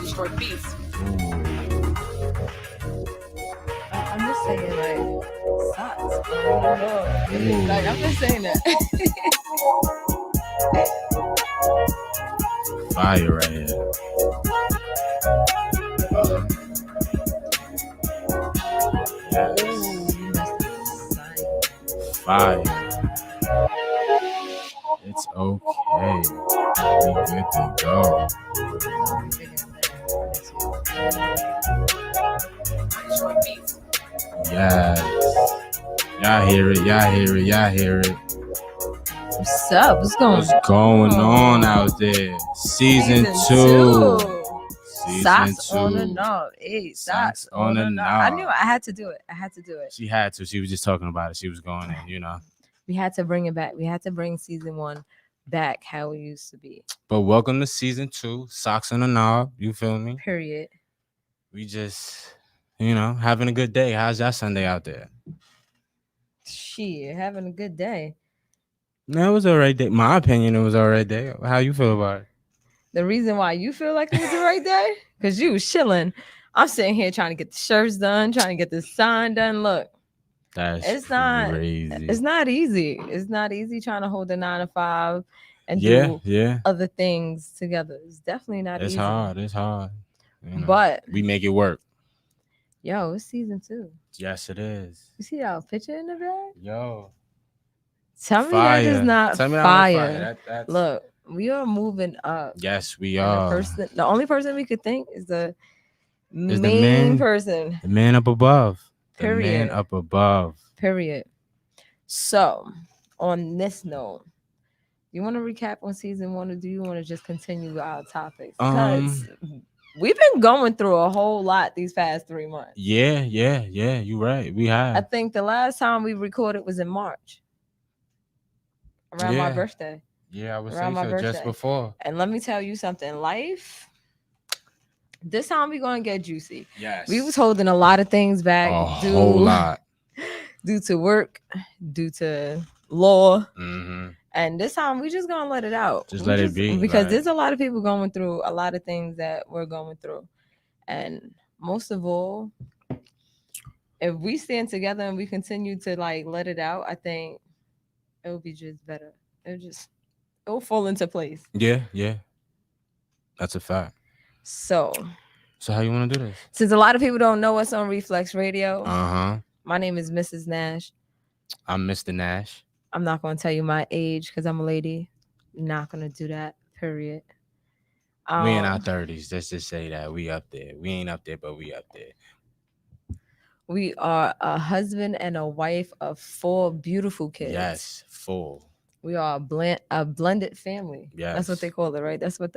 Short beats. I'm just saying, like, socks. Like, I'm just saying that. Fire right here. Fire. It's okay. We good to go. Short beats. Yes. Y'all hear it. What's up? What's going on out there? Season 2. Socks on the knob. Hey, socks on the knob. I knew I had to do it. She had to. She was just talking about it. She was going in, We had to bring it back. We had to bring season 1 back how it used to be. But welcome to season 2. Socks on the knob. You feel me? Period. We just, having a good day. How's y'all Sunday out there? Shit, having a good day. No, it was all right day. My opinion, it was all right day. How you feel about it? The reason why you feel like it was the right day? Because you was chilling. I'm sitting here trying to get the shirts done, trying to get the sign done. Look, it's crazy. It's not easy. It's not easy trying to hold a 9 to 5 and do other things together. It's definitely not easy. It's hard. But we make it work. Yo, it's season 2. Yes, it is. You see our picture in the back? Yo. Tell me that is not fire. That's... Look, we are moving up. Yes, we are. The only person we could think is the main person. The man up above. Period. The man up above. Period. So, on this note, you want to recap on season 1, or do you want to just continue with our topics? Because we've been going through a whole lot these past 3 months. Yeah. You're right. We have. I think the last time we recorded was in March. Around my birthday. Yeah, I was saying so just before. And let me tell you something. Life, this time we're going to get juicy. Yes. We was holding a lot of things back. A whole lot. Due to work, due to law. Mm-hmm. And this time we just going to let it out. Let it be. Because there's a lot of people going through a lot of things that we're going through. And most of all, if we stand together and we continue to let it out, I think it will be just better. It will fall into place. Yeah. That's a fact. So how you want to do this? Since a lot of people don't know us on Reflex Radio. My name is Mrs. Nash. I'm Mr. Nash. I'm not going to tell you my age because I'm a lady. Not going to do that, period. We in our 30s. Let's just say that we up there. We ain't up there, but we up there. We are a husband and a wife of 4 beautiful kids. Yes, 4. We are a blended family. Yes. That's what they call it, right? That's what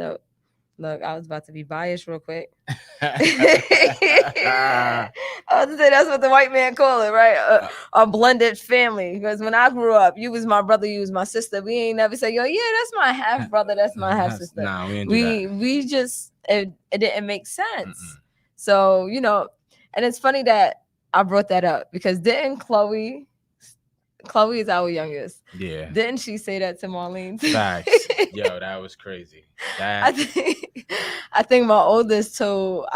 look, I was about to be biased real quick. I was to say that's what the white man call it, right? A blended family. Because when I grew up, you was my brother, you was my sister. We ain't never say, yo, yeah, that's my half brother, that's my half sister. Nah, we didn't do that. We just it didn't make sense. Mm-mm. So, and it's funny that I brought that up because didn't Chloe is our youngest. Yeah. Didn't she say that to Marlene? Facts. Yo, that was crazy. I think our oldest told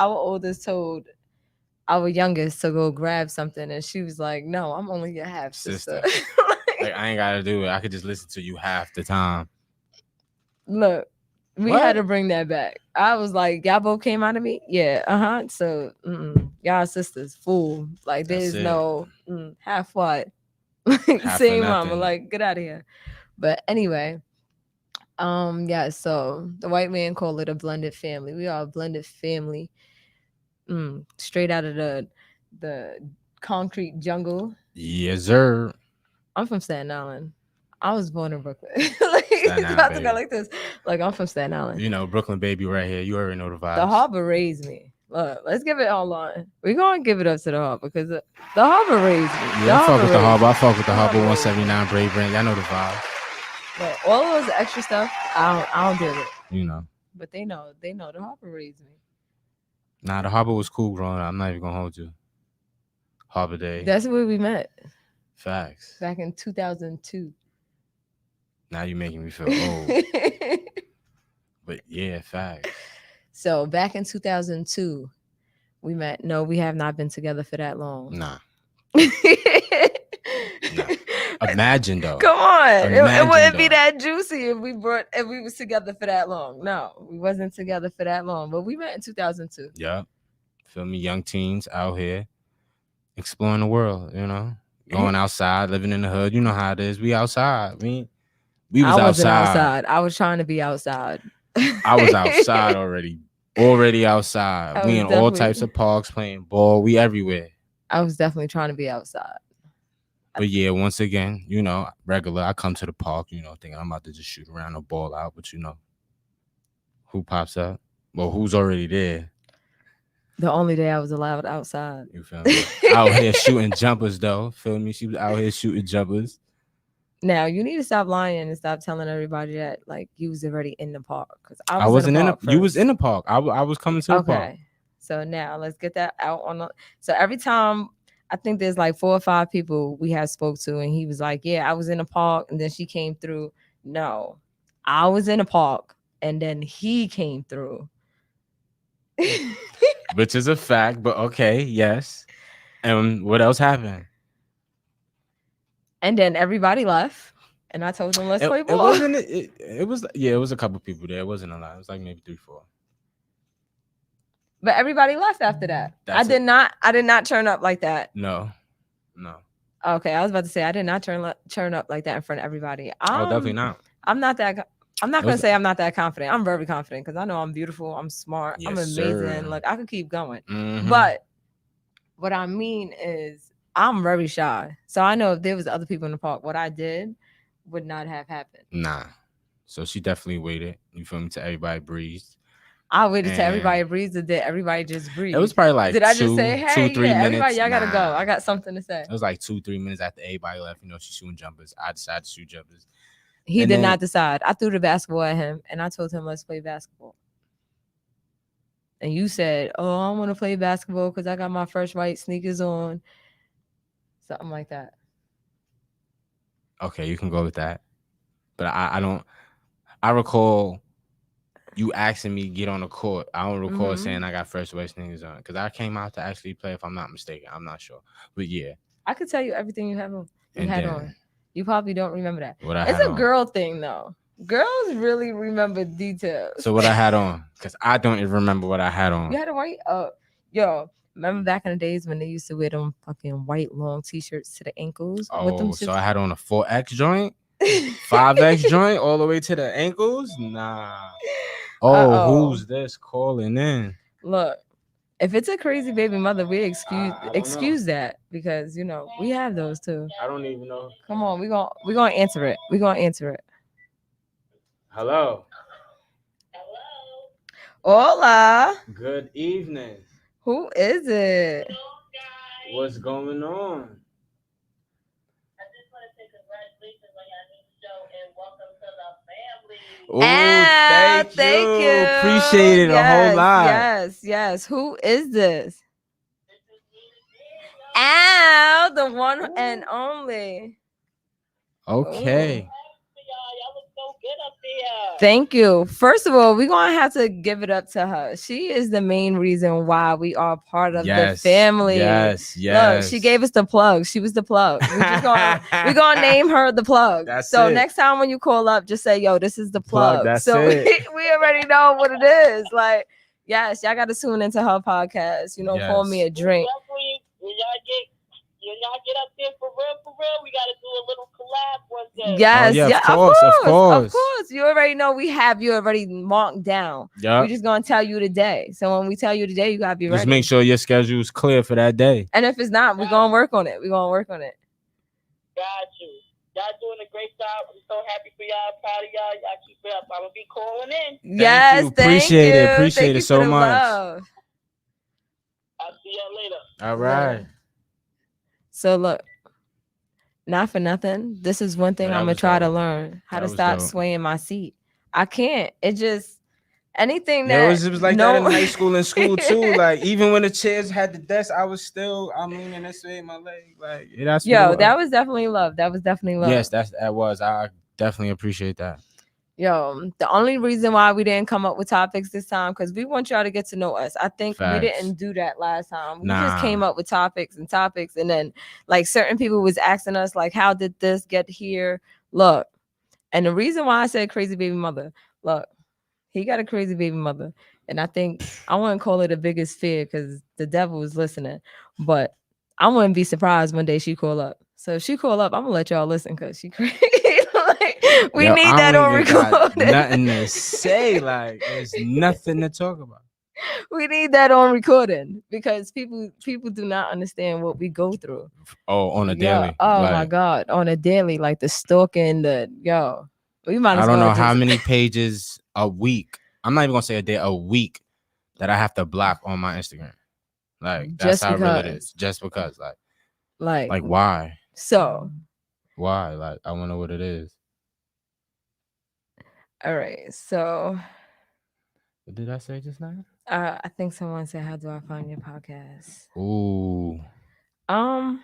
our youngest to go grab something, and she was like, "No, I'm only your half sister. Like I ain't gotta do it. I could just listen to you half the time." Look, we had to bring that back. I was like, y'all both came out of me? Yeah, So y'all sisters, fool. Like there's no half what. Same mama, like get out of here. But anyway, so the white man called it a blended family. We are a blended family. Straight out of the concrete jungle. Yes, sir. I'm from Staten Island. I was born in Brooklyn. About to go like this. Like I'm from Staten Island. Brooklyn baby right here. You already know the vibes. The harbor raised me. Look, let's give it all on. We're going to give it up to the harbor because the harbor raised me. Yeah, I fuck with the harbor. I fuck with the harbor 179 Brave Brand. Y'all know the vibe. But all of those extra stuff, I don't do it. But they know the harbor raised me. Nah, the harbor was cool growing up. I'm not even going to hold you. Harbor Day. That's where we met. Facts. Back in 2002. Now you're making me feel old. But yeah, facts. So back in 2002, we met. No, we have not been together for that long. Nah. Imagine though. Come on. It Imagine, wouldn't be though. that juicy if we was together for that long. No, we wasn't together for that long. But we met in 2002. Yeah. Feel me? Young teens out here exploring the world, going outside, living in the hood. You know how it is. We outside. We was I wasn't outside. I was trying to be outside. I was outside already. Already outside. We in all types of parks playing ball. We everywhere. I was definitely trying to be outside. But yeah, once again, regular. I come to the park, thinking I'm about to just shoot around or ball out. But who pops up? Well, who's already there? The only day I was allowed outside. You feel me? Out here shooting jumpers, though. Feel me? She was out here shooting jumpers. Now you need to stop lying and stop telling everybody that like you was already in the park. Because I wasn't in the. You was in the park. I was coming to the park. Okay, so now let's get that out on the. So every time I think there's like 4 or 5 people we had spoke to, and he was like, "Yeah, I was in the park," and then she came through. No, I was in the park, and then he came through. Which is a fact, but okay, yes. And what else happened? And then everybody left, and I told them, "Let's play ball." It was a couple people there. It wasn't a lot. It was like maybe 3, 4. But everybody left after that. I did not turn up like that. No. Okay, I was about to say I did not turn up like that in front of everybody. Definitely not. I'm not gonna say I'm not that confident. I'm very confident because I know I'm beautiful. I'm smart. Yes, I'm amazing. sir. Look, I could keep going. Mm-hmm. But what I mean is I'm very shy. So I know if there was other people in the park, what I did would not have happened. Nah. So she definitely waited. You feel me? Till everybody breathed. I waited till everybody breathed. Or did everybody just breathe? It was probably like I just say, hey, 2-3 minutes? Everybody, y'all gotta go. I got something to say. It was like 2-3 minutes after everybody left. She's shooting jumpers. I decided to shoot jumpers. He did not decide. I threw the basketball at him, and I told him, let's play basketball. And you said, oh, I want to play basketball because I got my first white sneakers on. Something like that. Okay, you can go with that. But I recall you asking me to get on the court. I don't recall saying I got first white sneakers on because I came out to actually play, if I'm not mistaken. I'm not sure. But yeah. I could tell you everything you had on. You probably don't remember that. It's a girl thing, though. Girls really remember details. So what I had on, because I don't even remember what I had on. You had a white, yo, remember back in the days when they used to wear them fucking white long t-shirts to the ankles? Oh, so I had on a 4X joint, 5X joint, all the way to the ankles? Nah. Oh, who's this calling in? Look, if it's a crazy baby mother, we excuse that because we have those too. I don't even know. Come on, we're gonna answer it. We're gonna answer it. Hello. Hola. Good evening. Who is it? What's going on? I just want to say congratulations on your new show and welcome to the family. Oh, thank you. Appreciate it a whole lot. Yes. Who is this? Al, the one and only. Okay. Ooh. Thank you. First of all, we're going to have to give it up to her. She is the main reason why we are part of the family. Yes. Look, she gave us the plug. She was the plug. We're going to name her the plug. That's so it. Next time when you call up, just say, yo, this is the plug. That's so it. we already know what it is. Like, yes, y'all got to tune into her podcast. Pour me a drink. When y'all get up there for real, we got to do a little collab one day. Yes, of course. You already know we have you already marked down. Yep. We're just going to tell you the day. So when we tell you the day, you got to be ready. Just make sure your schedule is clear for that day. And if it's not, we're going to work on it. Got you. Y'all doing a great job. I'm so happy for y'all. Proud of y'all. Y'all keep it up. I'm going to be calling in. Yes, Appreciate it. Appreciate it so much. Love. I'll see y'all later. All right. So look, not for nothing. This is one thing I'm going to try to learn. How to stop swaying my seat. I can't. It just, anything that. It was like that in high school and school too. Like even when the chairs had the desk, I was still, I'm leaning this way in my leg. Like that was definitely love. Yes, that was. I definitely appreciate that. Yo, the only reason why we didn't come up with topics this time because we want y'all to get to know us. I think we Facts. didn't do that last time. We just Nah. came up with topics, and then like certain people was asking us like, how did this get here? Look, and the reason why I said crazy baby mother, look, he got a crazy baby mother, and I think I wouldn't call it the biggest fear because the devil is listening, but I wouldn't be surprised one day she call up. So if she call up, I'm gonna let y'all listen because she crazy. Like, we Yo, need I that don't on even got recording. nothing to say. Like, there's nothing to talk about. We need that on recording because people do not understand what we go through. Oh, on a Yeah. daily. Oh like, my God. On a daily, like the stalking, the yo. We might I as don't well know how just many pages a week. I'm not even gonna say a day, a week that I have to block on my Instagram. Like, that's just how real it because. is. Just because. Like Why? so. Why? Like, I wanna know what it is. All right. So What did I say just now? I think someone said, how do I find your podcast? Ooh. Um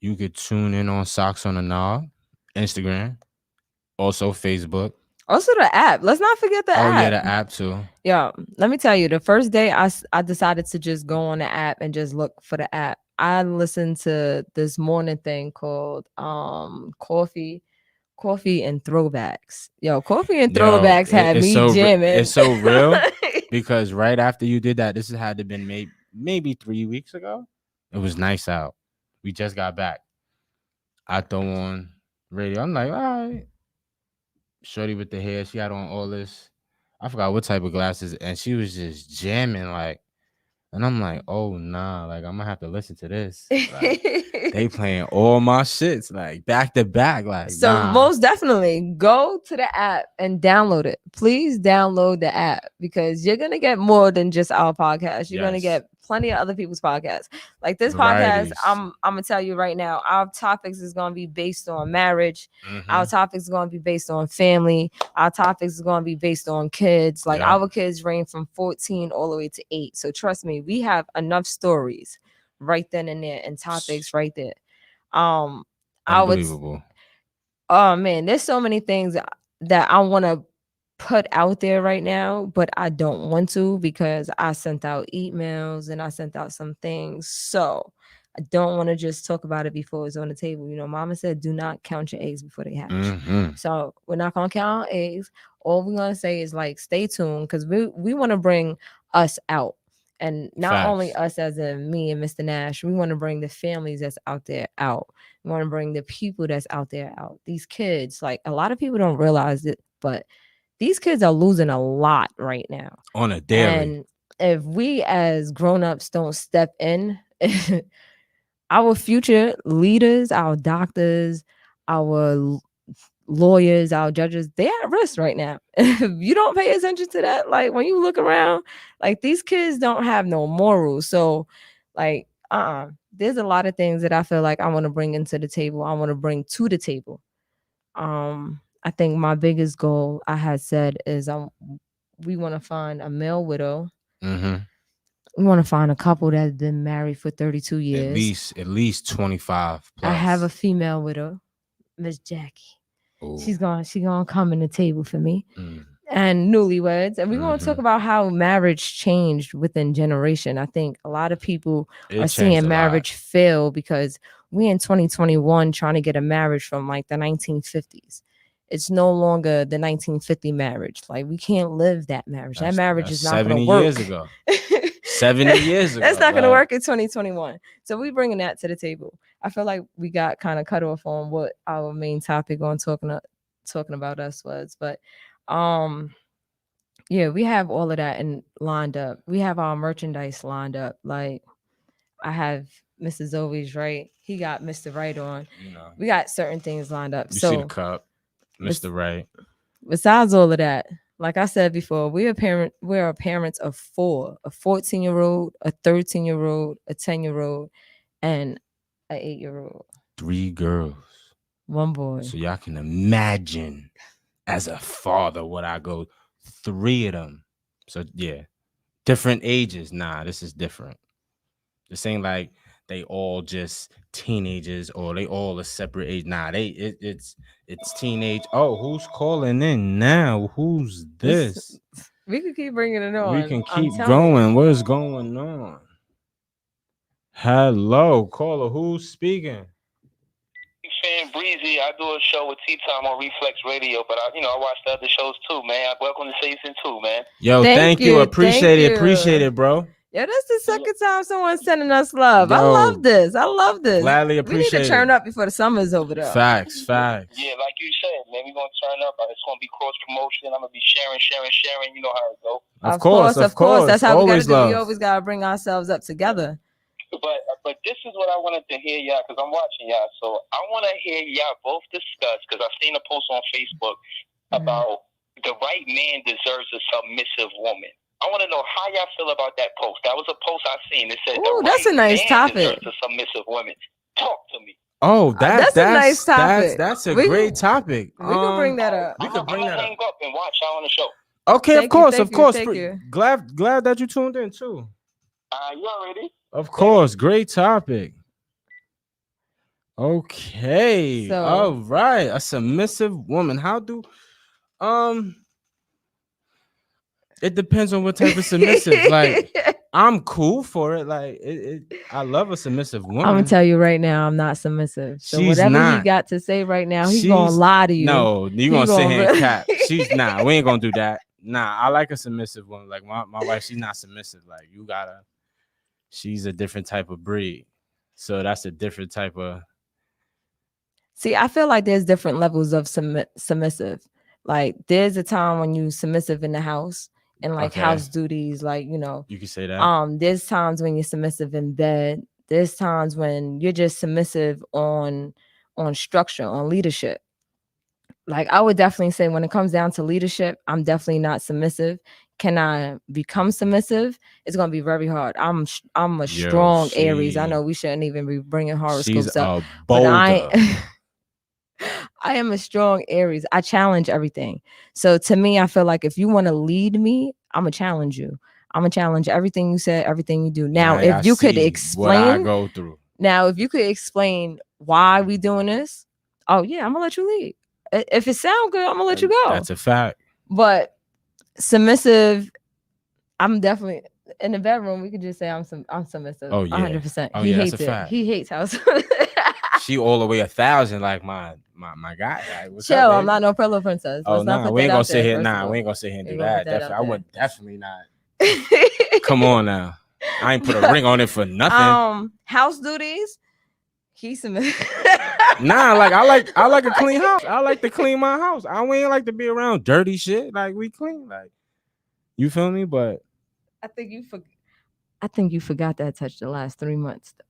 You could tune in on Socks on the Knob, Instagram, also Facebook. Also the app. Let's not forget the Oh, app. yeah, the app too. Yeah, let me tell you, the first day I decided to just go on the app and just look for the app. I listened to this morning thing called coffee and throwbacks. Yo, coffee and Yo, throwbacks had it's me so jamming. it's so real because right after you did that, this had to been maybe 3 weeks ago. It was nice out. We just got back. I throw on radio. I'm like, all right. Shorty with the hair, she had on all this. I forgot what type of glasses, and she was just jamming like. And I'm like, oh nah, like I'm gonna have to listen to this. Like they playing all my shits like back to back. Like So nah. most definitely go to the app and download it. Please download the app because you're gonna get more than just our podcast. You're gonna Yes. get plenty of other people's podcasts. Like this Varieties. podcast, I'm gonna tell you right now, our topics is gonna be based on marriage. Mhm. Our topics is gonna be based on family. Our topics is gonna be based on kids. Like Yeah. our kids range from 14 all the way to 8. So trust me, we have enough stories right then and there and topics right there. I would Unbelievable. Oh man, there's so many things that I want to put out there right now, but I don't want to because I sent out emails and I sent out some things. So I don't want to just talk about it before it's on the table. You know, mama said, do not count your eggs before they hatch. Mm-hmm. So we're not going to count our eggs. All we're going to say is like, stay tuned because we want to bring us out. And not only us as in me and Mr. Nash, we want to bring the families that's out there out. We want to bring the people that's out there out. These kids, like a lot of people don't realize it, but these kids are losing a lot right now. On a daily. And if we as grown-ups don't step in, our future leaders, our doctors, our lawyers, our judges, they're at risk right now. If you don't pay attention to that, like when you look around, like these kids don't have no morals. So like there's a lot of things that I feel like I want to bring into the table. I want to bring to the table. I think my biggest goal I had said is we want to find a male widow. Mm-hmm. We want to find a couple that's been married for 32 years. At least 25 plus. I have a female widow, Miss Jackie. Ooh. She's gonna come in the table for me. And newlyweds, and we're gonna talk about how marriage changed within generation. I think a lot of people are seeing marriage fail because we in 2021 trying to get a marriage from like the 1950s. It's no longer the 1950 marriage. Like we can't live that marriage. That marriage is not gonna work. 70 years ago. 70 years ago. That's not gonna work in 2021. So we bringing that to the table. I feel like we got kind of cut off on what our main topic on talking about us was, but yeah, we have all of that and lined up. We have our merchandise lined up. Like I have Mrs. Zoe's right. He got Mr. Right on. You know, we got certain things lined up. you So see the cup, Mr. Right. Besides all of that, like I said before, we're parents of 4, a 14-year-old, a 13-year-old, a 10-year-old, and an 8-year-old. 3 girls. 1 boy. So y'all can imagine as a father what I go 3 of them. So yeah, different ages. Nah, this is different. This ain't like they all just teenagers or they all a separate age. Nah, it's teenage. Oh, who's calling in now? Who's this? We could keep bringing it on. We can I'm keep telling you. going. What is going on? Hello, caller. Who's speaking? Fan Breezy, I do a show with Tea Time on Reflex Radio, but I watch the other shows too, man. Welcome to season 2, man. Yo, thank you. Appreciate it, bro. Yeah, that's the second time someone's sending us love. Yo, I love this. Gladly appreciate it. We need to turn up before the summer's over, though. Facts. Yeah, like you said, man, we're gonna turn up. It's gonna be cross promotion. I'm gonna be sharing. You know how it goes. Of course. That's how we gotta do. We always gotta bring ourselves up together. But this is what I wanted to hear y'all, because I'm watching y'all. So I want to hear y'all both discuss, because I've seen a post on Facebook about the right man deserves a submissive woman. I want to know how y'all feel about that post. That was a post I seen. It said, that's a nice topic. Deserves a submissive woman. Talk to me. Oh, that's a nice topic. That's a great topic. We can bring that up. We can bring that up. Hang up and watch y'all on the show. Okay, of course. Thank you. Glad that you tuned in too. You already? Of course, great topic. Okay, all right. A submissive woman. How do it depends on what type of submissive. Like, I'm cool for it. Like, I love a submissive woman. I'm gonna tell you right now, I'm not submissive. So whatever he got to say right now, he's gonna lie to you. No, you gonna sit here and cap. She's not. We ain't gonna do that. Nah, I like a submissive woman. Like my wife, she's not submissive. Like she's a different type of breed. So that's a different type of. See, I feel like there's different levels of submissive. Like there's a time when you submissive in the house and like house duties, like, you know. You can say that. There's times when you're submissive in bed. There's times when you're just submissive on structure, on leadership. Like I would definitely say when it comes down to leadership, I'm definitely not submissive. Can I become submissive? It's gonna be very hard. I'm a strong Aries. I know we shouldn't even be bringing horoscopes up, but I am a strong Aries. I challenge everything. So to me, I feel like if you want to lead me, I'm gonna challenge you. I'm gonna challenge everything you said, everything you do. Now, if you could explain what I go through. Now, if you could explain why we doing this, oh yeah, I'm gonna let you lead. If it sounds good, I'm gonna let you go. That's a fact. But submissive, I'm definitely in the bedroom. We could just say I'm submissive. Oh yeah, 100%. Oh, he yeah, hates that's a it. fact. He hates house. She all the way 1,000. Like my guy. Like, what's Chill. up, I'm not no pillow princess. Oh no, we ain't gonna sit here. Nah, we ain't gonna sit here and do that. Definitely, I would definitely not. Come on now. I ain't put a ring on it for nothing. House duties. He's submissive. Nah, like I like a clean house. I like to clean my house. I ain't like to be around dirty shit. Like we clean. Like you feel me? But I think you forgot that touch the last 3 months. Though.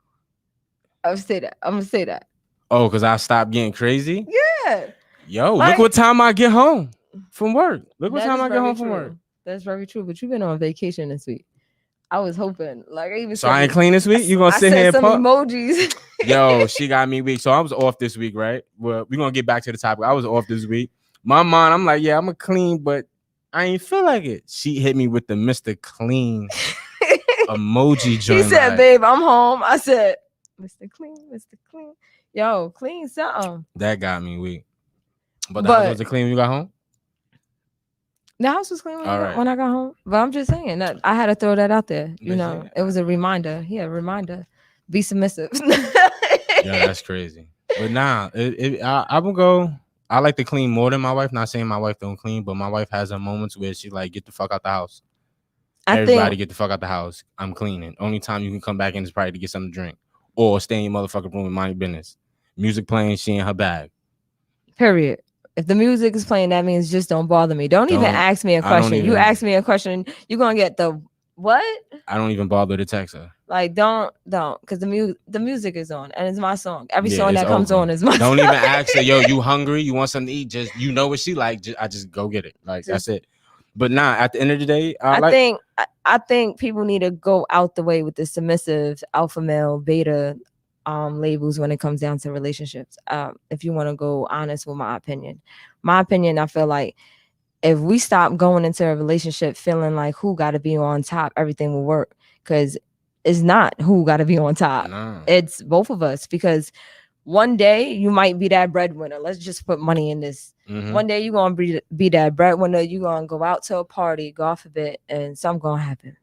I'm gonna say that. Oh, because I stopped getting crazy? Yeah. Yo, look what time I get home from work. Look what time I get home true. from work. That's very true. But you've been on vacation this week. I was hoping, like, I ain't clean this week. You gonna sit here and some emojis? Yo, she got me weak. So I was off this week, right? Well, we're gonna get back to the topic. I was off this week. My mom, I'm like, yeah, I'm gonna clean, but I ain't feel like it. She hit me with the Mr. Clean emoji joint. She said, babe, I'm home. I said, Mr. Clean. Yo, clean something. That got me weak. But the house was clean when you got home? The house was clean when I got home. But I'm just saying that I had to throw that out there. You know, it was a reminder. Yeah, reminder. Be submissive. Yeah, that's crazy. But nah, I would go. I like to clean more than my wife. Not saying my wife don't clean, but my wife has her moments where she like, get the fuck out the house. Everybody get the fuck out the house. I'm cleaning. Only time you can come back in is probably to get something to drink. Or stay in your motherfucking room and mind your business. Music playing, she in her bag. Period. If the music is playing, that means just don't bother me. Don't even ask me a question. You ask me a question, you're gonna get the what? I don't even bother to text her. Like don't, because the music is on and it's my song. Every song that comes on is my song. Don't even ask her, yo, you hungry? You want something to eat? Just you know what she like. I just go get it. Like that's it. But nah, at the end of the day, I think people need to go out the way with the submissive, alpha male, beta labels when it comes down to relationships. If you want to go honest with my opinion, I feel like if we stop going into a relationship feeling like who got to be on top, everything will work. Because it's not who got to be on top. No. It's both of us, because one day you might be that breadwinner. Let's just put money in this. One day you're going to be that breadwinner. You're going to go out to a party, God forbid, and something going to happen.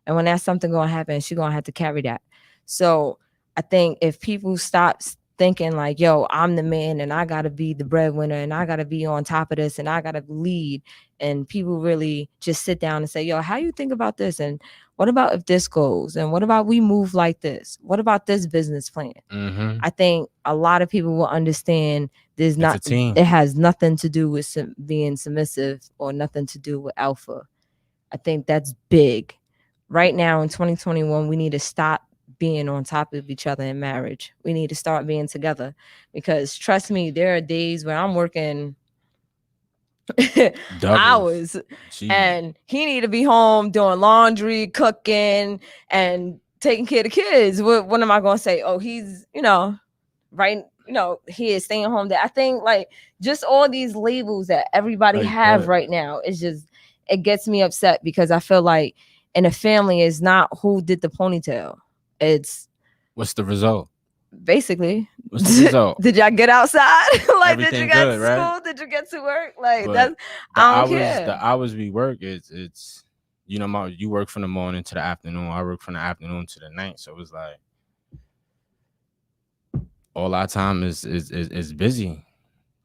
And when that something going to happen, she's going to have to carry that. So I think if people stop thinking like, yo, I'm the man and I got to be the breadwinner and I got to be on top of this and I got to lead, and people really just sit down and say, yo, how you think about this? And what about if this goes? And what about we move like this? What about this business plan? I think a lot of people will understand it has nothing to do with being submissive or nothing to do with alpha. I think that's big. Right now in 2021, we need to stop being on top of each other in marriage. We need to start being together, because trust me, there are days where I'm working hours and he need to be home doing laundry, cooking, and taking care of the kids. What am I going to say? Oh, he's, right, he is staying home. That I think like just all these labels that everybody have right now, is just, it gets me upset, because I feel like in a family is not who did the ponytail. It's what's the result? Basically, what's the result? Did y'all get outside? Like, everything did you get good, to school? right? Did you get to work? Like, But I don't care. The hours we work, it's you work from the morning to the afternoon. I work from the afternoon to the night. So it's like all our time is busy,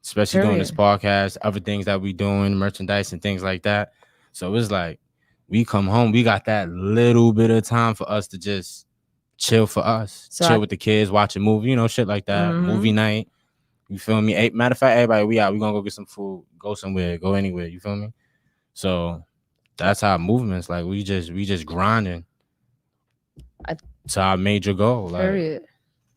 especially doing this podcast, other things that we doing, merchandise and things like that. So it's like we come home, we got that little bit of time for us to just chill for us, chill with the kids, watch a movie, shit like that, movie night. You feel me? Matter of fact, everybody, we out. We gonna go get some food, go somewhere, go anywhere. You feel me? So that's our movements. Like we just grinding to our major goal. Period.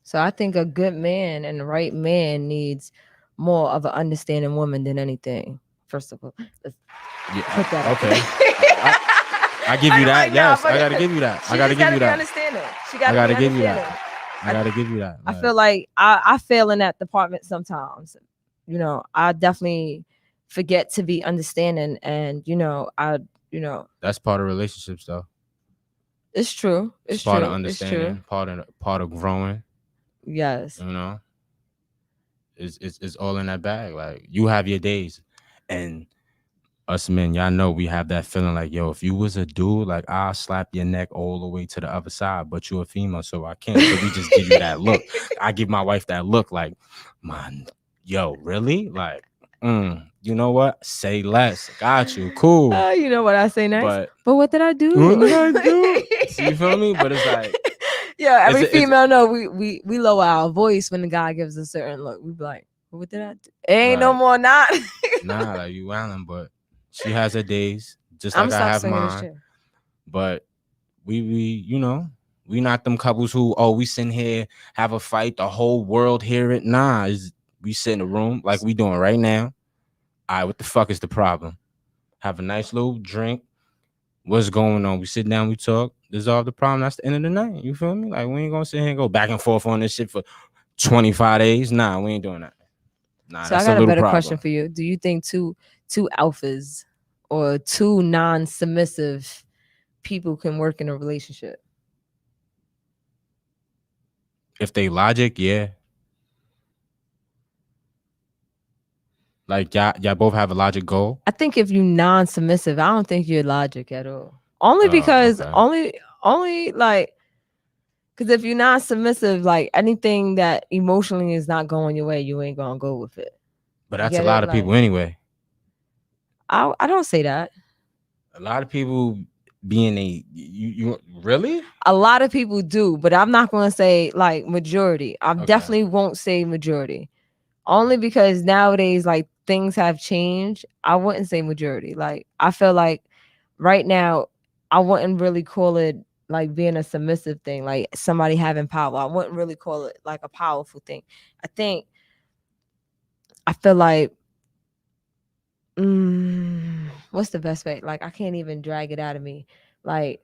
So I think a good man and the right man needs more of an understanding woman than anything. First of all, let's put that okay. I give you that. Yes, I gotta give you that. I gotta give you that. She gotta give you that. I gotta give you that. I feel like I fail in that department sometimes. I definitely forget to be understanding, and that's part of relationships, though. It's true. It's part true. of understanding. Part of growing. Yes. It's all in that bag. Like you have your days, and us men, y'all know we have that feeling like, yo, if you was a dude, like I'll slap your neck all the way to the other side, but you're a female, so I can't. So we just give you that look. I give my wife that look, like, man, yo, really? Like, you know what? Say less. Got you. Cool. You know what I say next? But what did I do? What did I do? So you feel me? But it's like, yeah, every female know we lower our voice when the guy gives a certain look. We be like, what did I do? It ain't no more not. Nah, like you wildin', but she has her days, just like I have mine. But we not them couples who, we sit here, have a fight, the whole world hear it. Nah, we sit in a room like we doing right now. All right, what the fuck is the problem? Have a nice little drink. What's going on? We sit down, we talk, dissolve the problem. That's the end of the night. You feel me? Like we ain't gonna sit here and go back and forth on this shit for 25 days. Nah, we ain't doing that. Nah, so I got a better question for you. Do you think two alphas or two non-submissive people can work in a relationship? If they logic, yeah. Like y'all both have a logic goal. I think if you non-submissive, I don't think you're logic at all. Only because only like, because if you're not submissive, like anything that emotionally is not going your way, you ain't gonna go with it. But that's a lot of people anyway. I don't say that. A lot of people being you really? A lot of people do, but I'm not gonna say like majority. I definitely won't say majority. Only because nowadays, like, things have changed. I wouldn't say majority. Like, I feel like right now, I wouldn't really call it like being a submissive thing, like somebody having power. I wouldn't really call it like a powerful thing. I feel like, what's the best way? Like, I can't even drag it out of me. Like,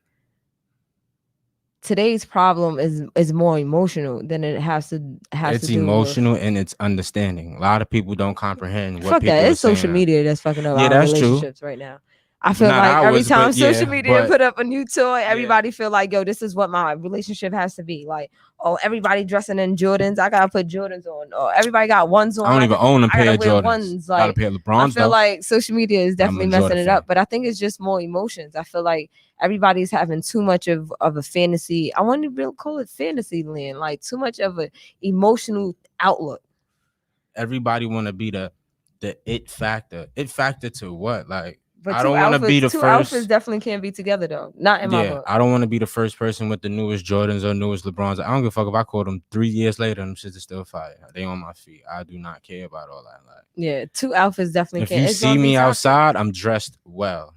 today's problem is more emotional than it has to do. It's emotional and it's understanding. A lot of people don't comprehend what fuck people that. are It's social media that's fucking up our relationships right now. I feel Not like every ours, time but yeah, social media but- put up a new toy, everybody feel like, yo, this is what my relationship has to be. Like, oh, everybody dressing in Jordans, I gotta put Jordans on. Or everybody got ones on. I don't even own a pair of wear Jordans. ones. Got a Like, pair of I LeBrons feel though. like social media is I'm a definitely messing Jordan it fan. up, but I think it's just more emotions. I feel like everybody's having too much of a fantasy. I want to really call it fantasy land, like too much of an emotional outlook. Everybody want to be the it factor. It factor to what? Like, But I don't want to be the two first. alphas definitely can't be together though. Not in my book. I don't want to be the first person with the newest Jordans or newest LeBrons. I don't give a fuck if I call them 3 years later and them shits are still fire. They on my feet. I do not care about all that. Like, yeah, two alphas definitely if can't. you It's see gonna be me toxic. outside, I'm dressed well.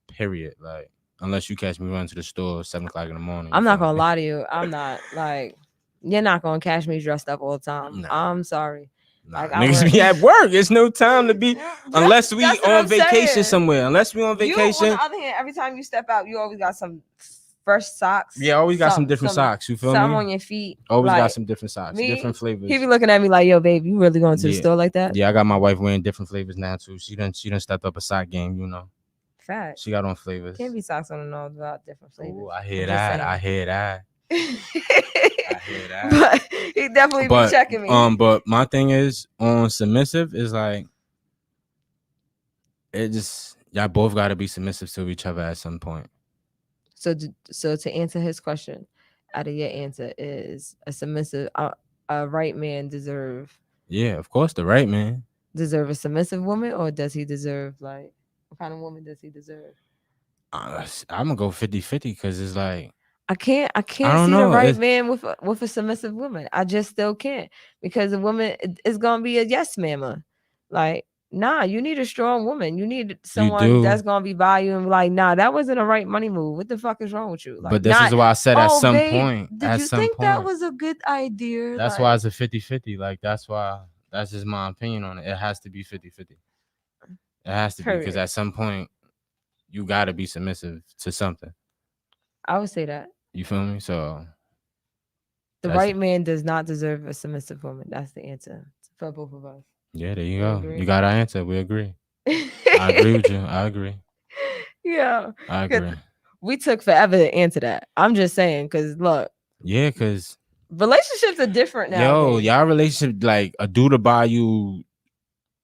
Period. Like, unless you catch me running to the store at 7:00 in the morning. I'm not gonna lie to you. I'm not like you're not gonna catch me dressed up all the time. Nah. I'm sorry. Nah, Like, I niggas work- be at work. It's no time to be unless we That's what on I'm vacation saying. somewhere. Unless we on You, vacation. on the other hand, every time you step out, you always got some fresh socks. Yeah, always got some different socks. You feel Something me? on your feet. Always like, got some different socks, me, different flavors. He be looking at me like, "Yo, babe, you really going to the Yeah. store like that?" Yeah, I got my wife wearing different flavors now too. She done stepped up a sock game, you know. Fact. She got on flavors. Can't be socks on and all about different flavors. Ooh, I hear I'm just that. saying. I hear that. I hear that. But he definitely be checking me. But my thing is on submissive is like it just y'all both got to be submissive to each other at some point. So to answer his question, out of your answer is a submissive, a right man deserve. Yeah, of course, the right man deserve a submissive woman, or does he deserve like what kind of woman does he deserve? I'm gonna go 50-50 because it's like I can't see the right man with a submissive woman. I just still can't, because a woman is gonna be a yes mama. Like, nah, you need a strong woman. You need someone that's gonna be by you and be like, nah, that wasn't a right money move. What the fuck is wrong with you? Like, but this is why I said at some point. Did you think that was a good idea? That's why it's a 50-50. Like, that's just my opinion on it. It has to be 50-50. It has to be, because at some point you gotta be submissive to something. I would say that. You feel me? So the right man does not deserve a submissive woman. That's the answer for both of us. Yeah, there you go. You got our answer. We agree. I agree with you. I agree. Yeah. I agree. We took forever to answer that. I'm just saying, because look. Yeah, because relationships are different now. Yo, y'all relationship, like a dude to buy you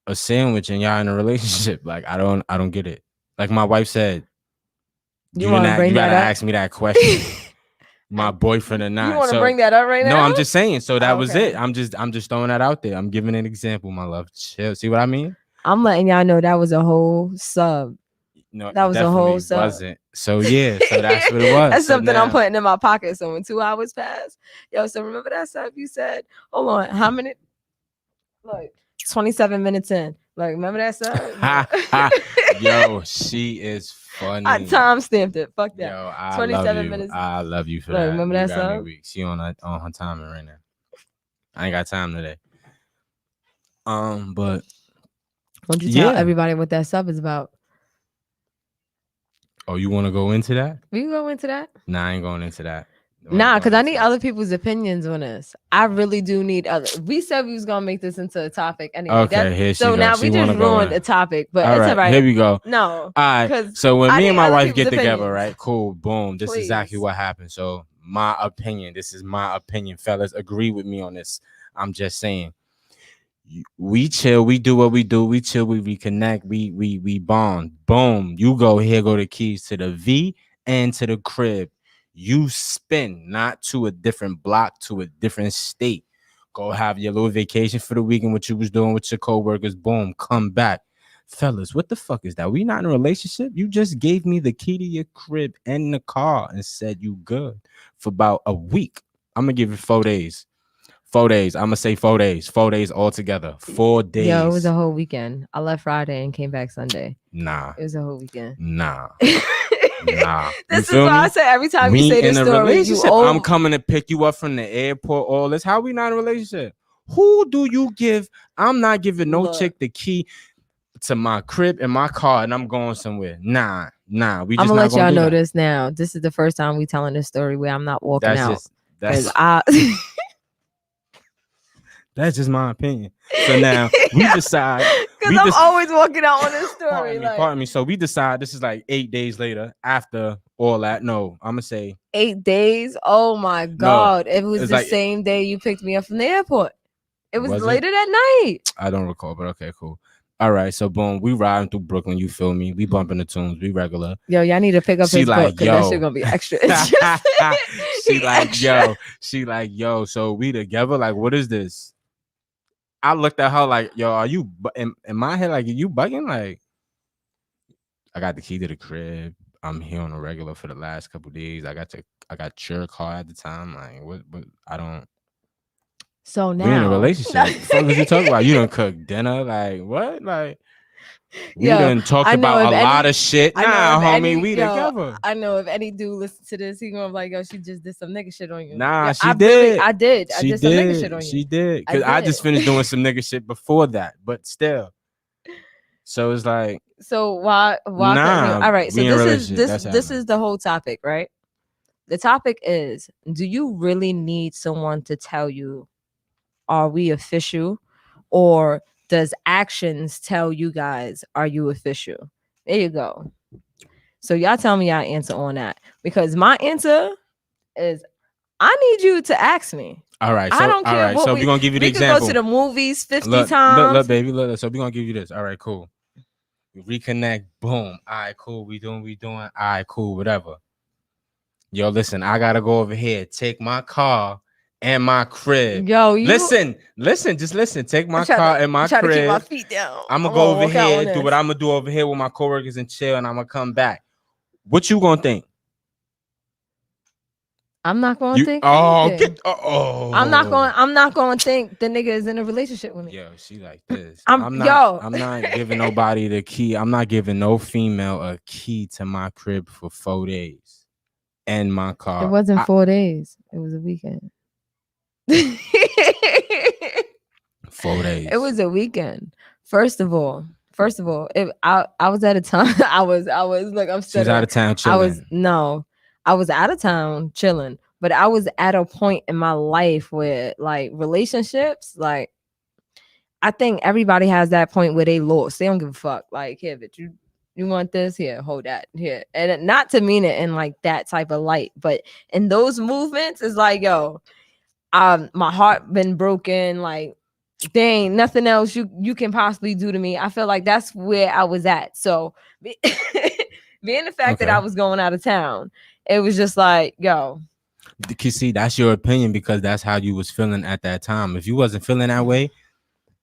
a sandwich and y'all in a relationship. Like, I don't get it. Like my wife said, you gotta ask me that question. My boyfriend or not. You want to bring that up right now? No, I'm just saying. So that was it. I'm just throwing that out there. I'm giving an example, my love. Chill. See what I mean? I'm letting y'all know that was a whole sub. No, that was a whole sub. Wasn't. So yeah, so that's what it was. That's something I'm putting in my pocket. So when 2 hours pass, so remember that sub you said? Hold on, how many? Look, 27 minutes in. Like, remember that sub? Yo, she is funny. I time stamped it. Fuck that. Yo, I 27 love you. minutes. I love you for that. Remember that sub? She on her timing right now. I ain't got time today. But why don't you tell everybody what that sub is about? Oh, you want to go into that? We can go into that. Nah, I ain't going into that. Nah, because I need other people's opinions on this. I really do need other. We said we was gonna make this into a topic anyway. Okay, here she goes. Now we just ruined the topic, but it's all right. Here we go. No, all right. So when me and my wife get together, right? Cool. Boom. This is exactly what happened. So my opinion. This is my opinion, fellas. Agree with me on this. I'm just saying. We chill. We do what we do. We chill. We reconnect. We bond. Boom. You go here. Go the keys to the V and to the crib. You spin, not to a different block, to a different state. Go have your little vacation for the weekend, what you was doing with your coworkers. Boom, come back. Fellas, what the fuck is that? We not in a relationship? You just gave me the key to your crib and the car and said you good for about a week. I'm going to give you 4 days. 4 days. I'm going to say 4 days. 4 days altogether. 4 days. Yo, it was a whole weekend. I left Friday and came back Sunday. Nah. It was a whole weekend. Nah. Nah. This is why I say every time you say this story, I'm coming to pick you up from the airport. All this. How we not in a relationship? Who do you give? I'm not giving no chick the key to my crib and my car, and I'm going somewhere. Nah. We just I'm gonna let y'all know that. this now. This is the first time we telling this story where I'm not walking out. That's just my opinion. So now we decide Because I'm always walking out on this story. Pardon me. So we decide this is like 8 days later after all that. No, I'm gonna say 8 days. Oh my God! It was the same day you picked me up from the airport. It was later that night. I don't recall, but okay, cool. All right, so boom, we riding through Brooklyn. You feel me? We bumping the tunes. We regular. Yo, y'all need to pick up his book because that shit gonna be extra. She like, yo. So we together? Like, what is this? I looked at her like, yo, are you in my head? Like, are you bugging? Like, I got the key to the crib. I'm here on a regular for the last couple days. I got your car at the time. Like, what? I don't. So now we in a relationship. What the fuck is you talking about? You done cook dinner? Like what? Like we done talked about a lot of shit. Nah, homie, we together. I know if any dude listen to this, he gonna be like, yo, she just did some nigga shit on you. Nah, she did. I did some nigga shit on you. She did. Because I just finished doing some nigga shit before that, but still. So it's like. So why? Nah, all right. So this is the whole topic, right? The topic is: do you really need someone to tell you? Are we official, or does actions tell you guys, are you official? There you go. So y'all tell me y'all answer on that, because my answer is I need you to ask me. All right. So, I don't care. All right. So we're going to give you the example. We can go to the movies 50 times. Look, baby. Look. So we're going to give you this. All right, cool. We reconnect. Boom. All right, cool. We doing. All right, cool. Whatever. Yo, listen, I got to go over here. Take my car. And my crib. Yo, listen, just listen. Take my car and my crib. To keep my feet down. I'm gonna go over here, do what I'm gonna do over here with my coworkers and chill, and I'm gonna come back. What you gonna think? I'm not gonna think. I'm not gonna think the nigga is in a relationship with me. Yo, she like this. I'm not giving nobody the key. I'm not giving no female a key to my crib for 4 days and my car. It wasn't 4 days. It was a weekend. 4 days. It was a weekend. First of all, I was out of town. I was look, I'm still out of town chilling. I was out of town chilling, but I was at a point in my life where like relationships, like I think everybody has that point where they lost. They don't give a fuck. Like, here, bitch, you want this? Here, hold that. Here. And not to mean it in like that type of light, but in those movements, it's like, yo, my heart been broken, like there ain't nothing else you can possibly do to me. I feel like that's where I was at. So being the fact that I was going out of town, it was just like, yo. You see, that's your opinion because that's how you was feeling at that time. If you wasn't feeling that way,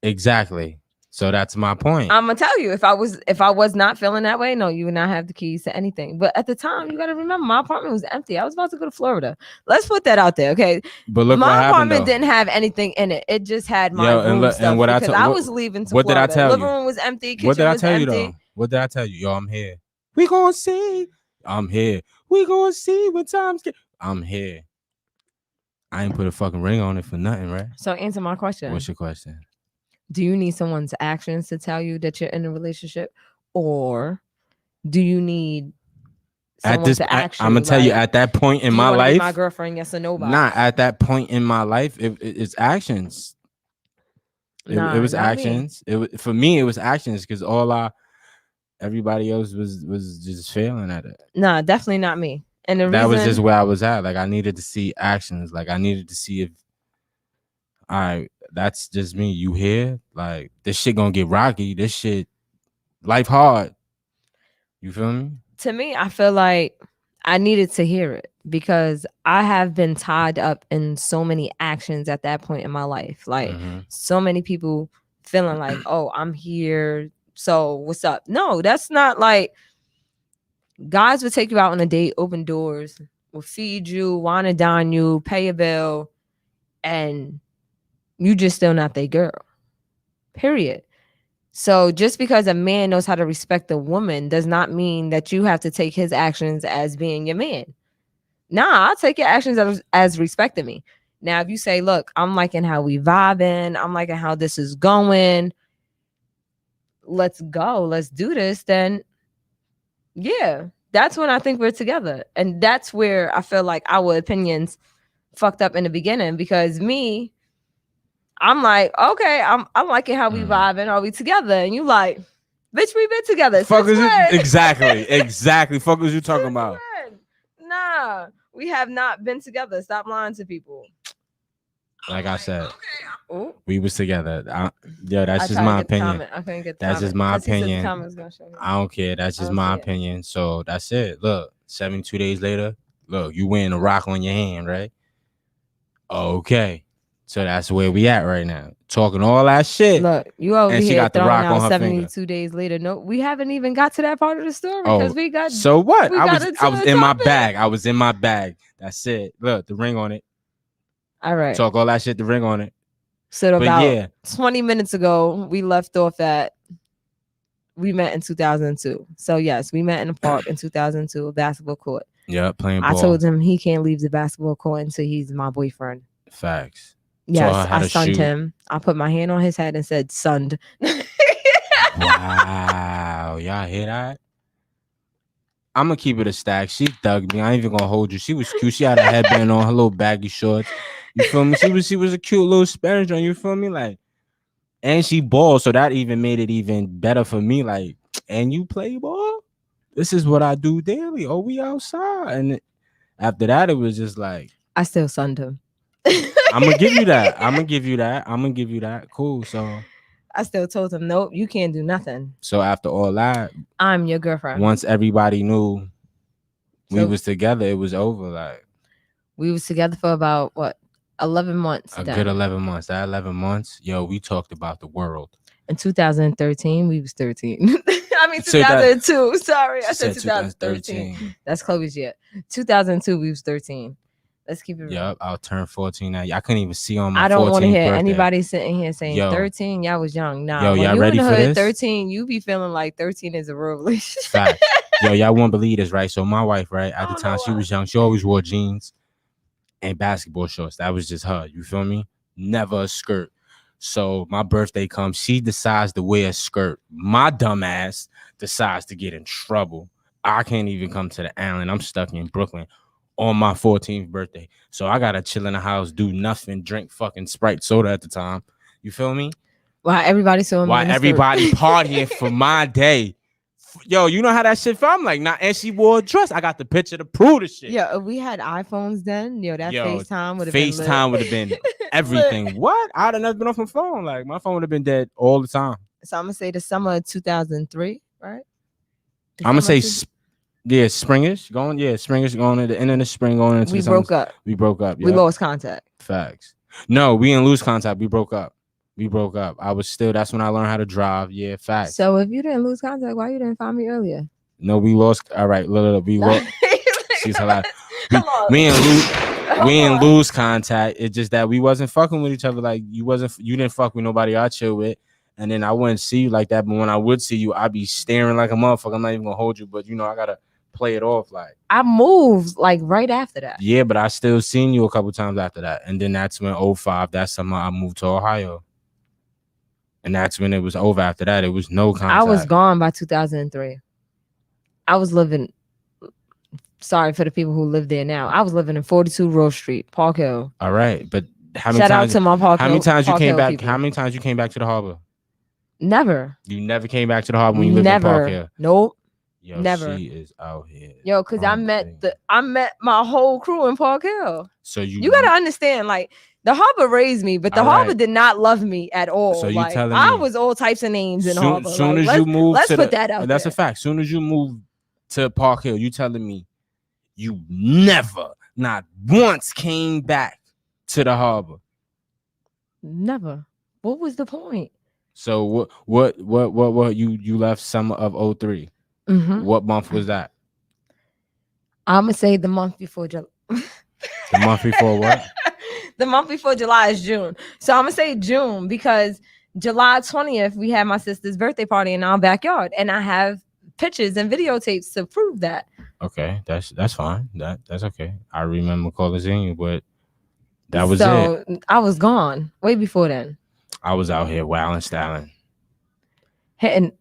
exactly. So that's my point. I'm gonna tell you, if I was not feeling that way, no, you would not have the keys to anything. But at the time, you gotta remember, my apartment was empty. I was about to go to Florida. Let's put that out there, okay? But look, my apartment didn't have anything in it. It just had my room stuff. And what I was leaving to Florida. Did I tell you? Living room was empty. Kitchen what did I tell was you empty. though? What did I tell you? Yo, I'm here. We gonna see. I'm here. We gonna see when times get. I'm here. I ain't put a fucking ring on it for nothing, right? So answer my question. What's your question? Do you need someone's actions to tell you that you're in a relationship, or do you need someone to act? I'm gonna tell you, at that point in my life, my girlfriend, yes or no? Not at that point in my life. It's actions. It was actions. For me, it was actions because everybody else was just failing at it. Nah, definitely not me. And that was just where I was at. Like I needed to see actions. Like I needed to see if, all right, that's just me. You here? Like this shit gonna get rocky. This shit, life hard. You feel me? To me, I feel like I needed to hear it because I have been tied up in so many actions at that point in my life. Like so many people feeling like, oh, I'm here. So what's up? No, that's not like. Guys would take you out on a date, open doors, will feed you, wine and dine you, pay a bill, and you just still not their girl. Period. So just because a man knows how to respect a woman does not mean that you have to take his actions as being your man. Nah, I'll take your actions as respecting me. Now, if you say, look, I'm liking how we vibing, I'm liking how this is going, let's go, let's do this, then yeah, that's when I think we're together. And that's where I feel like our opinions fucked up in the beginning because me, I'm like, okay, I'm liking how we vibing. Are we together? And you like, bitch, we been together. Fuck is Since it? when? Exactly. Fuck is you talking Since about? when? Nah, we have not been together. Stop lying to people. Like I said, Ooh. we was together. That's I just tried my to get the opinion. comment. I couldn't get the That's comment. just my 'Cause he said the opinion. comment was gonna show him. I don't care. That's just don't my see it. opinion. So that's it. Look, 72 days later, look, you wearing a rock on your hand, right? Okay. So that's where we at right now. Talking all that shit. Look, you over And she here got the throwing rock on out her 72 finger. days later. No, we haven't even got to that part of the story Oh, because we got. so what? we I got was into a in my topic. bag. I was in my bag. That's it. Look, the ring on it. All right. Talk all that shit, the ring on it. So But about yeah. 20 minutes ago, we left off at we met in 2002. So yes, we met in the park in 2002, a basketball court. Yeah, playing ball. I told him he can't leave the basketball court until he's my boyfriend. Facts. Yes, I sunned him. I put my hand on his head and said, "Sunned." Wow, y'all hear that? I'm gonna keep it a stack. She thugged me. I ain't even gonna hold you. She was cute. She had a headband on, her little baggy shorts. You feel me? She was a cute little Spanish girl. You feel me? Like, and she ball, so that even made it even better for me. Like, and you play ball? This is what I do daily. Oh, we outside. And after that, it was just like, I still sunned him. I'm gonna give you that. Cool. So I still told him, nope, you can't do nothing. So after all that, I'm your girlfriend. Once everybody knew we So- was together, it was over. Like, We was together for about what 11 months. a then. good 11 months. That 11 months, yo, we talked about the world. In 2013, we was 13. I mean, So that- 2002. Sorry, I She said said 2013. That's Chloe's year. 2002, we was 13. Let's keep it real. Yup, I'll turn 14 now. I couldn't even see on my 14th I don't want to hear birthday. anybody sitting here saying Yo. 13. Y'all was young. Nah, Yo, when y'all you ready in the for hood, this? 13, you be feeling like 13 is a real relationship. Fact. Yo, y'all won't believe this, right? So my wife, right, at the don't time know she why. was young, she always wore jeans and basketball shorts. That was just her. You feel me? Never a skirt. So my birthday comes, she decides to wear a skirt. My dumb ass decides to get in trouble. I can't even come to the island. I'm stuck in Brooklyn on my 14th birthday. So I gotta chill in the house, do nothing, drink fucking Sprite soda at the time. You feel me? Why everybody so Why everybody partying for my day. Yo, you know how that shit felt? I'm like, nah, and she wore a dress. I got the picture to prove the shit. Yeah, if we had iPhones then. That FaceTime would have been lit. FaceTime would have been everything. What? I'd have never been off my phone. Like, my phone would have been dead all the time. So I'm gonna say the summer of 2003, right? I'm gonna say, springish going. Yeah, springish going at the end of the spring going into we the summer. broke up. We broke up. We Yep. lost contact. Facts. No, we didn't lose contact. We broke up. I was still. That's when I learned how to drive. Yeah, facts. So if you didn't lose contact, why you didn't find me earlier? No, we lost. All right, look, we lost. She's hilarious. Come on. We didn't lose contact. It's just that we wasn't fucking with each other. Like, you didn't fuck with nobody I chill with. And then I wouldn't see you like that. But when I would see you, I'd be staring like a motherfucker. I'm not even gonna hold you, but I gotta play it off. Like, I moved like right after that. yeah, but I still seen you a couple times after that. And then that's when 05, that summer I moved to Ohio. And that's when it was over. After that, it was no contact. I was gone by 2003. I was living. Sorry for the people who live there now. I was living in 42 Rose Street, Park Hill. All right, but how many Shout times? out to my Park How Hill. many times you Park came Hill back? people. How many times you came back to the harbor? Never. You never came back to the harbor when you lived in Park Hill. Nope. Yo, Never. She is out here. Yo, because I met my whole crew in Park Hill. So You gotta understand, like, the harbor raised me, but the All harbor right. did not love me at all. So you like, telling I me- was all types of names in the harbor. Soon Like, as you move, let's put that out That's there. a fact. Soon as you move to Park Hill, you telling me you never, not once, came back to the harbor. Never. What was the point? So what you left summer of 03. Mm-hmm. What month was that? I'm gonna say the month before July. The month before what? The month before July is June. So I'm gonna say June because July 20th we had my sister's birthday party in our backyard, and I have pictures and videotapes to prove that. Okay, that's fine. That's okay. I remember calling you, but that was it. So I was gone way before then. I was out here wilding, styling. Hitting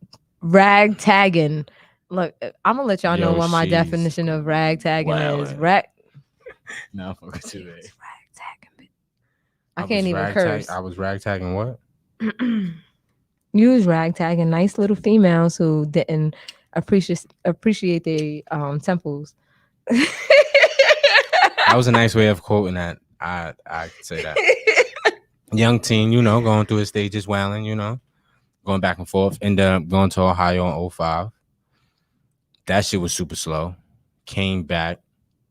rag tagging. Look, I'm gonna let y'all know Yo, what my she's definition of rag tagging is. wildin'. Rag. No, fuck it too, It's babe. rag tagging. I can't even curse. I was ragtagging what? You was ragtagging nice little females who didn't appreciate their temples. That was a nice way of quoting that. I could say that. Young teen, going through his stages, wailing, going back and forth. Ended up going to Ohio in 05. That shit was super slow. Came back.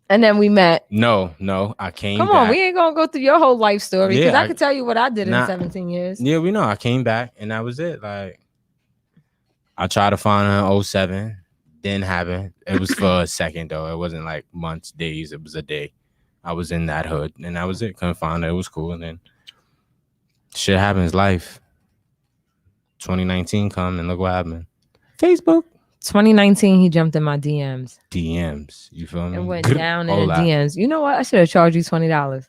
And then we met. No, I came back. Come on, we ain't gonna go through your whole life story because Yeah, I could tell you what I did in 17 years. Yeah, we know. I came back and that was it. Like, I tried to find her in 07. Didn't happen. It was for a second though. It wasn't like months, days. It was a day. I was in that hood and that was it. Couldn't find her. It was cool. And then shit happens. Life. 2019 come and look what happened. Facebook. 2019, he jumped in my DMs. You feel me? And went down in the DMs. You know what? I should have charged you $20.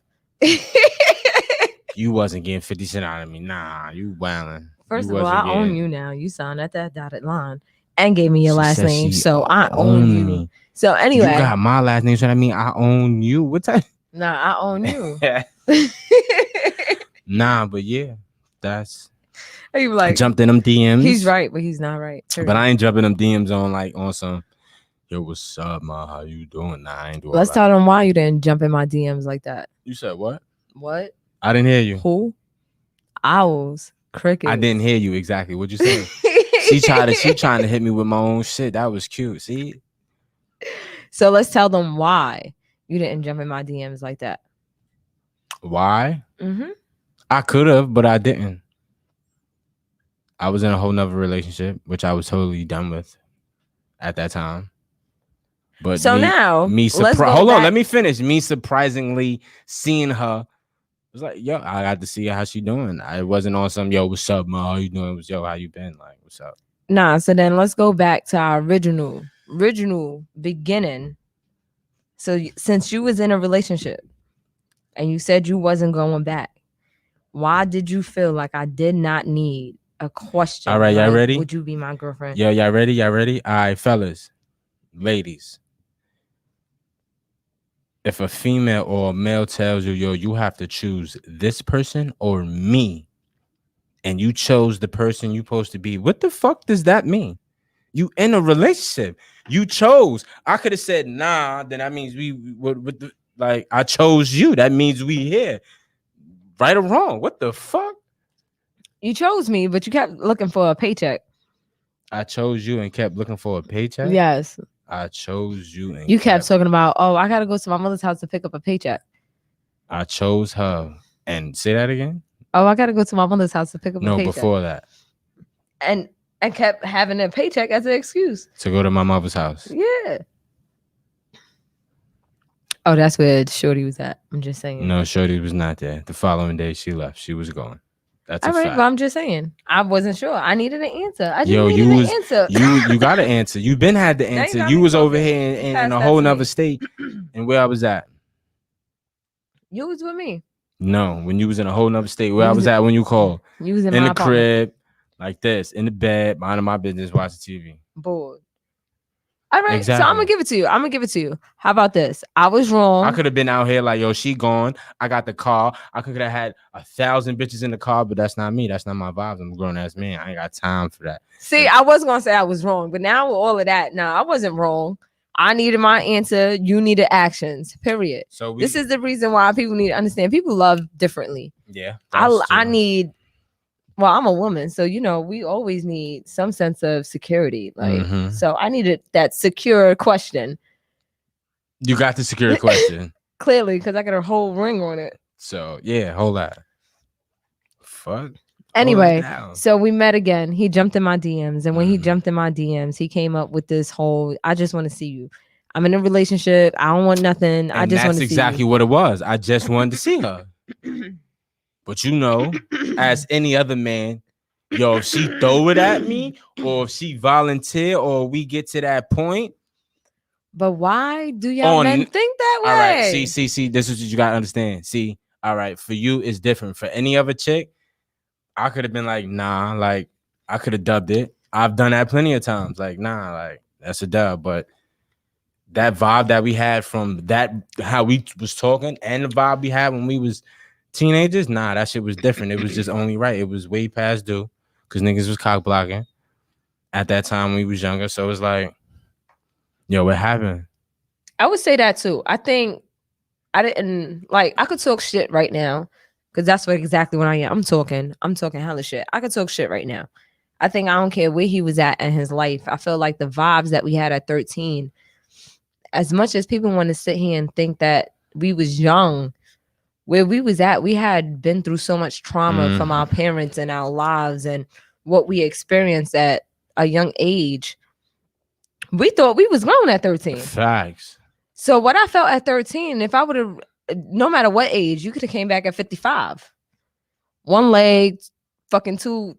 You wasn't getting 50 cents out of me. Nah, you wildin'. First of all, I own you now. You signed at that dotted line and gave me your last name. So I own you. Me. So anyway. You got my last name, so that mean I own you. What type? Nah, I own you. Nah, but yeah, that's... You like, I jumped in them DMs. He's right, but he's not right. True. But I ain't jumping them DMs on some, yo, what's up, ma? How you doing? Nah, I ain't doing. Let's tell them why you didn't jump in my DMs like that. You said what? What? I didn't hear you. Who? Owls. Crickets. I didn't hear you exactly. What'd you say? She trying to hit me with my own shit. That was cute. See? So let's tell them why you didn't jump in my DMs like that. Why? Mm-hmm. I could have, but I didn't. I was in a whole nother relationship, which I was totally done with at that time. But so now, hold on, let me finish. Me surprisingly seeing her, it was like, yo, I got to see how she doing. I wasn't on some, yo, what's up, ma? How you doing? It was, yo, how you been? Like, what's up? Nah, so then let's go back to our original beginning. So since you was in a relationship and you said you wasn't going back, why did you feel like I did not need a question? All right, y'all ready? Would you be my girlfriend? Yo, y'all ready? All right, fellas, ladies. If a female or a male tells you, yo, you have to choose this person or me, and you chose the person you're supposed to be, what the fuck does that mean? You in a relationship. You chose. I could have said, nah, then that means I chose you. That means we here. Right or wrong? What the fuck? You chose me, but you kept looking for a paycheck. I chose you and kept looking for a paycheck? Yes. I chose you. And you kept talking about, oh, I got to go to my mother's house to pick up a paycheck. I chose her. And say that again? Oh, I got to go to my mother's house to pick up a paycheck. No, before that. And I kept having a paycheck as an excuse. To go to my mother's house. Yeah. Oh, that's where Shorty was at. I'm just saying. No, Shorty was not there. The following day, she left. She was gone. That's all right, fact. But I'm just saying. I wasn't sure. I needed an answer. I just needed an answer. You got an answer. You been had the answer. You was over here in a whole nother state. And where I was at? You was with me. No, when you was in a whole nother state. Where I was at when you called? You was in the apartment. crib, like this, in the bed, minding my business, watching TV. Bored. All right, exactly. So I'm gonna give it to you. How about this? I was wrong. I could have been out here like, yo, she gone. I got the car. I could have had 1,000 bitches in the car, but that's not me. That's not my vibes. I'm a grown ass man. I ain't got time for that. See, I was gonna say I was wrong, but now with all of that, I wasn't wrong. I needed my answer. You needed actions. Period. So this is the reason why people need to understand. People love differently. Yeah. I need. Well, I'm a woman, so we always need some sense of security. Like, so I needed that secure question. You got the secure question. Clearly, because I got a whole ring on it. So yeah, hold that. Fuck. Anyway, so we met again. He jumped in my DMs, and when he jumped in my DMs, he came up with this whole, I just want to see you. I'm in a relationship. I don't want nothing. I just want to see you. That's exactly what it was. I just wanted to see her. But as any other man, yo, if she throw it at me, or if she volunteer, or we get to that point. But why do y'all men think that way? All right, see, this is what you gotta understand. See, all right, for you, it's different. For any other chick, I could have been like, nah, like, I could have dubbed it. I've done that plenty of times. Like, nah, like, that's a dub. But that vibe that we had from that, how we was talking, and the vibe we had when we was Teenagers, nah, that shit was different. It was just only right. It was way past due because niggas was cock blocking at that time when we was younger. So it's like, yo, what happened? I would say that too. I think I didn't like. I could talk shit right now because that's exactly what I am. I'm talking hella shit. I could talk shit right now. I think I don't care where he was at in his life. I feel like the vibes that we had at 13, as much as people want to sit here and think that we was young, where we was at, we had been through so much trauma from our parents and our lives and what we experienced at a young age. We thought we was grown at 13. Facts. So what I felt at 13, if I would have, no matter what age, you could have came back at 55. One leg, fucking two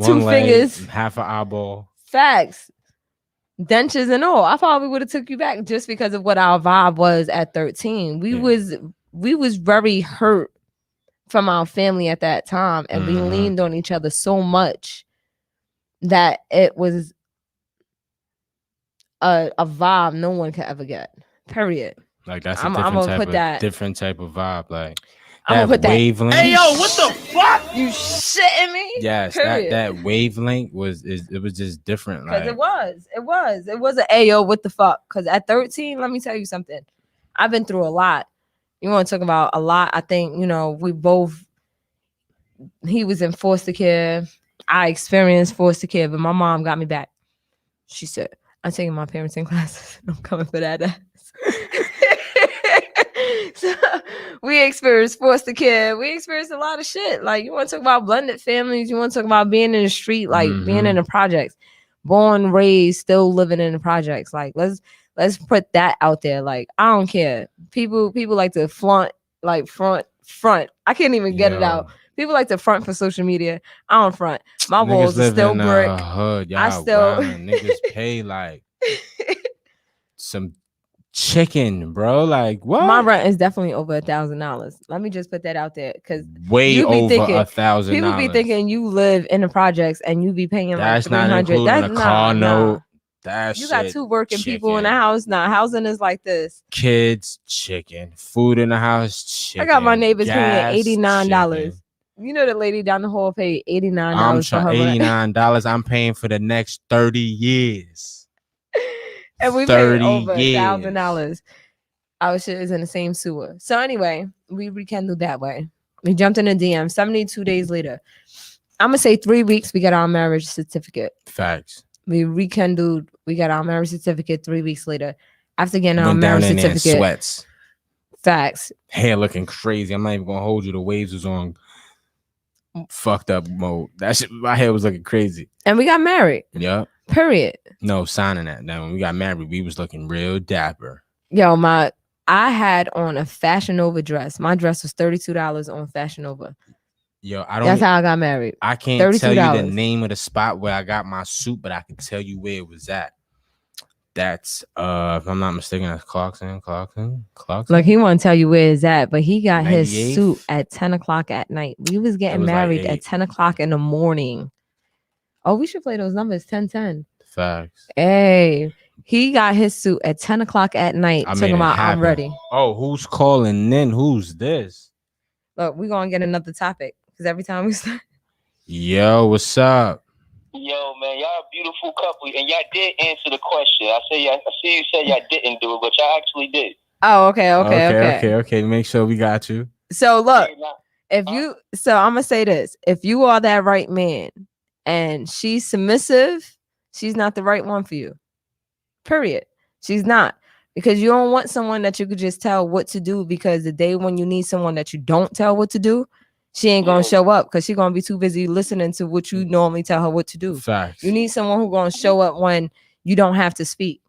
fingers, half an eyeball. Facts. Dentures and all. I probably would have took you back just because of what our vibe was at 13. We was very hurt from our family at that time, and we leaned on each other so much that it was a vibe no one could ever get. Period. Like that's I'm gonna put that different type of vibe. Like I'm gonna put that wavelength. Hey yo, what the fuck? You shitting me? Yes, Period. that wavelength was just different. Because like, it was an ayo, what the fuck? Because at 13, let me tell you something. I've been through a lot. You want to talk about a lot? I think, he was in foster care. I experienced foster care, but my mom got me back. She said, I'm taking my parenting classes. I'm coming for that ass. So we experienced foster care. We experienced a lot of shit. Like, you want to talk about blended families. You want to talk about being in the street, like being in the projects. Born, raised, still living in the projects. Like, let's put that out there. Like, I don't care. People like to flaunt, like front. I can't even get it out. People like to front for social media. I don't front. My walls are still brick. Hood. I still niggas pay like some chicken, bro. Like what? My rent is definitely over $1,000. Let me just put that out there, because way over $1,000. People be thinking you live in the projects and you be paying that's like $300. Not including That's a car note. You got two working people in the house now. Housing is like this. Kids, chicken, food in the house, chicken. I got my neighbors paying $89. Chicken. You know the lady down the hall paid $89 for her rent. $89 I'm paying for the next 30 years. And we paid over $1,000. Our shit is in the same sewer. So anyway, we rekindled that way. We jumped in a DM 72 days later. I'm going to say 3 weeks, we got our marriage certificate. Facts. We rekindled. We got our marriage certificate 3 weeks later. After getting our marriage certificate. Sweats. Facts. Hair looking crazy. I'm not even going to hold you. The waves was on fucked up mode. That shit, my hair was looking crazy. And we got married. Yep. Period. No signing that. Now when we got married, we was looking real dapper. Yo, I had on a Fashion Nova dress. My dress was $32 on Fashion Nova. Yo, that's how I got married. I can't $32. Tell you the name of the spot where I got my suit, but I can tell you where it was at. That's if I'm not mistaken, that's Clarkson. Like, he want to tell you where it's at, but he got 98th? his suit at 10 o'clock at night. We was getting married at 10 o'clock in the morning. Oh, we should play those numbers. 10-10. Facts. Hey, he got his suit at 10 o'clock at night. Talking about I'm ready. Oh, who's calling then? Who's this? Look, we're gonna get another topic because every time we start. Yo, what's up? Yo, man, y'all a beautiful couple, and y'all did answer the question. I see you said y'all didn't do it, but y'all actually did. Oh, okay. Make sure we got you. So look, I'm gonna say this: if you are that right man and she's submissive, she's not the right one for you. Period. She's not, because you don't want someone that you could just tell what to do, because the day when you need someone that you don't tell what to do, she ain't gonna show up because she's gonna be too busy listening to what you normally tell her what to do. Facts. You need someone who's gonna show up when you don't have to speak.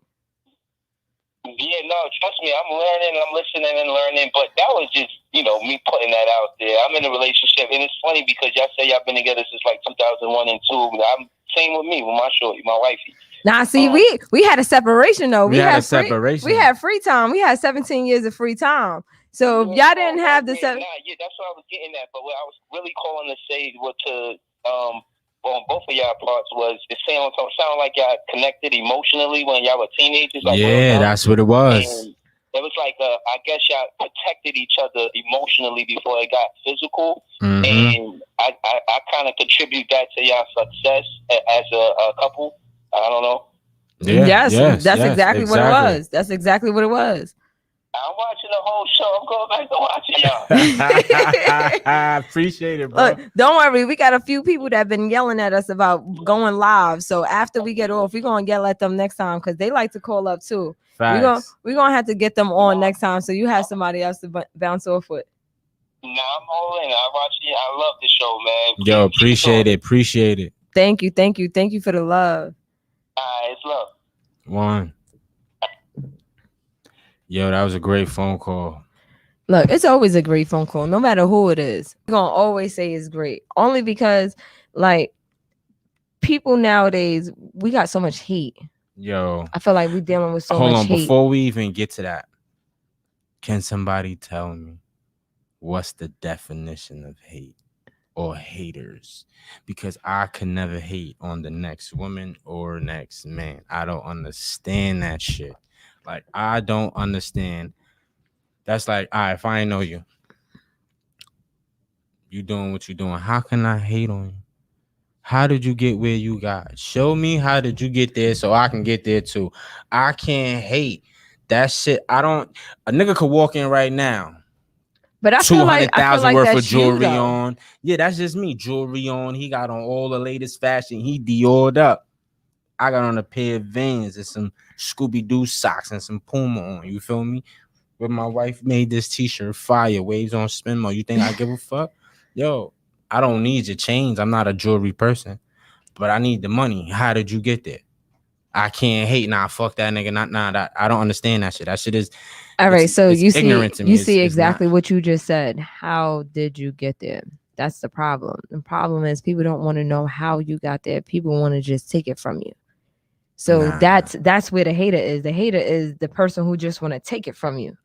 Yeah, no, trust me, I'm learning, I'm listening and learning, but that was just, me putting that out there. I'm in a relationship, and it's funny because y'all say y'all been together since like 2001 and 2. I'm same with me, with my shorty, my wifey. Now, see, we had a separation though. We had a separation. We had free time. We had 17 years of free time. So if y'all didn't have the yeah, that's what I was getting at. But what I was really calling to say, on both of y'all parts, was it sound like y'all connected emotionally when y'all were teenagers. Like, yeah, that's what it was. it was like I guess y'all protected each other emotionally before it got physical, and I kind of contribute that to y'all success as a couple. I don't know. Yeah, that's exactly what it was. That's exactly what it was. I'm watching the whole show. I'm going back to watching y'all. I appreciate it, bro. Look, don't worry. We got a few people that have been yelling at us about going live. So after we get off, we're going to yell at them next time because they like to call up too. We're going to have to get them on next time so you have somebody else to bounce off with. Nah, I'm all in. I love the show, man. Yo, appreciate it. Thank you for the love. It's love. One. Yo, that was a great phone call. Look, it's always a great phone call, no matter who it is. We're going to always say it's great. Only because, like, people nowadays, we got so much hate. Yo. I feel like we're dealing with so much hate. Hold on, before we even get to that, can somebody tell me what's the definition of hate or haters? Because I can never hate on the next woman or next man. I don't understand that shit. Like, I don't understand. That's like, all right, if I ain't know you, you doing what you doing, how can I hate on you? How did you get where you got? Show me how did you get there so I can get there too. I can't hate that shit. A nigga could walk in right now. But I feel like $200,000 worth of jewelry on. Yeah, that's just me. Jewelry on. He got on all the latest fashion. He Diored up. I got on a pair of Vans and some Scooby-Doo socks and some Puma on. You feel me? But my wife made this t-shirt fire, waves on spin mode. You think I give a fuck? Yo, I don't need your chains. I'm not a jewelry person, but I need the money. How did you get there? I can't hate. Nah, fuck that nigga. I don't understand that shit. That shit is all right. So you see it's exactly what you just said. How did you get there? That's the problem. The problem is people don't want to know how you got there. People want to just take it from you. So that's where the hater is. The hater is the person who just want to take it from you.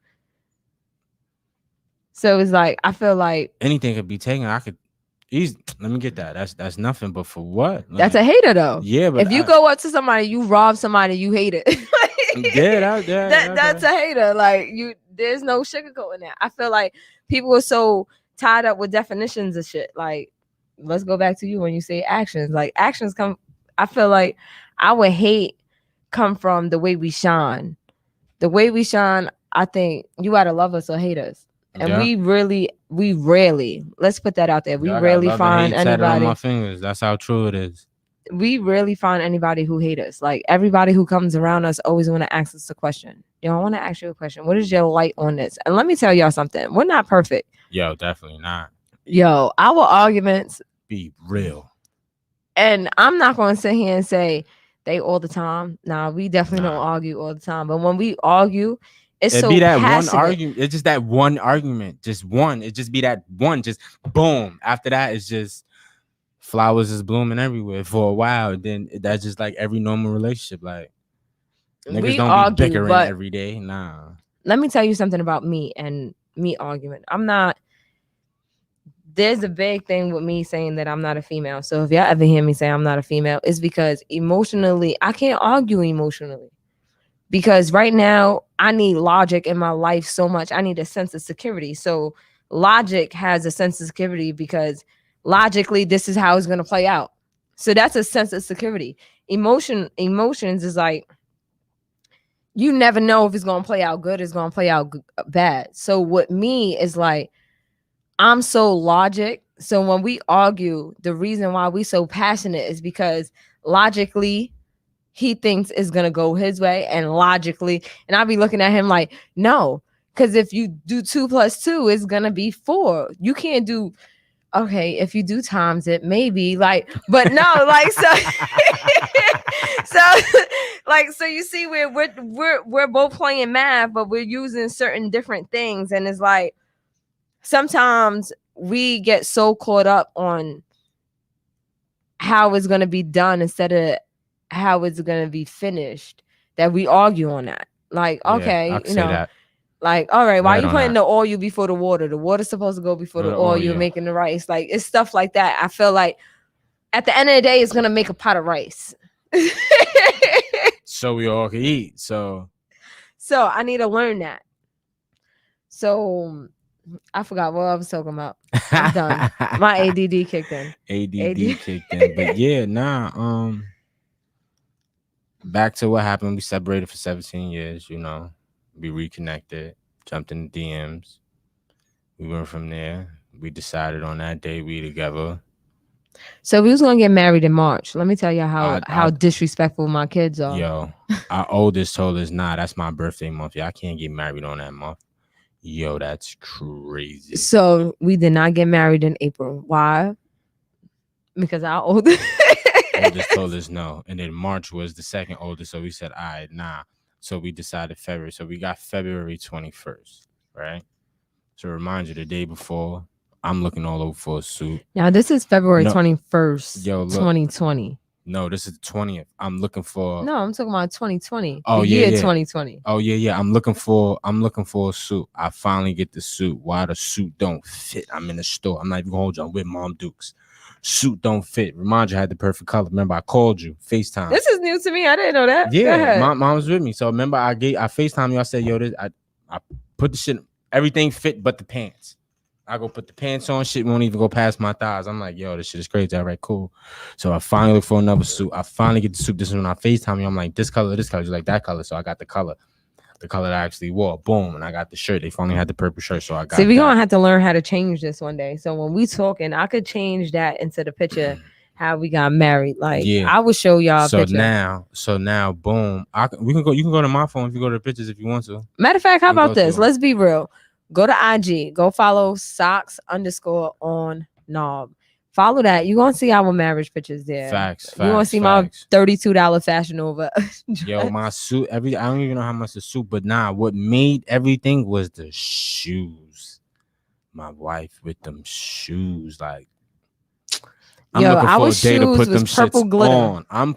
So it's like, I feel like anything could be taken. Let me get that. That's nothing. But for what? Like, that's a hater though. Yeah, but if you go up to somebody, you rob somebody, you hate it. That's a hater. Like there's no sugarcoating that. I feel like people are so tied up with definitions of shit. Like, let's go back to you when you say actions. Like actions come. I feel like our hate come from the way we shine. The way we shine. I think you gotta love us or hate us. And we rarely, let's put that out there. We rarely find anybody. On my fingers. That's how true it is. We rarely find anybody who hate us. Like everybody who comes around us always want to ask us a question. Yo, I want to ask you a question. What is your light on this? And let me tell y'all something. We're not perfect. Yo, definitely not. Yo, our arguments be real. And I'm not going to sit here and say they all the time. Nah, we definitely don't argue all the time. But when we argue, it'd so be that passionate. One argument. It's just that one argument. Just one. It just be that one. Just boom. After that, it's just flowers is blooming everywhere for a while. Then that's just like every normal relationship. Like niggas don't be bickering every day. Nah. Let me tell you something about me and me arguing. There's a big thing with me saying that I'm not a female. So if y'all ever hear me say I'm not a female, it's because emotionally, I can't argue emotionally. Because right now, I need logic in my life so much. I need a sense of security. So logic has a sense of security because logically, this is how it's going to play out. So that's a sense of security. Emotions is like, you never know if it's going to play out good, it's going to play out bad. So with me is like, I'm so logic. So when we argue, the reason why we so passionate is because logically, he thinks it's going to go his way and logically. And I'll be looking at him like, no, because if you do 2 + 2, it's going to be 4. You can't do, okay, if you do times it, maybe like, but no, like, so you see we're both playing math, but we're using certain different things. And it's like, sometimes we get so caught up on how it's going to be done instead of how it's going to be finished that we argue on that. Like, okay, that. Like, all right, why are you putting the oil before the water? The water's supposed to go before the oil. You're making the rice. Like, it's stuff like that. I feel like at the end of the day, it's going to make a pot of rice. So we all can eat. So I need to learn that. So I forgot what I was talking about. I'm done. My ADD kicked in. ADD kicked in. But yeah, nah. Back to what happened. We separated for 17 years. You know, we reconnected, jumped in the DMs. We went from there. We decided on that day we together. So we was gonna get married in March. Let me tell you how disrespectful my kids are. Yo, our oldest told us, nah, that's my birthday month. Yeah, I can't get married on that month. Yo, that's crazy. So we did not get married in April. Why? Because our oldest told us no. And then March was the second oldest. So we said, all right, nah. So we decided February. So we got February 21st, right? So remind you, the day before, I'm looking all over for a suit. Now, this is February 21st, 2020. No, this is the 20th. I'm looking for. No, I'm talking about 2020. Oh, the year 2020. Oh, yeah. I'm looking for a suit. I finally get the suit. Why the suit don't fit? I'm in the store. I'm not even gonna hold you. I'm with Mom Dukes. Suit don't fit. Remind you, I had the perfect color. Remember, I called you FaceTime. This is new to me. I didn't know that. Yeah, mom was with me. So remember, I FaceTime you. I said, yo, I put the shit. Everything fit but the pants. I go put the pants on. Shit won't even go past my thighs. I'm like, yo, this shit is crazy. All right, cool. So I finally look for another suit. I finally get the suit. This is when I FaceTime you. I'm like, this color. You like that color. So I got the color that I actually wore. Boom. And I got the shirt. They finally had the purple shirt. So I got See, we're going to have to learn how to change this one day. So when we talking, I could change that into the picture how we got married. Like, yeah. I would show y'all a picture. So now, boom. You can go to my phone if you go to the pictures if you want to. Matter of fact, how about this? Let's be real. Go to IG. Go follow SOCKS_on_knob. Follow that. You're going to see our marriage pictures there. Facts. You're going to see my $32 Fashion Nova. Yo, my suit. I don't even know how much the suit, but nah, what made everything was the shoes. My wife with them shoes. Like, I'm looking for a day to put them shits on.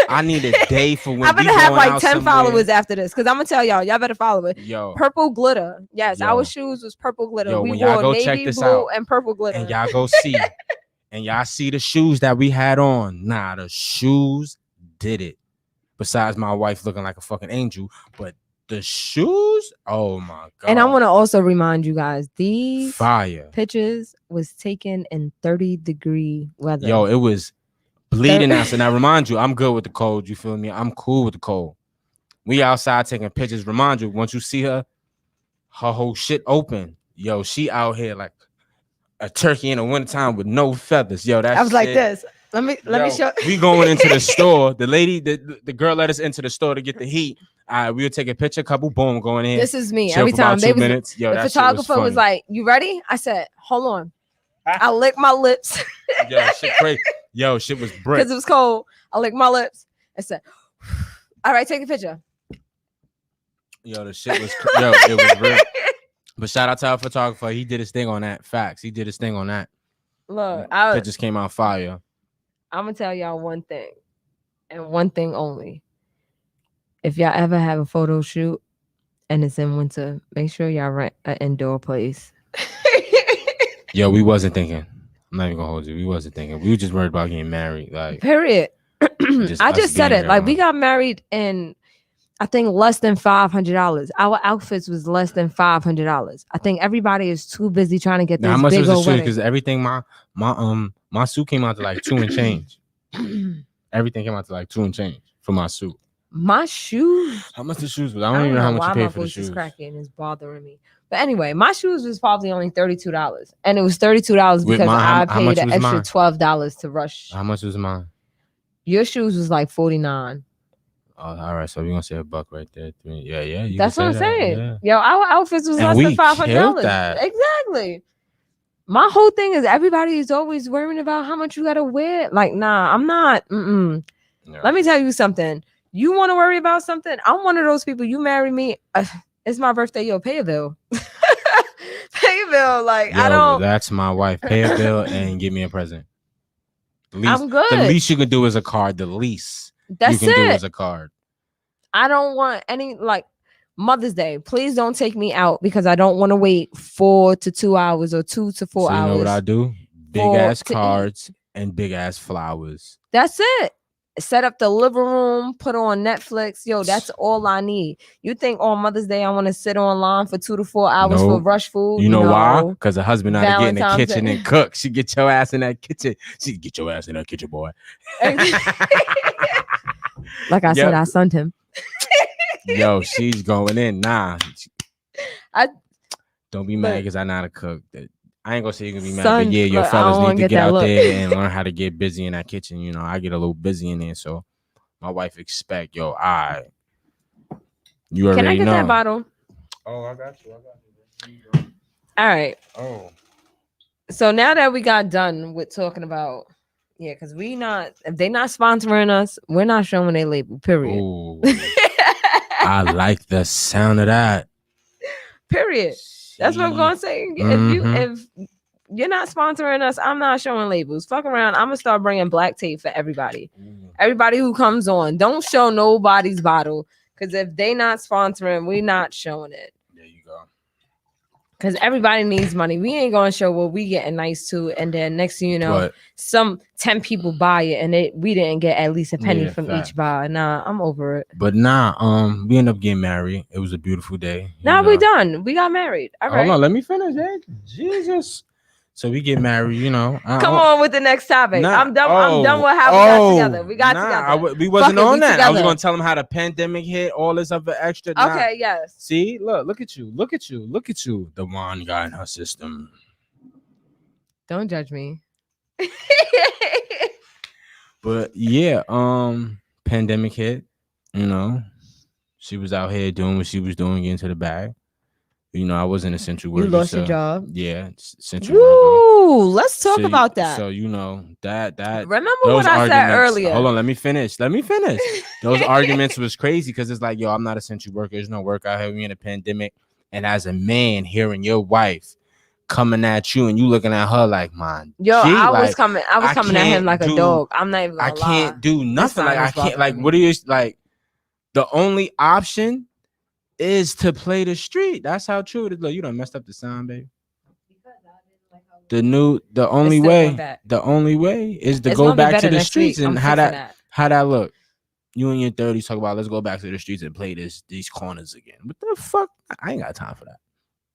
I need a day for when I'm gonna have like 10 followers after this because I'm gonna tell y'all better follow it. Yo, purple glitter. Yes, our shoes was purple glitter. Yo, we when y'all wore go navy check this blue out, and purple glitter. And y'all go see, and y'all see the shoes that we had on. Nah, the shoes did it. Besides my wife looking like a fucking angel, but the shoes, oh my god! And I want to also remind you guys, these fire pictures was taken in 30-degree weather. Yo, it was bleeding out. And I remind you, I'm good with the cold. You feel me? I'm cool with the cold. We outside taking pictures. Remind you, once you see her whole shit open. Yo, she out here like a turkey in the wintertime with no feathers. Yo, I was like this. Let me show. We going into the store. The lady, the girl let us into the store to get the heat. We'll take a picture, couple, boom, going in. This is me. Every time they was, Yo, the photographer was like, "You ready?" I said, "Hold on." I licked my lips. Yo, shit crazy. Yo, shit was brick. Because it was cold. I licked my lips. I said, "All right, take a picture." Yo, the shit was it was real. But shout out to our photographer. He did his thing on that. Facts. He did his thing on that. Look, pictures came out fire. I'm gonna tell y'all one thing, and one thing only. If y'all ever have a photo shoot and it's in winter, make sure y'all rent an indoor place. Yo, we wasn't thinking. I'm not even gonna hold you. We wasn't thinking. We were just worried about getting married. Like, period. I just said it. Like, we got married in, I think, less than $500. Our outfits was less than $500. I think everybody is too busy trying to get this. How much was the suit? Because everything, my suit came out to like $2 and change. Everything came out to like $2 and change for my suit. My shoes. How much the shoes was? I don't even know how much you paid for the shoes. My voice is cracking. It's bothering me. But anyway, my shoes was probably only $32, and it was $32 because I paid an extra $12 to rush. How much was mine? Your shoes was like $49. Oh, all right. So we're gonna say $1 right there. Yeah. That's what I'm saying. Yeah. Yo, our outfits was less than $500. Exactly. My whole thing is everybody is always worrying about how much you gotta wear. Like, nah, I'm not. No. Let me tell you something. You want to worry about something? I'm one of those people. You marry me. It's my birthday. Yo, pay a bill. Pay a bill. Like, I don't. That's my wife. Pay a bill and give me a present. I'm good. The least you can do is a card. The least that's you can do is a card. I don't want any, like, Mother's Day. Please don't take me out because I don't want to wait 4 to 2 hours or 2 to 4 hours. You know what I do? Big ass cards and big ass flowers. That's it. set up the living room, put on Netflix. Yo, that's all I need. You think on Mother's Day I want to sit online for 2 to 4 hours for rush food? You know why? No. Because the husband ought to get in the Valentine's kitchen Day. and cook. She get your ass in that kitchen. She get your ass in that kitchen, boy. Like I said, I sent him. Yo, she's going in. Nah. Don't be mad Look. because I know how to cook. I ain't gonna say you're gonna be mad, Son, but yeah, your look, I fellas don't wanna need to get get that out look. there and learn how to get busy in that kitchen. You know, I get a little busy in there, so my wife expect, yo, you already know. Can I get that bottle? Oh, I got you. All right. Oh. So now that we got done with talking about, because if they not sponsoring us, we're not showing their label, period. Ooh. I like the sound of that. Period. That's what I'm gonna say. If you're not sponsoring us, I'm not showing labels. Fuck around. I'm gonna start bringing black tape for everybody. Everybody who comes on, don't show nobody's bottle, because if they not sponsoring, we're not showing it. There you go. Because everybody needs money. We ain't gonna show what we getting nice to, and then next thing you know, some 10 people buy it, and we didn't get at least a penny from each buy. Nah, I'm over it. But we ended up getting married. It was a beautiful day. We done. We got married. All right. Hold on, let me finish it. Jesus. So we get married, you know. Come on with the next topic. I'm done. I'm done with how we got together. We got together. We wasn't on that. I was gonna tell them how the pandemic hit, all this other extra. Okay, yes. See, look at you. The one guy in her system. Don't judge me. But yeah, pandemic hit. You know, she was out here doing what she was doing, getting to the bag. You know, I was an essential worker. You lost your job. Yeah, essential worker. Woo! Let's talk about that. So you know that. Remember what I said earlier? Hold on, let me finish. Those arguments was crazy because it's like, yo, I'm not an essential worker. There's no work out here. We in a pandemic, and as a man, hearing your wife coming at you and you looking at her like, man, I was coming at him like a dog. I'm not even gonna lie. I can't do nothing. Like I can't. Like what are you like? The only option is to play the street. That's how true it is. Look, you done messed up the sound, baby. The only way is to go back to the streets. And how that look. You in your 30s talk about, let's go back to the streets and play these corners again. What the fuck? I ain't got time for that.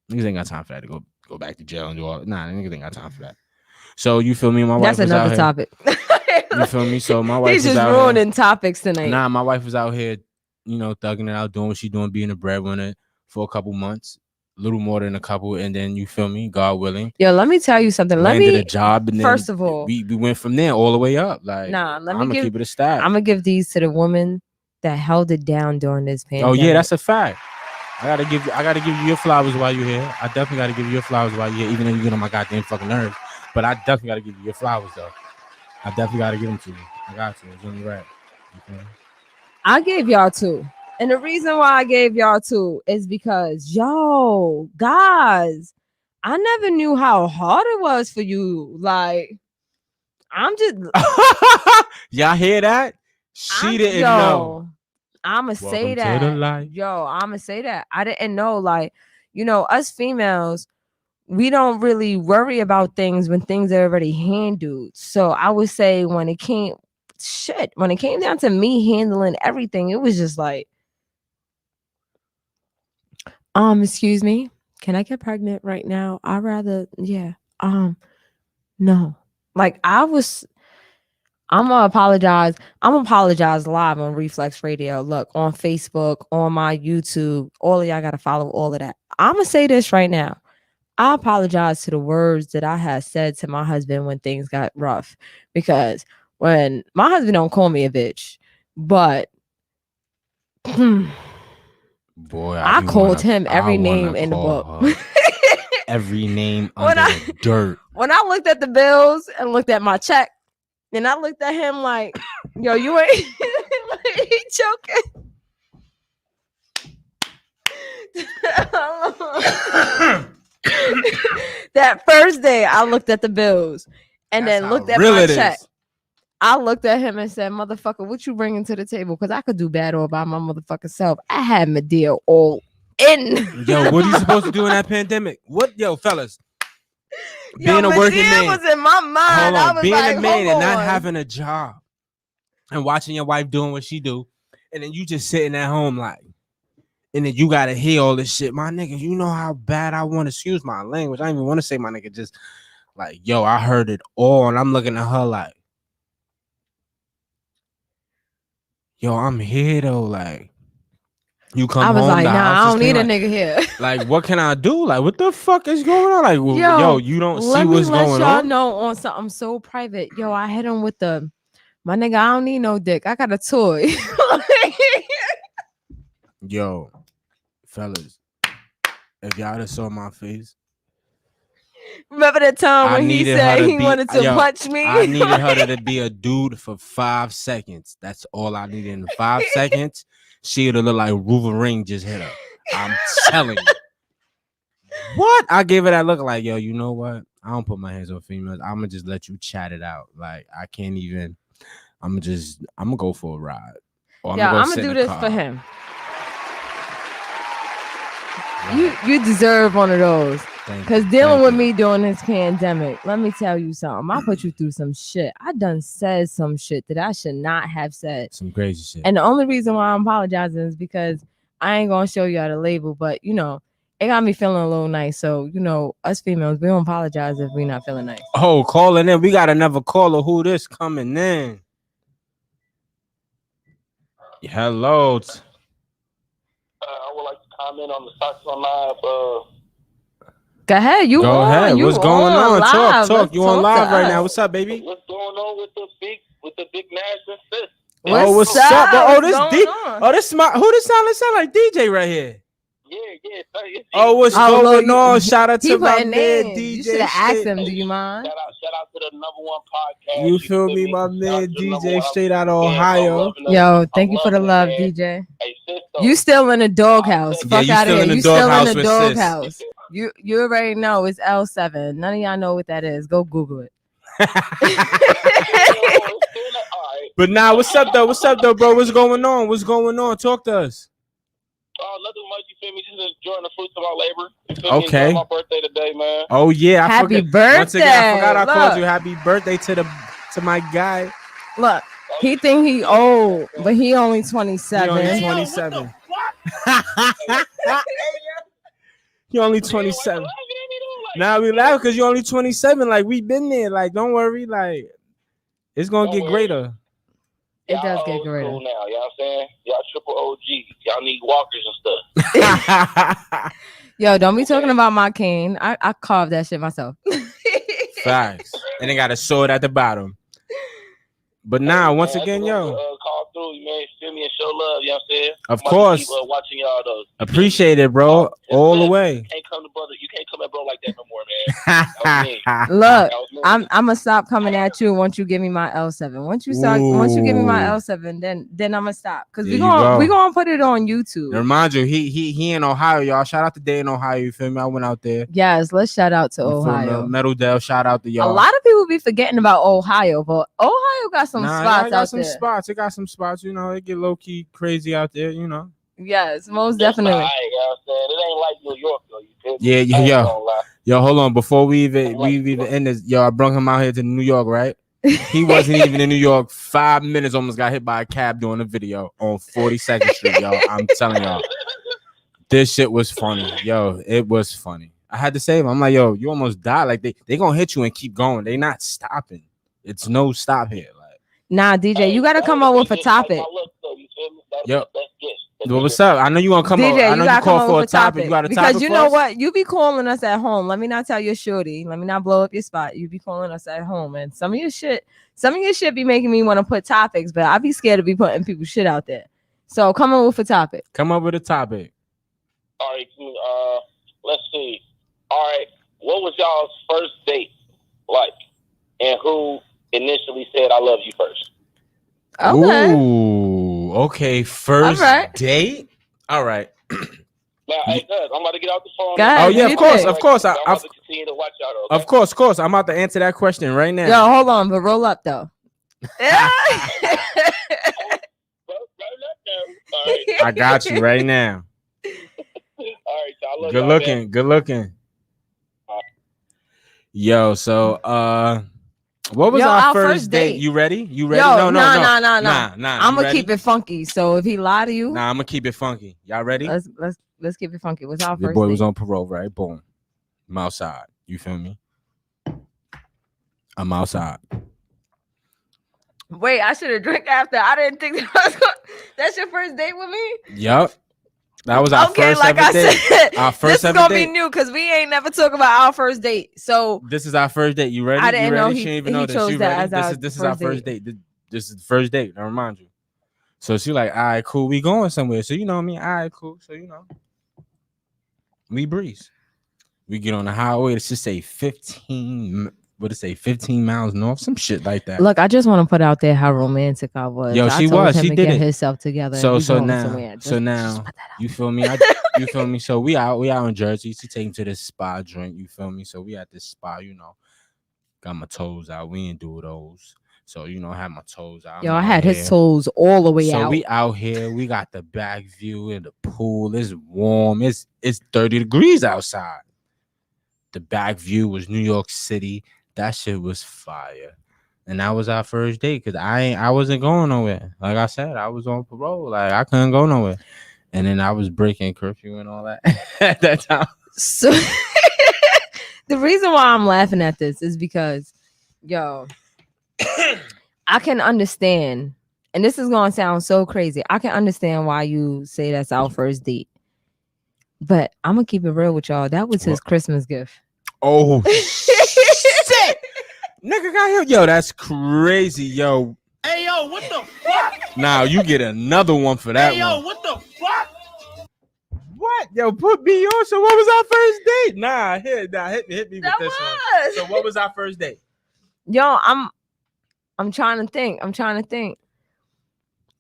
Niggas ain't got time for that to go back to jail and do all. Nah, niggas ain't got time for that. So you feel me? My wife. That's another topic. You feel me? So my wife. He's just ruining topics tonight. Nah, my wife was out here, you know, thugging it out, doing what she doing, being a breadwinner for a couple months, a little more than a couple, and then you feel me, God willing. Yo, let me tell you something. Landed a job, and then first of all, we went from there all the way up. Like, I'm gonna keep it a stack. I'm gonna give these to the woman that held it down during this pandemic. Oh yeah, that's a fact. I gotta give you your flowers while you're here. I definitely gotta give you your flowers while you're here, even though you get on my goddamn fucking nerves. But I definitely gotta give you your flowers though. I definitely gotta give them to you. I got to. It's only right. Okay. I gave y'all 2. And the reason why I gave y'all 2 is because, yo, guys, I never knew how hard it was for you. Like, I'm just... Y'all hear that? She didn't know. I'ma say that. Yo, I'ma say that. I didn't know, like, you know, us females, we don't really worry about things when things are already handled. So I would say when it came down to me handling everything, it was just like, excuse me, can I get pregnant right now? I'd rather, no. Like I'm gonna apologize. I'm gonna apologize live on Reflex Radio. Look, on Facebook, on my YouTube, all of y'all gotta follow all of that. I'm gonna say this right now. I apologize to the words that I had said to my husband when things got rough, because when my husband don't call me a bitch, but boy, I called him every name in the book. Every name under the dirt. When I looked at the bills and looked at my check, and I looked at him like, yo, you ain't he choking. That first day I looked at the bills and then looked at my check. I looked at him and said, motherfucker, what you bringing to the table? Because I could do bad all by my motherfucking self. I had my deal all in. Yo, what are you supposed to do in that pandemic? What, yo, fellas? Being a working man was in my mind. Hold on, being a man and not having a job. and watching your wife doing what she do, and then you just sitting at home like, and then you gotta hear all this shit, my nigga. You know how bad I want to, excuse my language, I don't even want to say my nigga, just like, yo, I heard it all, and I'm looking at her like, yo, I'm here though, like. You come home, I was like, the nah, house I is don't need clean, a nigga here. like, what can I do? Like, what the fuck is going on? Like, yo, you don't see what's going let y'all on? know on something so private. Yo, I hit him with my nigga, I don't need no dick. I got a toy. Yo, fellas, if y'all just saw my face, Remember the time I when he needed said her to he be- wanted to yo, punch me? I needed her to be a dude for 5 seconds. That's all I needed. In 5 seconds, she would have looked like Wolverine just hit her. I'm telling you. What? I gave her that look like, yo, you know what? I don't put my hands on females. I'm gonna just let you chat it out. Like, I can't even. I'm gonna go for a ride. Or Yeah, I'm sit gonna in do the this car. for him. You deserve one of those. Because dealing with me during this pandemic, let me tell you something. I put you through some shit. I done said some shit that I should not have said. Some crazy shit. And the only reason why I'm apologizing is because I ain't gonna show you how to label, but you know, it got me feeling a little nice. So, you know, us females, we don't apologize if we not feeling nice. Oh, calling in. We got another caller. Who this coming in? Hello. I would like to comment on the Socks on Live. Go ahead, Go ahead. What's going on? Live. Talk. Let's You on talk live to right us. now? What's up, baby? What's going on with the big Nash and sis? What's up? Oh, What's this going D. on? Oh, this is who this sound like DJ right here. Yeah. Oh, what's Oh, going look, on? Shout out He to my putting man names. DJ. You should have asked Straight- him. Do you mind? Shout out to the number one podcast. You feel me, my man DJ straight out of Man, Ohio. Yo, thank you for the loving it, love, man. DJ. Hey, sis, You still in the doghouse? Yeah, Fuck you out of still here. in the You still in doghouse the with sis. doghouse. You already know it's L7. None of y'all know what that is. Go Google it. But nah, what's up though? What's up though, bro? What's going on? What's going on? Talk to us. Nothing much, you feel me? Just enjoying the fruits of our labor. You feel me? Okay. Enjoying my birthday today, man. Oh yeah, Happy forgot. birthday. Once again, I forgot I called Look. you. Happy birthday to my guy. Look, he think he old, but he only 27. He only 27. He only 27. Now we laugh because you're only 27. Like, we been there. Like, don't worry. Like, it's gonna get greater. It does Y'all get old greater. school now, y'all saying? Y'all triple OG. Y'all need walkers and stuff. Yo, don't be talking about my cane. I carved that shit myself. Facts. And they got a sword at the bottom. But now, Hey, once man, again, I just yo. want to, call through, man. Feel me and show love, you know what I'm saying? Of I'm about to course. keep, watching y'all, though. Appreciate it, bro. All the way. You can't come at bro like that no more, man. That was me. Look, That was me. I'm gonna stop coming at you once you give me my L7. Once you give me my L7, then I'm gonna stop. Cause we gonna put it on YouTube. And remind you, he in Ohio, y'all. Shout out to Day in Ohio. You feel me? I went out there. Yes, let's shout out to Ohio. Metal Dell, shout out to y'all. A lot of people be forgetting about Ohio, but Ohio got some spots out some there. spots. It got some spots. You know, it get low key crazy out there. You know. Yes, most definitely. You know what I'm saying? It ain't like New York though. You feel me? Yeah, I ain't gonna lie. yo. Hold on, before we even end this, yo, I brought him out here to New York, right? He wasn't even in New York. 5 minutes, almost got hit by a cab doing a video on 42nd Street, y'all. I'm telling y'all, this shit was funny, yo. It was funny. I had to save him. I'm like, yo, you almost died. Like they gonna hit you and keep going. They not stopping. It's no stop here. Like, nah, DJ, you gotta come up with a topic. Yo. What's up? I know you gonna come DJ, over. I know you call for a topic. You got a because topic you know what? You be calling us at home. Let me not tell your shorty. Let me not blow up your spot. You be calling us at home, and some of your shit be making me want to put topics, but I be scared to be putting people's shit out there. So come on with a topic. Come up with a topic. All right, let's see. All right, what was y'all's first date like, and who initially said "I love you" first? Okay. Ooh, okay. First date. All right. Now, hey, cuz, I'm about to get out the phone. Go ahead, Oh yeah, of course. I'm about to continue to watch y'all. Though, okay? Of course. I'm about to answer that question right now. Yo, hold on, but roll up though. I got you right now. All right, so I love Good y'all, looking. man. Good looking. Yo, so What was Yo, our first date? You ready? You ready? Yo, No. I'm You gonna ready? keep it funky. So if he lie to you, Nah, I'm gonna keep it funky. Y'all ready? let's keep it funky. What's our Your first boy date? was on parole, right? Boom. I'm outside. You feel me? I'm outside. Wait, I should have drank after. I didn't think that's your first date with me. Yup. That was our first like ever I date. said, Our this first is ever gonna date. be new because we ain't never talk about our first date. So This is our first date. You ready? I didn't you ready? know She didn't even he know this. chose You that ready? as This is our first date. This is the first date. I remind you. So she like, all right, cool. We going somewhere. So you know what I mean? All right, cool. So you know, we breeze. We get on the highway. It should say 15. What it say? 15 miles north. Some shit like that. look, I just want to put out there how romantic I was. Yo, I she told was. him She to did get it. himself together. So and we going now, somewhere. so now, just put that out. you feel me? You feel me? So we out in Jersey. She take him to this spa drink. You feel me? So we at this spa. You know, got my toes out. We ain't do those. So you know, I had my toes out. Yo, I had his toes all the way out. So we out here. We got the back view in the pool. It's warm. It's 30 degrees outside. The back view was New York City. That shit was fire. And that was our first date because I wasn't going nowhere. Like I said, I was on parole. Like I couldn't go nowhere. And then I was breaking curfew and all that at that time. So the reason why I'm laughing at this is because, yo, I can understand, and this is gonna sound so crazy. I can understand why you say that's our first date. But I'm gonna keep it real with y'all. That was his Christmas gift. Oh shit! Nigga got him. Yo, that's crazy, yo. Hey, yo, what the fuck? Now you get another one for that Hey, yo, one. what the fuck? What? Yo, put me on. So what was our first date? Nah, hit me with That this one. was. So what was our first date? Yo, I'm trying to think.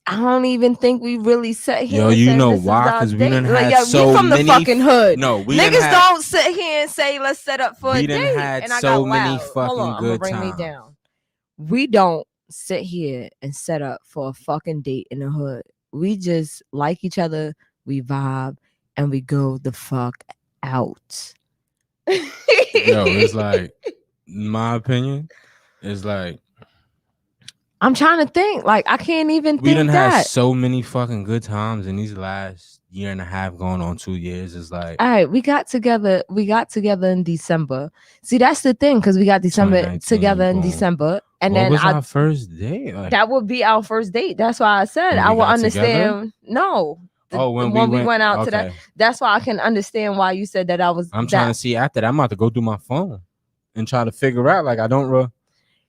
I don't even think we really sat here. Yo, and you said, know this is why? our 'Cause we date. done Like, had yo, so we from many the fucking hood. No, we niggas done had, don't sit here and say let's set up for we a done date. had And I so got many loud. fucking Hold on, I'm good gonna bring times. me down. We don't sit here and set up for a fucking date in the hood. We just like each other, we vibe, and we go the fuck out. Yo, it's like, in my opinion, it's like I'm trying to think. Like, I can't even we done think had that. so many fucking good times in these last year and a half, going on 2 years. It's like, All right, we got together in December. See, that's the thing, because we got December 2019, together in boom. December. And what then was our first date? Like, that would be our first date. That's why I said When I we would got understand. No. when we went out to that. okay. That's why I can understand why you said that I was I'm trying to see after that. I'm about to go through my phone and try to figure out. Like, I don't.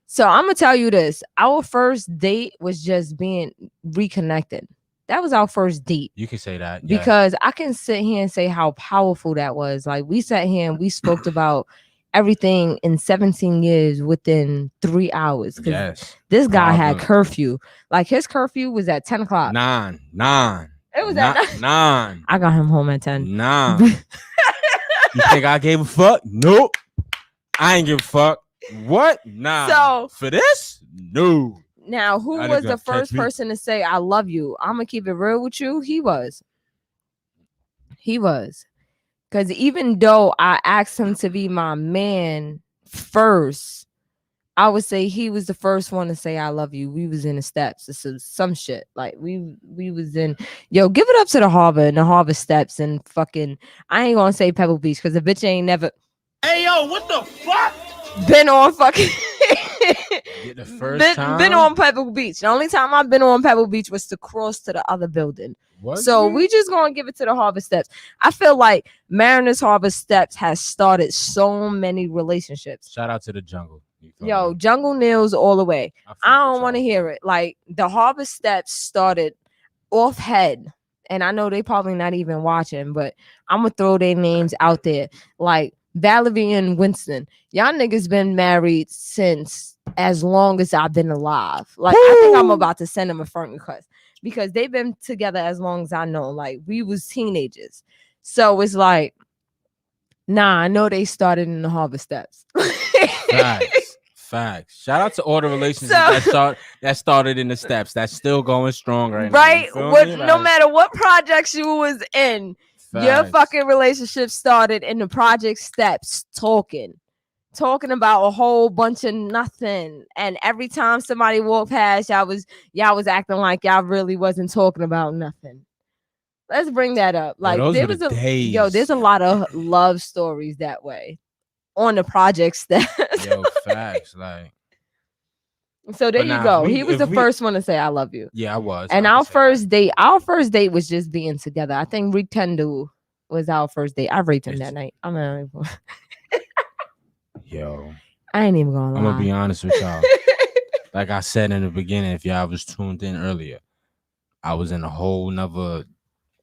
So I'm gonna tell you this. Our first date was just being reconnected. That was our first date. You can say that. Yeah. Because I can sit here and say how powerful that was. Like, we sat here and we spoke about everything in 17 years within 3 hours. Yes. This guy had curfew. Like, his curfew was at 10 o'clock. 9. It was at 9. I got him home at 10. 9. You think I gave a fuck? Nope. I ain't give a fuck. What? Nah. So for this? No. Now, who I was didn't the first catch me. person to say I love you? I'm gonna keep it real with you. He was. Because even though I asked him to be my man first, I would say he was the first one to say I love you. We was in the steps. This is some shit. Like, we was in, yo, give it up to the harbor and the harbor steps and fucking, I ain't gonna say Pebble Beach because the bitch ain't never Hey, yo, what the fuck? been on fucking The first time? been on Pebble Beach. The only time I've been on Pebble Beach was to cross to the other building. So we just gonna give it to the Harbor Steps. I feel like Mariners Harbor Steps has started so many relationships. Shout out to the jungle. Yo, Jungle Nails all the way. I don't want to hear it. Like, the Harbor Steps started off head, and I know they probably not even watching, but I'm gonna throw their names out there. Like Valerie and Winston, y'all niggas been married since as long as I've been alive. Like, I think I'm about to send them a front request because they've been together as long as I know. Like, we was teenagers, so it's like, nah, I know they started in the Harbor Steps. Facts. Shout out to all the relationships that started in the steps. That's still going strong right now. Right? Like, No matter what projects you was in, your fucking relationship started in the project steps talking. talking about a whole bunch of nothing. And every time somebody walked past, y'all was acting like y'all really wasn't talking about nothing. Let's bring that up. Like those there were was the days. there's a lot of love stories that way on the project steps. Yo, facts. Like, so there But you nah, go. if we- He was if the we- first one to say I love you. yeah, I was. And I our can say that. first date was just being together. I think Rick Kendall was our first date. I raped him It's- that night. I'm not even, Yo, I ain't even gonna lie. I'm gonna be honest with y'all. Like I said in the beginning, if y'all was tuned in earlier, I was in a whole nother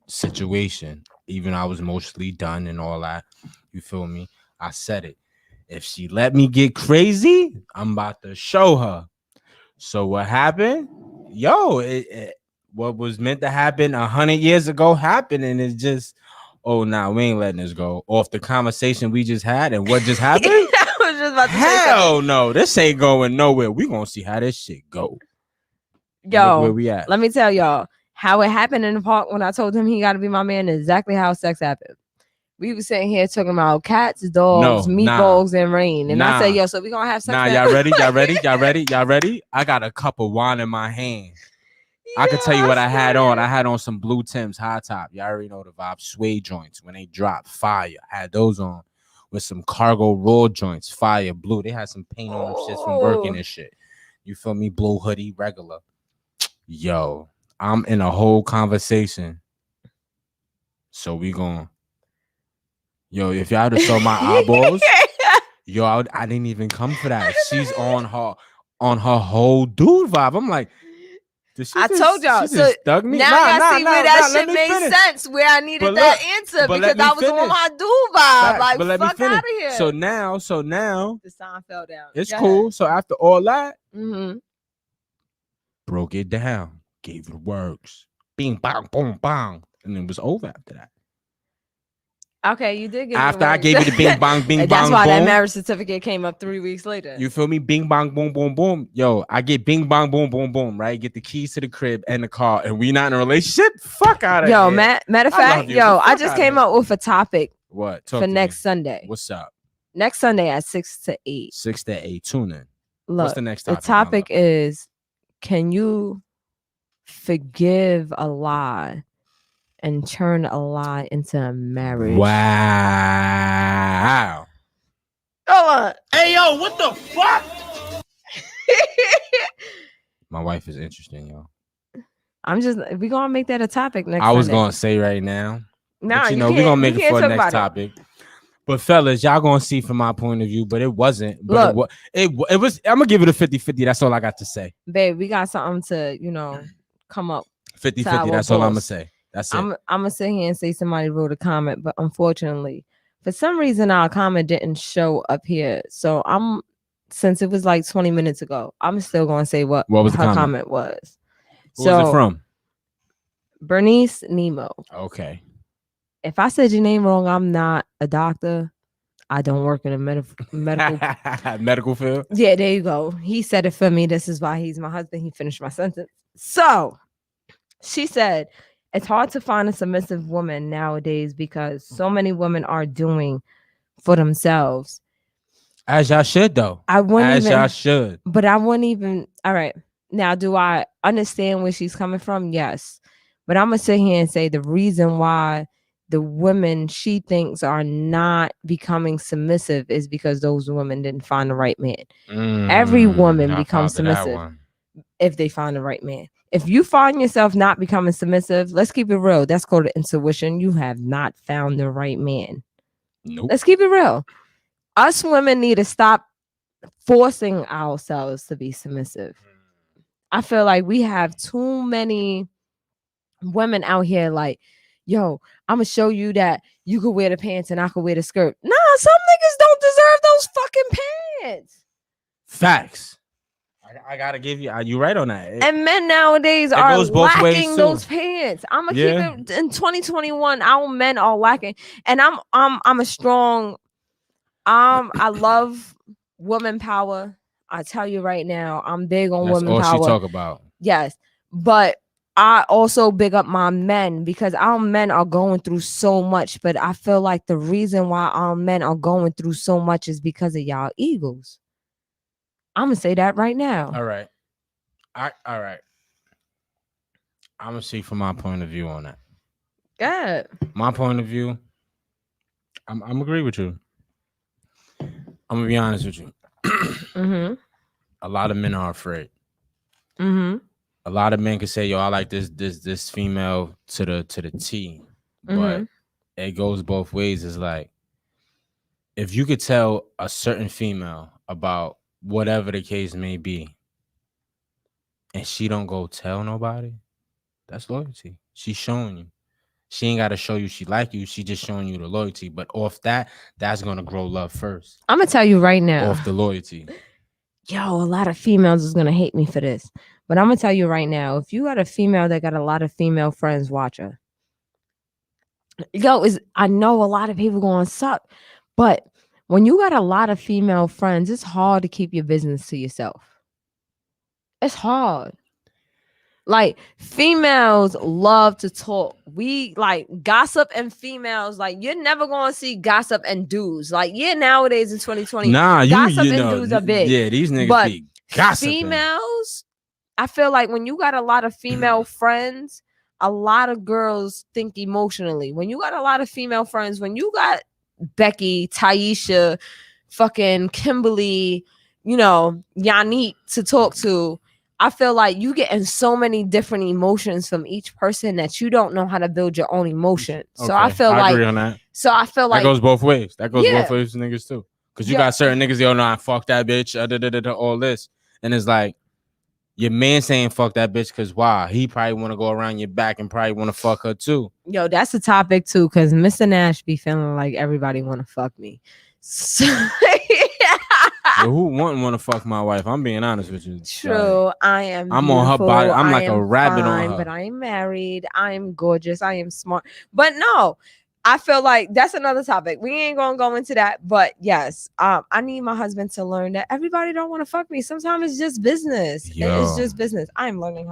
situation. Even I was mostly done and all that. You feel me? I said it. If she let me get crazy, I'm about to show her. So what happened? Yo, what was meant to happen 100 years ago happened, and it's just, oh, nah, we ain't letting this go. Off the conversation we just had and what just happened? I was just about to say Hell no, this ain't going nowhere. We gonna see how this shit go. And look where Yo, we at. let me tell y'all how it happened in the park when I told him he got to be my man. Is exactly how sex happened. We was sitting here talking about cats, dogs, No, meatballs, and rain. And I said, Nah. yo, so we gonna have sex. Nah, now? y'all ready? Y'all ready? Y'all ready? Y'all ready? I got a cup of wine in my hand. I can tell you what I had on. I had on some blue Timbs high top. Y'all already know the vibe. Suede joints when they drop fire. I had those on with some cargo raw joints, fire blue. They had some paint on them shits from working and shit. You feel me? Blue hoodie, regular. Yo, I'm in a whole conversation. So we going. Yo, if y'all just saw my eyeballs, yo, I didn't even come for that. She's on her whole dude vibe. I'm like, I told y'all. She So just dug me. now y'all see where that shit made sense. Where I needed But that look, answer but because let me I was on finish. my dude vibe. Like, But let me fuck finish. out of here. So now the sign fell down. it's Go cool. ahead. So after all that, Mm-hmm. broke it down, gave it works, bing bang boom bang, and it was over after that. Okay, you did give After it I gave you the bing bang bing bang, That's why that boom, marriage certificate came up 3 weeks later. you feel me? Bing bang boom boom boom. Yo, I get bing bang boom boom boom. Right, get the keys to the crib and the car, and we not in a relationship. Fuck out of here. Yo, matter of I love fact, you, yo, but I fuck just outta came here. up with a topic What? for next Sunday. What's up? Next Sunday at 6 to 8. 6 to 8. Tune in. Look, What's the next the topic? topic is, can you forgive a lie and turn a lie into a marriage? Wow. Hold on. Hey, yo, what the fuck? My wife is interesting, yo. We gonna make that a topic next I was Sunday. gonna say right now. Nah, But you we're can't- gonna we make it can't for the talk next about it. topic. But fellas, y'all gonna see from my point of view, but it wasn't. But Look. it was. I'm gonna give it a 50-50. That's all I got to say. Babe, we got something to, come up. 50-50. That's all I'm gonna say. That's it. I'm gonna sit here and say somebody wrote a comment, but unfortunately, for some reason, our comment didn't show up here. So since it was like 20 minutes ago, I'm still gonna say what was the her comment? comment was. Who was it from? Bernice Nemo. Okay. If I said your name wrong, I'm not a doctor. I don't work in a medical. Medical field. Yeah, there you go. He said it for me. This is why he's my husband. He finished my sentence. So she said, it's hard to find a submissive woman nowadays because so many women are doing for themselves. As y'all should, though. Y'all should. But I wouldn't even. All right. Now, do I understand where she's coming from? Yes. But I'm going to sit here and say the reason why the women she thinks are not becoming submissive is because those women didn't find the right man. Every woman becomes submissive if they find the right man. If you find yourself not becoming submissive, let's keep it real. That's called intuition. You have not found the right man. Nope. Let's keep it real. Us women need to stop forcing ourselves to be submissive. I feel like we have too many women out here like, yo, I'm gonna show you that you could wear the pants and I could wear the skirt. Nah, some niggas don't deserve those fucking pants. Facts. I gotta give you. Are you right on that? And men nowadays are goes both ways, lacking too. those pants. I'm gonna keep it in 2021. Our men are lacking, and I'm a strong. I love woman power. I tell you right now, I'm big on That's woman all power. she talk about. Yes, but I also big up my men because our men are going through so much, but I feel like the reason why our men are going through so much is because of y'all egos. I'm gonna say that right now. All right. All right. I'm gonna see from my point of view on that. Good. My point of view, I'm agree with you. I'm gonna be honest with you. Mm-hmm. A lot of men are afraid. Mm-hmm. A lot of men can say, "Yo, I like this female to the T," but it goes both ways. It's like if you could tell a certain female about whatever the case may be, and she don't go tell nobody, that's loyalty. She's showing you. She ain't got to show you she like you. She just showing you the loyalty. But off that, that's gonna grow love first. I'm gonna tell you right now. Off the loyalty. Yo, a lot of females is gonna hate me for this, but I'm gonna tell you right now. If you got a female that got a lot of female friends, watch her. Yo, I know a lot of people gonna suck, but when you got a lot of female friends, it's hard to keep your business to yourself. It's hard. Like females love to talk. We like gossip and females. Like you're never gonna see gossip and dudes. Like nowadays in 2020, gossip and dudes are big. Yeah, these niggas but be gossiping. Females, I feel like when you got a lot of female friends, a lot of girls think emotionally. When you got a lot of female friends, when you got Becky, Taisha, fucking Kimberly, Yannick to talk to, I feel like you getting so many different emotions from each person that you don't know how to build your own emotion. So I agree on that. So I feel like that goes both ways. That goes both ways for niggas too. Because you got certain niggas, yo, nah, fuck that bitch, all this. And it's like, your man saying fuck that bitch because why? He probably want to go around your back and probably want to fuck her too. Yo, that's a topic too, because Mr. Nash be feeling like everybody want to fuck me. So Yo, who wouldn't want to fuck my wife? I'm being honest with you. True. Like, I am I'm beautiful. on her body. I'm like a rabbit on her. But I am married. I am gorgeous. I am smart. But no, I feel like that's another topic. We ain't gonna go into that. But yes, I need my husband to learn that everybody don't want to fuck me. Sometimes it's just business. Yo. It's just business. I'm learning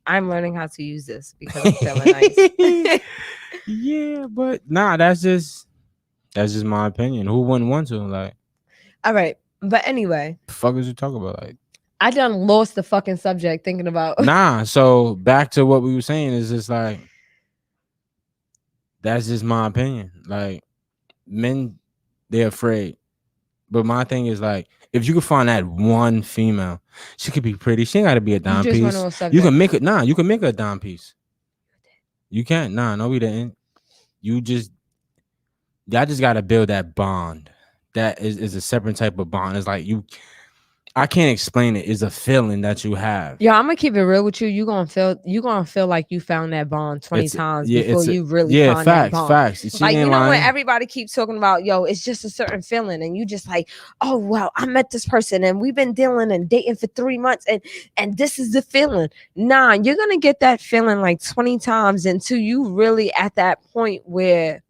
how to use this because I'm feeling nice. Yeah, but nah, that's just my opinion. Who wouldn't want to? Like, all right. But anyway, the fuck is you talking about? Like, I done lost the fucking subject thinking about. Nah, so back to what we were saying is just like, that's just my opinion. Like, men, they're afraid. But my thing is like, if you could find that one female, she could be pretty. She ain't got to be a dime piece. You can make it. Nah, you can make her a dime piece. You can't. Nah, no, we didn't. Y'all just got to build that bond. That is a separate type of bond. It's like I can't explain it. It's a feeling that you have. Yeah, I'm gonna keep it real with you. You gonna feel like you found that bond 20 times before you really find that bond. Facts. Like when everybody keeps talking about, yo, it's just a certain feeling, and you just like, oh well, I met this person and we've been dealing and dating for 3 months, and this is the feeling. Nah, you're gonna get that feeling like 20 times until you really at that point where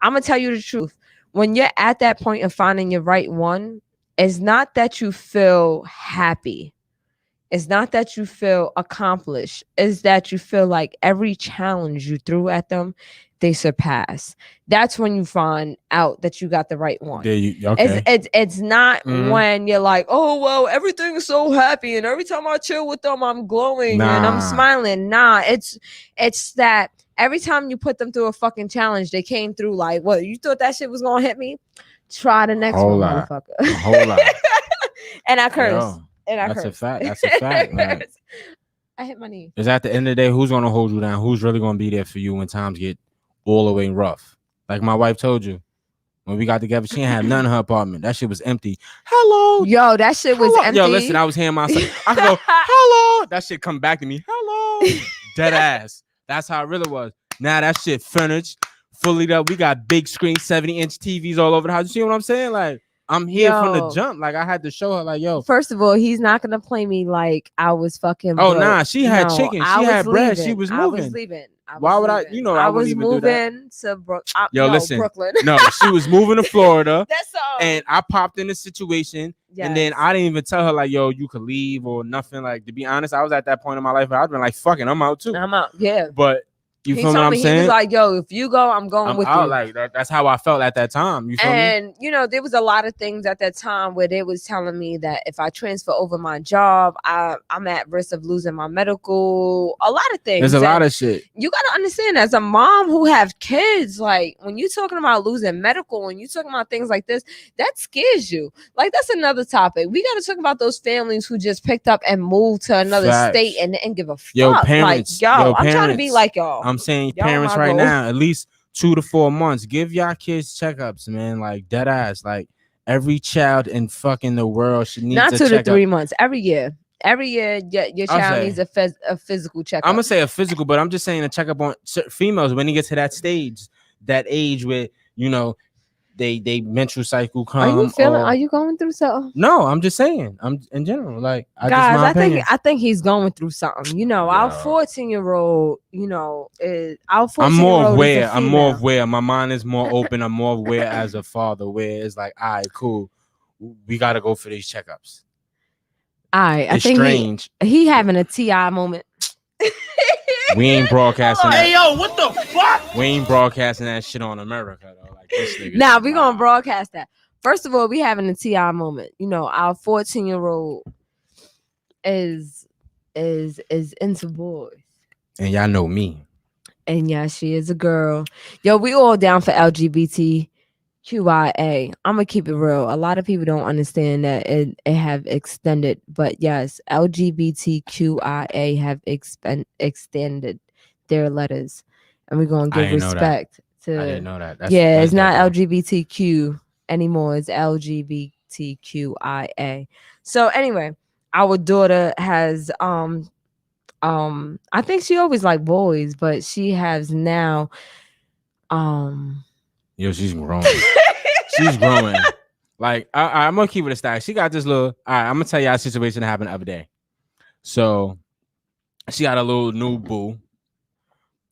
I'm gonna tell you the truth. When you're at that point of finding your right one, it's not that you feel happy. It's not that you feel accomplished. It's that you feel like every challenge you threw at them, they surpass. That's when you find out that you got the right one. Okay. It's not when you're like, oh, well, everything's so happy. And every time I chill with them, I'm glowing and I'm smiling. Nah, it's that every time you put them through a fucking challenge, they came through like, what, you thought that shit was going to hit me? Try the next one, motherfucker. A whole lot. And I curse. Yo, that's a fact. That's a fact. Like, I hit my knee. It's at the end of the day, who's going to hold you down? Who's really going to be there for you when times get all the way rough? Like my wife told you, when we got together, she didn't have none in her apartment. That shit was empty. Hello. Yo, that shit was empty. Yo, listen, I was hearing myself. I go, hello. That shit come back to me. Hello. Dead ass. That's how it really was. Now that shit furnished, fully up. We got big screen, 70-inch TVs all over the house. You see what I'm saying? Like, I'm here from the jump. Like, I had to show her, like, yo. First of all, he's not gonna play me like I was fucking. Oh, nah, she had chicken. She had bread. She was moving. I was leaving. Why would I? You know, I was wouldn't even do that. moving to Listen. Brooklyn. No, she was moving to Florida. That's all. And I popped in the situation, and then I didn't even tell her like, "Yo, you could leave" or nothing. Like, to be honest, I was at that point in my life where I'd been like, "Fucking, I'm out too." I'm out. Yeah. But you He feel told what I'm me, saying? He was like, "Yo, if you go, I'm going I'm with out. you." Like that's how I felt at that time. You feel me? And there was a lot of things at that time where they was telling me that if I transfer over my job, I'm at risk of losing my medical. A lot of things. There's a lot of shit. You gotta understand, as a mom who have kids, like when you're talking about losing medical, when you're talking about things like this, that scares you. Like that's another topic. We gotta talk about those families who just picked up and moved to another state and didn't give a fuck. Yo, parents, like, I'm trying to be like y'all. I'm saying Y'all parents my right goal. now, at least 2 to 4 months, give y'all kids checkups, man. Like dead ass. Like every child in fucking the world should need not to 2 to 3 up. months every year. Every year, your child needs a physical checkup. I'm gonna say a physical, but I'm just saying a checkup on females when they get to that stage, that age where they menstrual cycle come. Are you going through something? No, I'm just saying. I'm in general. Like I think he's going through something. Our 14-year-old, is our 14-year-old. I'm more aware. I'm more aware. My mind is more open. I'm more aware as a father, where it's like, all right, cool. We gotta go for these checkups. I think strange. He having a TI moment. We ain't broadcasting. Hey yo, what the fuck? We ain't broadcasting that shit on America though. Like this nigga. Now we gonna broadcast that. First of all, we having a TI moment. Our 14-year-old is into boys. And y'all know me. And yeah, she is a girl. Yo, we all down for LGBTQIA. I'm gonna keep it real. A lot of people don't understand that it have extended, but yes, LGBTQIA have extended their letters, and we're gonna give respect to. I didn't know that. It's not LGBTQ anymore. It's LGBTQIA. So anyway, our daughter has I think she always liked boys, but she has now Yo, she's growing. She's growing. Like I'm gonna keep it a stack. She got this little. All right, I'm gonna tell y'all a situation that happened the other day. So she got a little new boo.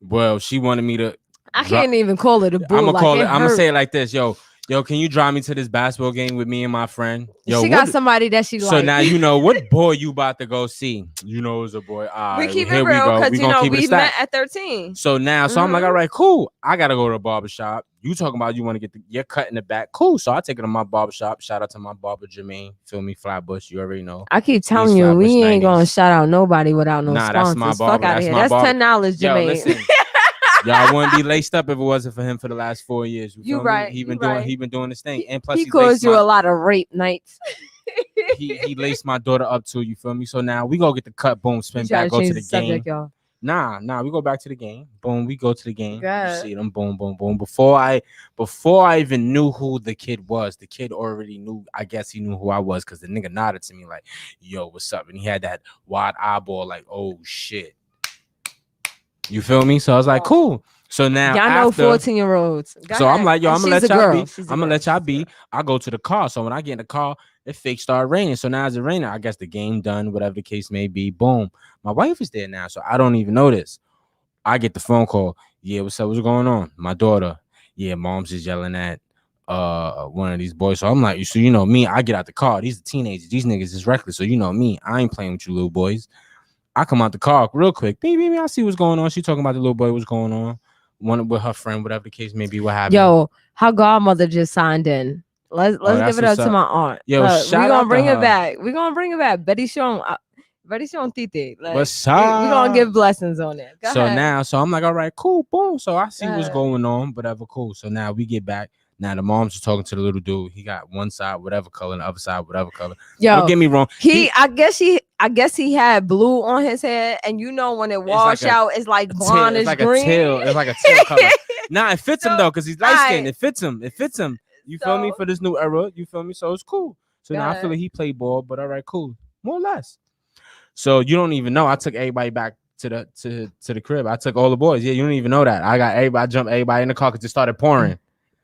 Well, she wanted me to. I can't even call it a boo. I'm gonna call it. I'm gonna say it like this, yo, can you drive me to this basketball game with me and my friend? Yo, she got somebody that she likes. So now you know what boy you about to go see. You know it's a boy. We keep it real because we met at 13. So now, I'm like, all right, cool. I gotta go to a barbershop. You talking about you want to get your cut in the back? Cool. So I take it to my barbershop. Shout out to my barber Jermaine. Feel me, Flatbush. You already know. I keep telling you, we ain't gonna shout out nobody without no sponsors. That's my barber. Fuck out of here. That's $10, Jermaine. Yo, listen. Y'all wouldn't be laced up if it wasn't for him for the last 4 years. You right. He been doing this thing. And plus he caused you a lot of rape nights. he laced my daughter up too. You feel me? So now we go get the cut. Boom. Spin back. Go to the game. Y'all. Nah. We go back to the game. Boom. We go to the game. You see them. Boom. Before I even knew who the kid was, the kid already knew. I guess he knew who I was because the nigga nodded to me like, "Yo, what's up?" And he had that wide eyeball like, "Oh shit." You feel me? So I was like, cool. So now y'all know 14-year-olds. So I'm like, yo, I'm gonna let y'all be. I'm gonna let y'all be. I go to the car. So when I get in the car, it fake started raining. So now as it raining, I guess the game done, whatever the case may be. Boom. My wife is there now, so I don't even know this. I get the phone call. Yeah, what's up? What's going on? My daughter. Yeah, mom's just yelling at one of these boys. So I'm like, so you know me, I get out the car. These are teenagers. These niggas is reckless. So you know me, I ain't playing with you little boys. I come out the car real quick. Baby, I see what's going on. She talking about the little boy, what's going on. One with her friend, whatever the case may be, what happened. Yo, her godmother just signed in. Let's give it up to my aunt. Yo, we're gonna bring her it back. We're gonna bring it back. Betty Sean Tite. What's up? We're gonna give blessings on it. Go ahead. Now, I'm like, all right, cool, boom. So I see what's going on, whatever, cool. So now we get back. Now the mom's just talking to the little dude. He got one side, whatever color, and the other side, whatever color. Yo, don't get me wrong. I guess he had blue on his head, and you know when it wash out, it's like blondish green. It's like a teal color. Nah, it fits him though, because he's light skinned. It fits him. You feel me? For this new era, you feel me? So it's cool. So now I feel like he played ball, but all right, cool, more or less. So you don't even know. I took everybody back to the crib. I took all the boys. Yeah, you don't even know that. I got everybody. I jumped everybody in the car because it started pouring.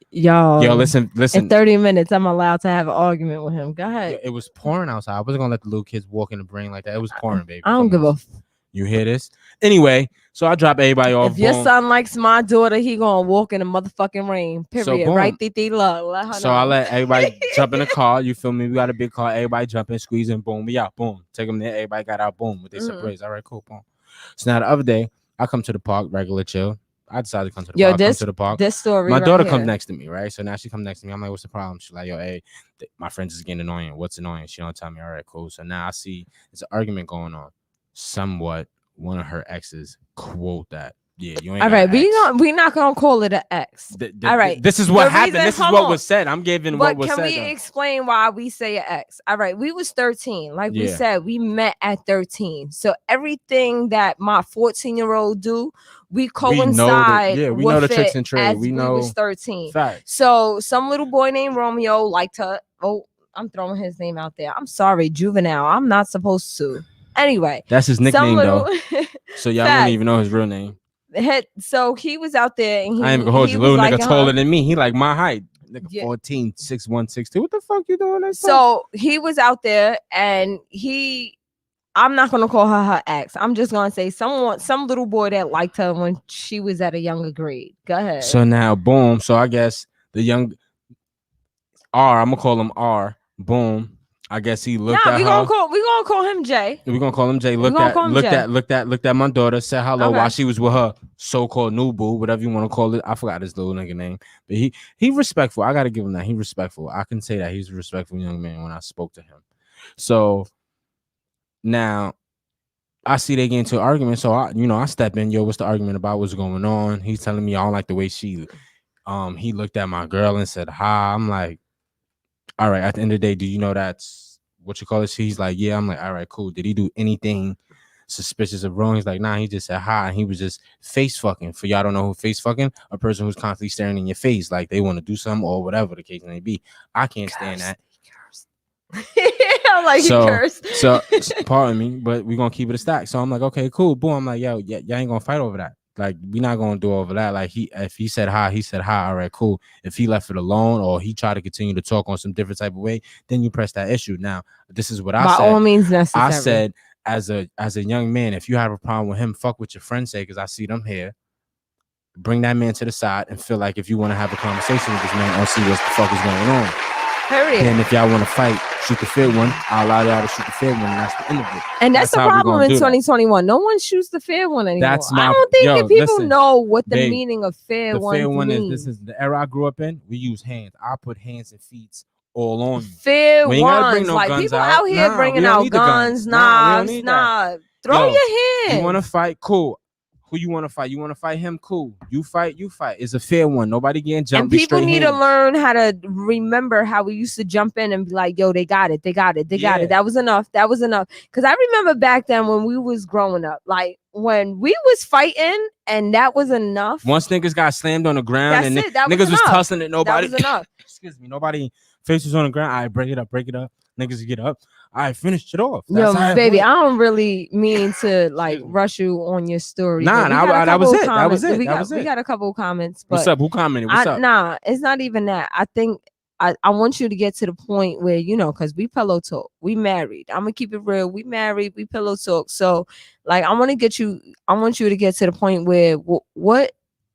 Yo, listen. In 30 minutes, I'm allowed to have an argument with him. Go ahead. It was pouring outside. I wasn't gonna let the little kids walk in the brain like that. It was pouring, baby. I don't give a You hear this? Anyway, so I drop everybody off. If your boom. son likes my daughter, he gonna walk in the motherfucking rain. Period. So, boom. Right, Titi? Look, let her So know. I let everybody jump in the car. You feel me? We got a big car. Everybody jump in, squeeze in, boom. We out, boom. Take them there. Everybody got out, boom. With their surprise. All right, cool, boom. So now the other day, I come to the park, regular chill. I decided to come to the park. Come to the park. This story. My right daughter here. comes next to me, right? So now she comes next to me. I'm like, what's the problem? She's like, yo, hey, my friends is getting annoying. What's annoying? She don't tell me. All right, cool. So now I see there's an argument going on. Somewhat, one of her exes quote that. Yeah, you ain't. All right, we not gonna call it an ex. All right, this is what The happened. reason- This is hold what on. was said. I'm giving But what was can said. we explain why we say an ex? All right, we was 13. Like we Yeah. said, we met at 13. So everything that my 14-year-old do, we coincide. We know the tricks it and trade. as We know was 13. facts. So some little boy named Romeo liked her. Oh, I'm throwing his name out there. I'm sorry, juvenile. I'm not supposed to. Anyway, That's his nickname though. So y'all Fact. don't even know his real name. So he was out there and I ain't gonna hold he you. was Little like, nigga taller than me. He like my height. Nigga Yeah. 14, 6'1", 6'2". What the fuck you doing that? So he was out there and I'm not gonna call her ex. I'm just gonna say some little boy that liked her when she was at a younger grade. Go ahead. So now, boom. So I guess the young R, I'm gonna call him R. Boom. I guess he looked at we her. gonna call him Jay. We're gonna call him Jay. We gonna call him Jay. Looked at my daughter, said hello Okay. while she was with her so-called new boo, whatever you want to call it. I forgot his little nigga name. But he respectful. I gotta give him that. He respectful. I can say that he's a respectful young man when I spoke to him. So now I see they get into an argument. So I step in, yo, what's the argument about? What's going on? He's telling me I don't like the way he looked at my girl and said hi. I'm like, all right, at the end of the day, do you know that's what you call it? He's like, yeah. I'm like, all right, cool. Did he do anything suspicious of wrong? He's like, nah, he just said hi. And he was just face fucking. For y'all don't know who face fucking, a person who's constantly staring in your face, like they want to do something or whatever the case may be. I can't stand that. I'm like, he cursed. So pardon me, but we're gonna keep it a stack. So I'm like, okay, cool, boom. I'm like, yo, y'all ain't gonna fight over that. Like, we're not gonna do over that. Like, if he said hi, he said hi. All right, cool. If he left it alone or he tried to continue to talk on some different type of way, then you press that issue. Now, this is what I said. By all means necessary. I said, as a young man, if you have a problem with him, fuck what your friends say, because I see them here. Bring that man to the side and feel like if you want to have a conversation with this man or see what the fuck is going on. Period. And if y'all want to fight, shoot the fair one. I'll allow y'all to shoot the fair one, and that's the end of it. And that's the how we problem gonna in do that. 2021. No one shoots the fair one anymore. That's I don't think that people listen, know what the babe, meaning of fair The one fair one means. is, this is the era I grew up in. We use hands. I put hands and feet all on you. Fair We ain't gotta bring ones. no Like guns people out. out here Nah, bringing we don't out need the guns. guns, Nah, we don't need nah. Throw Yo, your hands. You want to fight? Cool. Who you want to fight? You want to fight him? Cool. You fight. It's a fair one. Nobody getting jumped. And people need to learn how to remember how we used to jump in and be like, yo, they got it. They got it. That was enough. Because I remember back then when we was growing up, like when we was fighting and that was enough. Once niggas got slammed on the ground and niggas was tussling it, nobody. That was enough. Excuse me. Nobody face was on the ground. All right, break it up. Niggas get up. I finished it off. Yo, baby, I don't really mean to like rush you on your story. Nah, that was it. We got a couple of comments. But what's up? Who commented? What's up? Nah, it's not even that. I think I want you to get to the point where, because we pillow talk. We married. I'm gonna keep it real. We married. We pillow talk. So, like, I want you to get to the point where what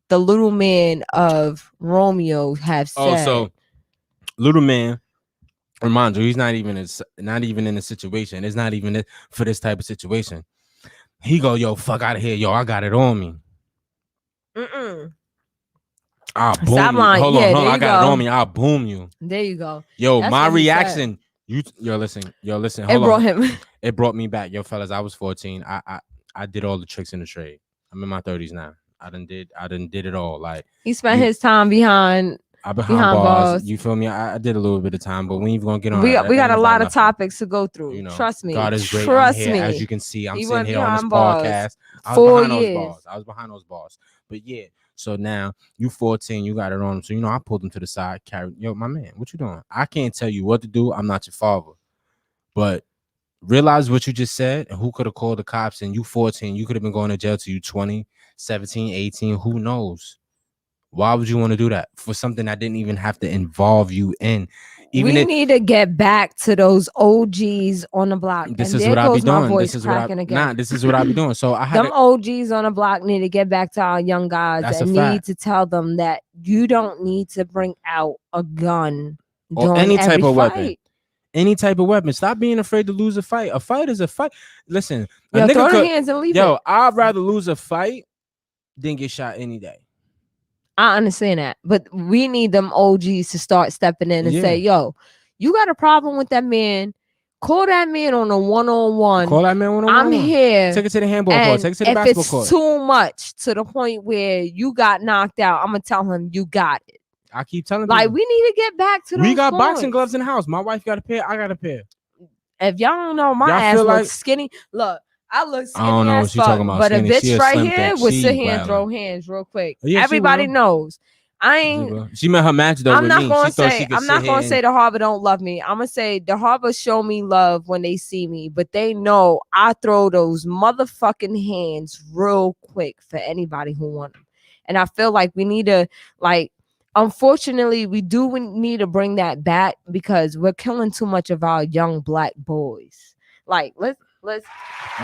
the little man of Romeo have said. Oh, so little man. Remind you, he's not even in a situation. It's not even for this type of situation. He go, yo, fuck out of here, yo. I got it on me. I'll boom Stop you. lying. Hold on. I got it on me. I'll boom you. There you go. Yo, That's my what he reaction. Yo, listen. It brought me back. Yo, fellas, I was 14. I did all the tricks in the trade. I'm in my 30s now. I done did it all. Like, he spent his time behind bars. You feel me? I did a little bit of time, but we ain't gonna get on. We got a lot of topics to go through. Trust me. God is great. Trust I'm here, me. as you can see, I'm He sitting went here on this behind podcast. bars. 4 years. I was behind those bars. But yeah, so now you 14, you got it on. So I pulled him to the side, carried. Yo, my man, what you doing? I can't tell you what to do. I'm not your father, but realize what you just said and who could have called the cops. And you 14, you could have been going to jail till you 20, 17, 18. Who knows? Why would you want to do that for something that didn't even have to involve you in? Even we need to get back to those OGs on the block. This and is there what I be goes my doing. voice This is what cracking again. This is what I be doing. So I had them OGs on the block need to get back to our young guys That's and a need fact. to tell them that you don't need to bring out a gun or during any type every of fight. weapon. Any type of weapon. Stop being afraid to lose a fight. A fight is a fight. Listen, a Yo, nigga throw the could, hands and leave yo, it. I'd rather lose a fight than get shot any day. I understand that, but we need them OGs to start stepping in and say, yo, you got a problem with that man, call that man on a one-on-one. Call that man one-on-one. I'm here. Take it to the handball court. Take it to the basketball court. If it's too much to the point where you got knocked out, I'm going to tell him you got it. I keep telling like, people. we need to get back to those We got points. boxing gloves in the house. My wife got a pair. I got a pair. If y'all don't know, my Y'all ass feel looks like- skinny. Look, I look skinny I don't know as what she fuck, talking about, but skinny. a She bitch a right slim here thick. would She sit here and wildin'. throw hands real quick. Yeah, she Everybody will. knows. I ain't. She met her match though I'm with not me. gonna She thought she say. could I'm not sit gonna here say the Harbor don't love me. I'm gonna say the Harbor show me love when they see me, but they know I throw those motherfucking hands real quick for anybody who want them. And I feel like we need to unfortunately, we do need to bring that back because we're killing too much of our young black boys. Like let's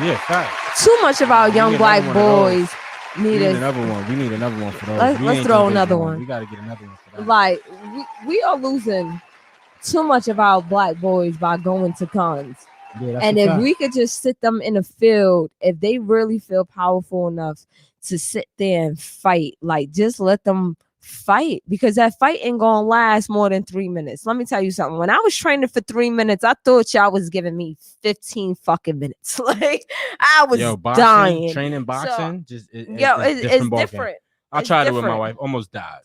yeah, fact. too much of our young black boys We need another one. We need another one for those. Let's throw another one. We gotta get another one for that. Like we are losing too much of our black boys by going to cons. Yeah, and if we could just sit them in a field, if they really feel powerful enough to sit there and fight, like just let them fight, because that fight ain't gonna last more than 3 minutes. Let me tell you something. When I was training for 3 minutes, I thought y'all was giving me 15 fucking minutes. Like I was dying. Training boxing, it's different. I tried it with my wife, almost died.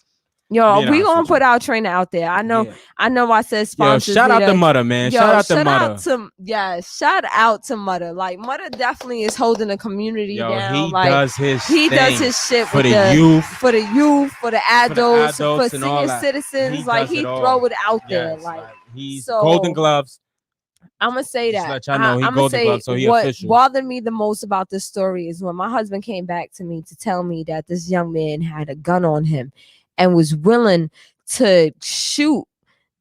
Yo, we gonna put our trainer out there. I know I said sponsors. Yo, shout out to Mudder, man. Shout out to Mudder. Shout out to Mudder. Like Mudder definitely is holding the community down. He does his shit for with the youth, for the adults, for senior citizens. Like he throw it out there. Like he's Golden Gloves. I'm gonna say that. Let y'all know I'm gonna say gloves, so he what official. bothered me the most about this story is when my husband came back to me to tell me that this young man had a gun on him and was willing to shoot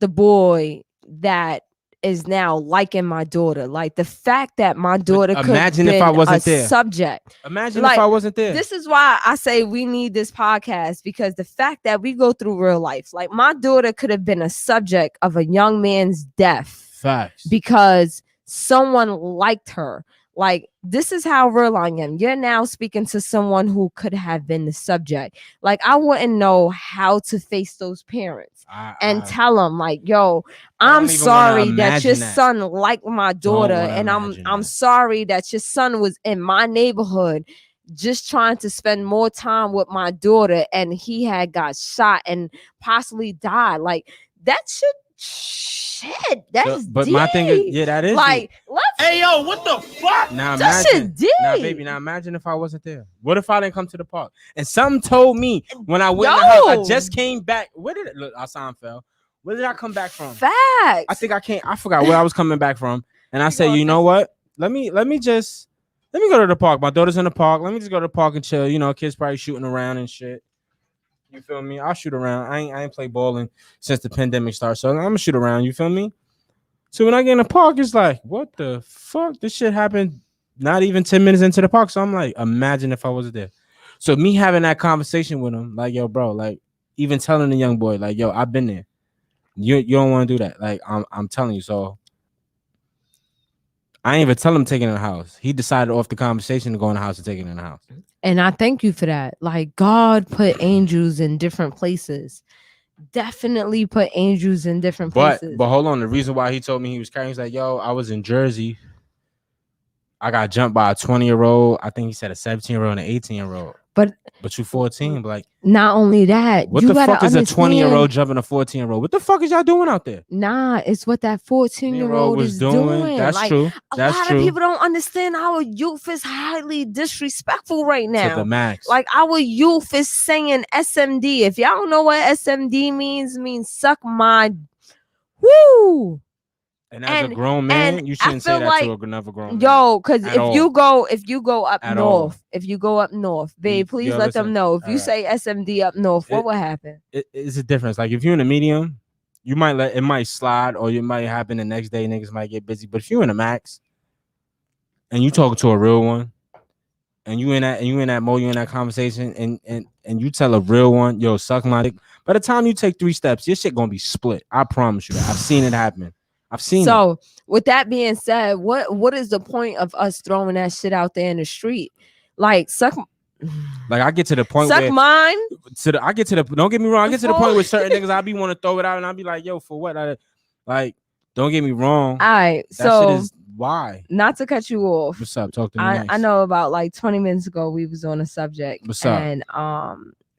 the boy that is now liking my daughter. Like the fact that my daughter could imagine if I wasn't there. Subject. Imagine if I wasn't there. This is why I say we need this podcast, because the fact that we go through real life, like my daughter could have been a subject of a young man's death. Facts. Because someone liked her. Like, this is how real I am. You're now speaking to someone who could have been the subject. Like, I wouldn't know how to face those parents and tell them, like, yo, I'm sorry that your son liked my daughter, and I'm sorry that your son was in my neighborhood just trying to spend more time with my daughter, and he had got shot and possibly died. Like, that shit, that's but deep. My thing is, that is like, hey yo, what the fuck? Now that shit deep. Now, baby, imagine if I wasn't there. What if I didn't come to the park and something told me when I went in the house? I just came back. Where did it look? Our sound fell. Where did I come back from? Facts. I forgot where I was coming back from, and I said, you know what? Let me go to the park. My daughter's in the park. Let me just go to the park and chill. You know, kids probably shooting around and shit. You feel me? I'll shoot around. I ain't play bowling since the pandemic started, so I'm gonna shoot around. You feel me? So when I get in the park, it's like, what the fuck? This shit happened not even 10 minutes into the park. So I'm like, imagine if I wasn't there. So me having that conversation with him, like, yo, bro, like, even telling the young boy, like, yo, I've been there. You don't want to do that. Like, I'm telling you. So I ain't even tell him taking it in the house. He decided off the conversation to go in the house and take it in the house. And I thank you for that. Like, God put angels in different places. Definitely put angels in different places. But hold on. The reason why he told me he was carrying, he's like, yo, I was in Jersey. I got jumped by a 20-year-old. I think he said a 17-year-old and an 18-year-old. But you 14, like, not only that, what the fuck is a 20-year-old jumping a 14-year-old? What the fuck is y'all doing out there? Nah, it's what that 14-year-old is doing. That's like, true. That's a lot true. of people don't understand our youth is highly disrespectful right now. To the max. Like, our youth is saying SMD. If y'all don't know what SMD means suck my woo. And as a grown man, you shouldn't say that to another grown man. Yo, because At all. if you go up At north, all. babe, please Yo, let them listen. know. If you All say SMD up north, what will happen? It's a difference. Like if you're in a medium, you might let it might slide, or it might happen the next day. Niggas might get busy. But if you're in a max, and you talking to a real one, and you in that mode, you in that conversation, and you tell a real one, yo, suck my dick. By the time you take 3 steps, your shit gonna be split. I promise you that. I've seen it happen. I've seen it. So with that being said, what is the point of us throwing that shit out there in the street? Like suck. Like I get to the point suck where mine. I get to the don't get me wrong. I get to the point where certain niggas I be want to throw it out, and I be like, yo, for what? Like, don't get me wrong. All right, that so shit is why. Not to cut you off. What's up? Talk to me. I know about like 20 minutes ago we was on a subject. What's up? And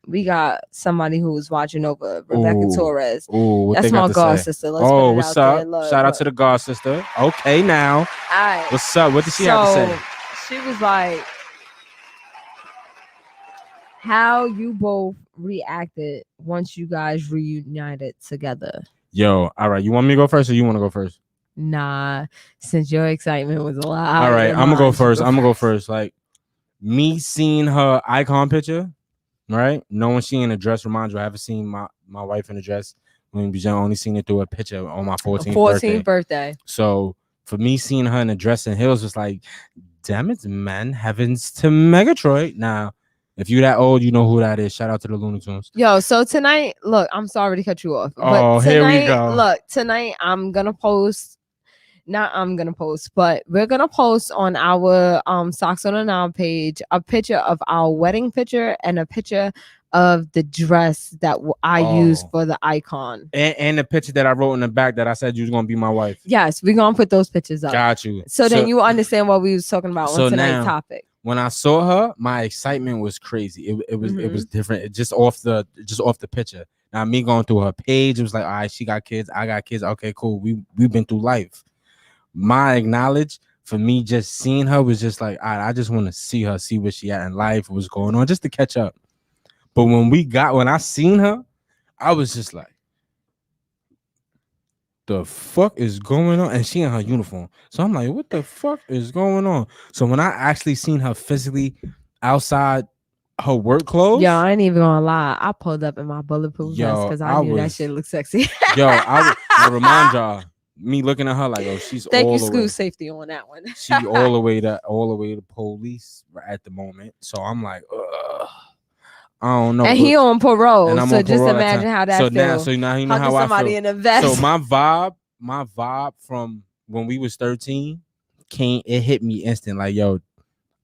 we got somebody who was watching over Rebecca Torres. What that's my god sister. Let's put it what's out up? There. Shout out to the god sister. Okay, now. All right. What's up? What did she have to say? She was like, how you both reacted once you guys reunited together. Yo, all right. You want me to go first, or you want to go first? Nah, since your excitement was a lot. All right, I'm gonna go first. Like me seeing her icon picture, right? Knowing she in a dress reminds you. I haven't seen my wife in a dress. When we only seen it through a picture on my 14th birthday. So for me seeing her in a dress and heels was like, damn it, man, heavens to Megatroid. Now, if you that old, you know who that is. Shout out to the Looney Tunes. Yo, so tonight, look, I'm sorry to cut you off. But tonight, here we go. Look, tonight I'm gonna post. Not I'm gonna post, but we're gonna post on our Socks on the Knob page a picture of our wedding picture and a picture of the dress that I used for the icon. And the picture that I wrote in the back that I said you was gonna be my wife. Yes, we're gonna put those pictures up. Got you. So then you understand what we was talking about on tonight's topic. When I saw her, my excitement was crazy. It was different. Just off the picture. Now me going through her page, it was like, all right, she got kids, I got kids. Okay, cool. We've been through life. My acknowledge for me just seeing her was just like, all right, I just want to see her, see where she at in life, what's going on, just to catch up. But when I seen her, I was just like, the fuck is going on? And she in her uniform. So I'm like, what the fuck is going on? So when I actually seen her physically outside her work clothes. Yo, I ain't even gonna lie. I pulled up in my bulletproof vest because I knew that shit looked sexy. Yo, I remind y'all. Me looking at her like, oh, she's thank all you, the school way. Safety on that one. She all the way to police at the moment. So I'm like, ugh. I don't know. And he on parole. And I'm so on just parole imagine how that feels. So now you know how I feel. In a vest. So my vibe from when we was 13 it hit me instant. Like, yo,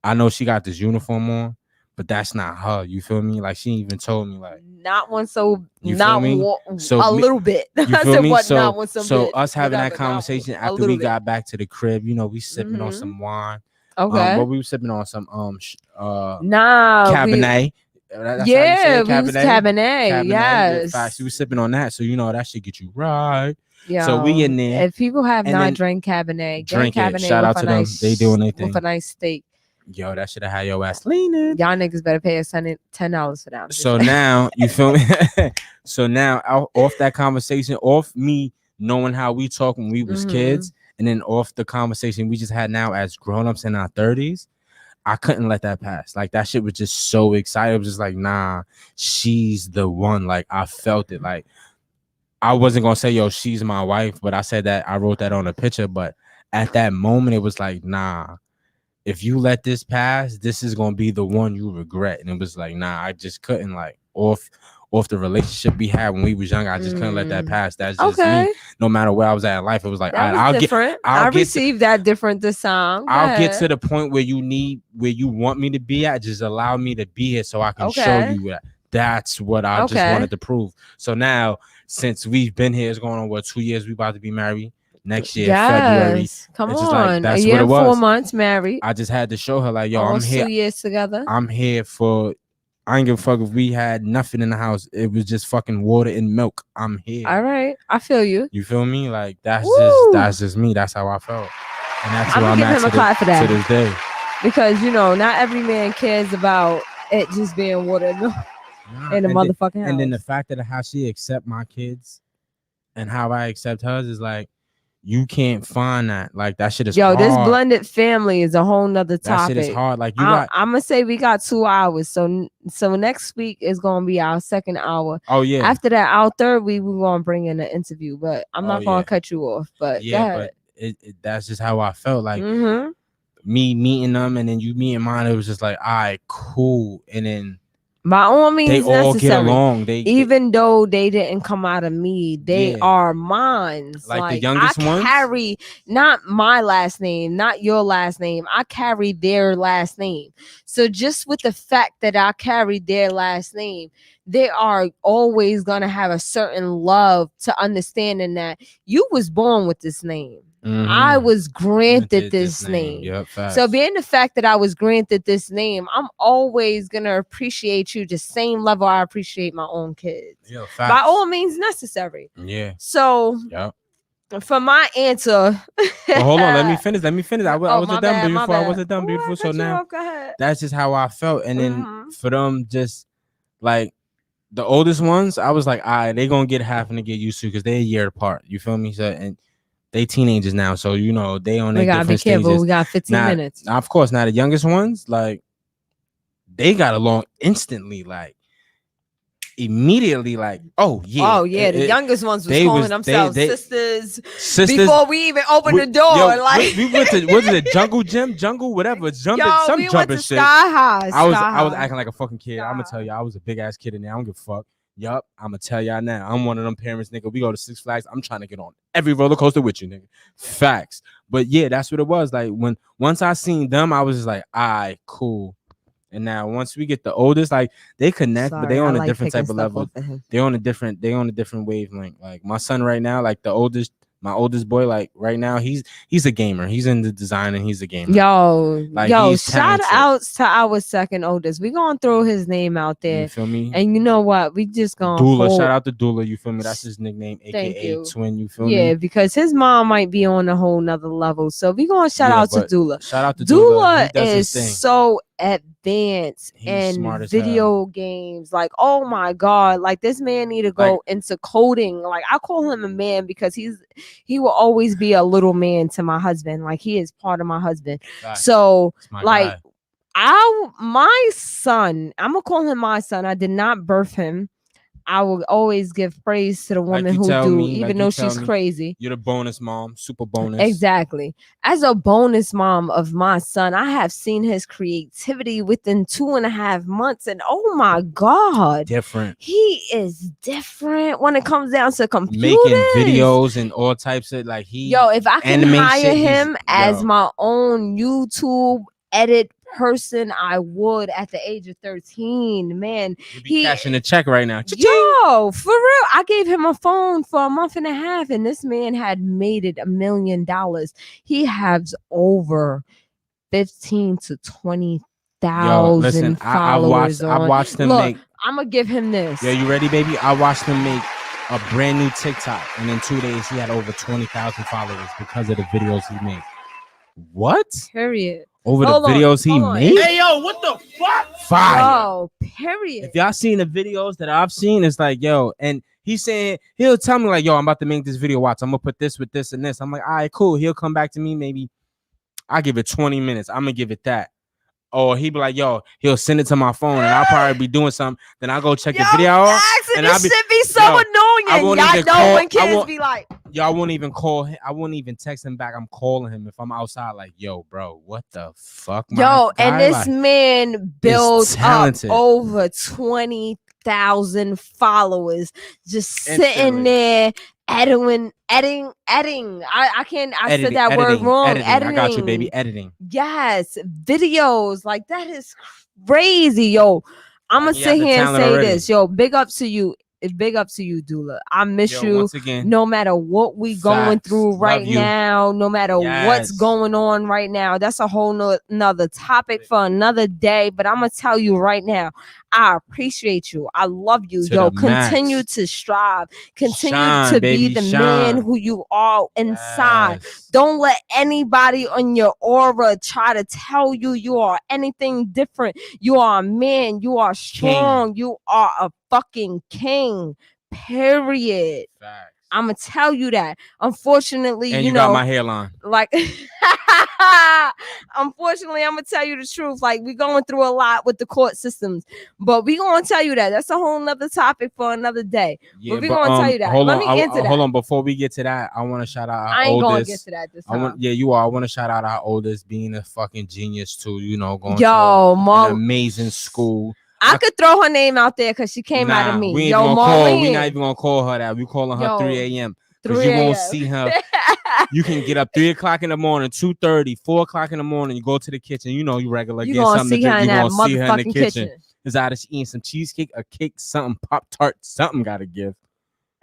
I know she got this uniform on, but that's not her. You feel me? Like she even told me like not one so you not feel me? One, so a little bit. You I feel said me? what So, not one so so bit. us having that conversation after we got back to the crib, you know, we sipping on some wine. Okay. But we were sipping on some Cabernet. That's yeah, we was Cabernet. Yes. Yeah, she was sipping on that, so you know that should get you right. Yo, so we in there. If people have not drank Cabernet, drink Cabernet it. Shout out to them. They doing their thing with a nice steak. Yo, that should have had your ass leaning. Y'all niggas better pay us $10 for that. So now you feel me? So now off that conversation, off me knowing how we talk when we was kids, and then off the conversation we just had now as grown-ups in our 30s, I couldn't let that pass. Like that shit was just so excited. It was just like, nah, she's the one. Like I felt it. Like I wasn't gonna say, yo, she's my wife, but I said that I wrote that on a picture. But at that moment, it was like, nah, if you let this pass, this is gonna be the one you regret. And it was like, nah, I just couldn't like off the relationship we had when we was young. I just couldn't let that pass. That's just me. No matter where I was at in life, it was like, I'll received that different this time. I'll get to the point where you want me to be at. Just allow me to be here so I can show you that. That's what I just wanted to prove. So now, since we've been here, it's going on 2 years. We about to be married next year, February. Come it's on, like, that's a year what it was. 4 months married. I just had to show her like, yo, I'm here. 2 years together. I'm here for. I ain't give a fuck if we had nothing in the house. It was just fucking water and milk. I'm here. All right, I feel you. You feel me? Like that's just me. That's how I felt, and that's I'm where I'm him a clap for that to this day. Because you know, not every man cares about it just being water and milk in the motherfucking house. And then the fact that how she accept my kids and how I accept hers is like, You can't find that. Like that shit is Yo, hard. this blended family is a whole nother That topic. shit is hard. Like you got. I'm gonna say we got 2 hours. So next week is gonna be our second hour. Oh yeah. After that, our third week we're gonna bring in an interview. But I'm not gonna cut you off. But yeah, but that's just how I felt. Like me meeting them, and then you meeting mine. It was just like, all right, cool. And then by all means, they all necessary. get along. Even though they didn't come out of me, they are mine. Like the youngest ones. I carry not my last name, not your last name. I carry their last name. So just with the fact that I carry their last name, they are always gonna have a certain love to understanding that you was born with this name. I was granted this name. Yep, so being the fact that I was granted this name, I'm always gonna appreciate you the same level I appreciate my own kids. Yo, by all means necessary. Yeah. So for my answer, well, hold on, let me finish. I wasn't done before. I wasn't done Ooh, before. So now go that's just how I felt. And then for them, just like the oldest ones, I was like, all right, they gonna get having to get used to because they're a year apart. You feel me? So and they teenagers now, so you know they on their different stages. We got 15 minutes. Now, of course, now the youngest ones, like they got along instantly, like immediately, like the youngest ones was calling themselves sisters before we even opened the door. We went to the jungle gym, whatever, jumping shit. Sky High. I was acting like a fucking kid. I'm gonna tell you, I was a big ass kid in there. I don't give a fuck. Yup, I'm gonna tell y'all now. I'm one of them parents, nigga. We go to Six Flags. I'm trying to get on every roller coaster with you, nigga. Facts. But yeah, that's what it was. Like once I seen them, I was just like, all right, cool. And now once we get the oldest, like they connect, but they on a different type of level. They on a different wavelength. Like my son right now, like my oldest boy, like right now, he's a gamer. He's in the design and he's a gamer. Shout outs to our second oldest. We gonna throw his name out there. You feel me? And you know what? We just gonna shout out to Dula. You feel me? That's his nickname, aka Twin. You feel me? Yeah, because his mom might be on a whole nother level. So we gonna shout out to Dula. Shout out to Dula. Dula is so advanced in video games. Like, oh my god, like this man need to go into coding. Like I call him a man because he will always be a little man to my husband. Like he is part of my husband. So like my son, I'm gonna call him my son. I did not birth him. I will always give praise to the woman who do, even though she's crazy. You're the bonus mom, super bonus. Exactly. As a bonus mom of my son, I have seen his creativity within 2.5 months, and oh my god, different. He is different when it comes down to computers, making videos and all types of like if I can hire him as my own YouTube edit person, I would at the age of 13. Man, he cashing a check right now. Yo, for real. I gave him a phone for a month and a half, and this man had made it $1 million. He has over 15 to 20,000 followers. I watched him make. I'm gonna give him this. Yeah, you ready, baby? I watched him make a brand new TikTok, and in 2 days he had over 20,000 followers because of the videos he made. What? Period. Over the videos he made? Hey, yo, what the fuck? Fire. Oh, period. If y'all seen the videos that I've seen, it's like, yo, and he's saying, he'll tell me like, yo, I'm about to make this video. Watch, I'm going to put this with this and this. I'm like, all right, cool. He'll come back to me. Maybe I'll give it 20 minutes. I'm going to give it that. Or he'll be like, yo, he'll send it to my phone and I'll probably be doing something. Then I'll go check the video out. And this shit be so annoying. Y'all know when kids be like, y'all won't even call him. I won't even text him back. I'm calling him if I'm outside. Like, yo, bro, what the fuck? And this man built up over 20,000 followers just sitting there editing. I can't. I said that word wrong. Editing. I got you, baby. Editing. Yes, videos like that is crazy, yo. I'm gonna sit here and say this, yo. Big up to you. Big up to you, Dula. I miss you. Once again, no matter what we going through right now, no matter what's going on right now. That's a whole nother topic for another day. But I'm gonna tell you right now, I appreciate you. I love you. Yo, continue to strive. Continue to be the man who you are inside. Don't let anybody on your aura try to tell you you are anything different. You are a man. You are strong. You are a fucking king. Period. I'm gonna tell you that. Unfortunately, And you got know, my hairline. like unfortunately, I'm gonna tell you the truth. Like, we going through a lot with the court systems, but we gonna tell you that. That's a whole nother topic for another day. Yeah, but we gonna tell you that. Let me answer that. Hold on. Before we get to that, I want to shout out our I ain't oldest. gonna get to that this time. You are. I want to shout out our oldest, being a fucking genius too. You know, going Yo, to Mom, an amazing school. I could throw her name out there because she came out of me. We Yo, Marlene. We're not even gonna call her that. We calling her 3 a.m. Because you won't see her. You can get up 3 o'clock in the morning, 2:30, 4 o'clock in the morning. You go to the kitchen. You know you regular. You get gonna something see to her drink. in You that gonna see her in the motherfucking kitchen. Is either she eating some cheesecake, a cake, something, Pop-Tart, something gotta give.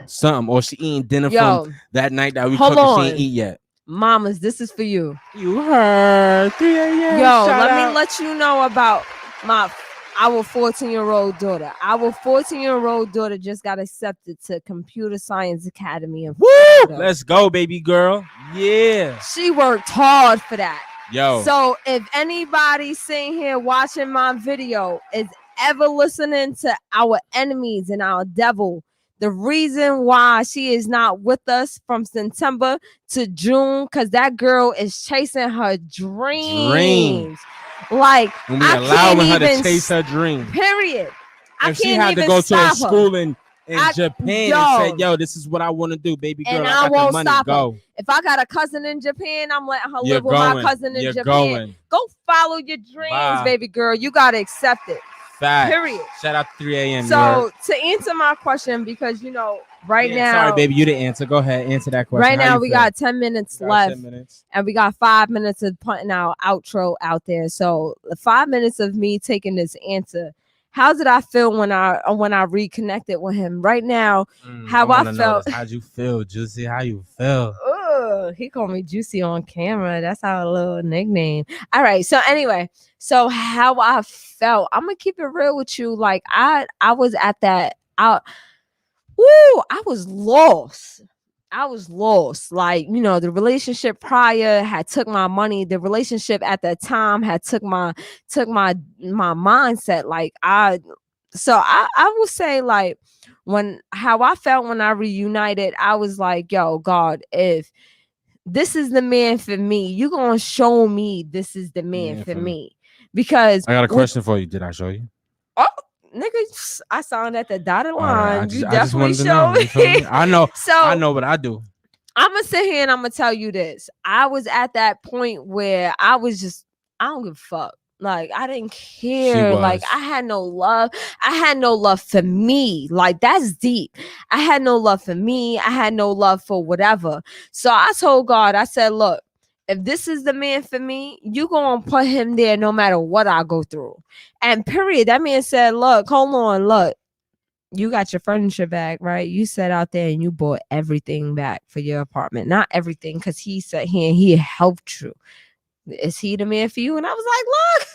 Something. Or she eating dinner from that night that we cooked and she ain't eat yet. Mamas, this is for you. You heard 3 a.m. Yo, let me let you know about our 14-year-old daughter. Our 14-year-old daughter just got accepted to Computer Science Academy in Florida. Let's go, baby girl. Yeah. She worked hard for that. Yo. So if anybody sitting here watching my video is ever listening to our enemies and our devil, the reason why she is not with us from September to June, because that girl is chasing her dreams. Like, when we allowing her to chase her dream. Period. If she had to go to a school in Japan and say, yo, this is what I want to do, baby girl. And I won't money, stop go. her. If I got a cousin in Japan, I'm letting her live with my cousin in Japan. Go follow your dreams, baby girl. You got to accept it. Fact. Period. Shout out to 3 a.m. So to answer my question, because now, sorry, baby, you didn't answer. Go ahead, answer that question. Right now, we got 10 minutes left, and we got 5 minutes of putting our outro out there. So 5 minutes of me taking this answer. How did I feel when I reconnected with him? Right now, how I felt. How'd you feel, Juicy? How you feel? He called me Juicy on camera. That's our little nickname. All right. So anyway, how I felt. I'm gonna keep it real with you. Like I was at that. I was lost. Like, the relationship prior had took my money. The relationship at that time had took my mindset. Like I will say, like, how I felt when I reunited, I was like, yo, God, if this is the man for me, you gonna show me this is the man for me. Because I got a question for you. Did I show you? Oh, nigga, I signed at the dotted line. Right, you definitely showed me. I know. So I know what I do. I'm gonna sit here and I'm gonna tell you this. I was at that point where I don't give a fuck. Like, I didn't care. Like, I had no love. I had no love for me. Like, that's deep. I had no love for me. I had no love for whatever. So I told God, I said, look, if this is the man for me, you gonna put him there no matter what I go through. And period. That man said, look, hold on, look. You got your furniture back, right? You sat out there and you bought everything back for your apartment. Not everything, because he sat here and he helped you. Is he the man for you? And I was like, look,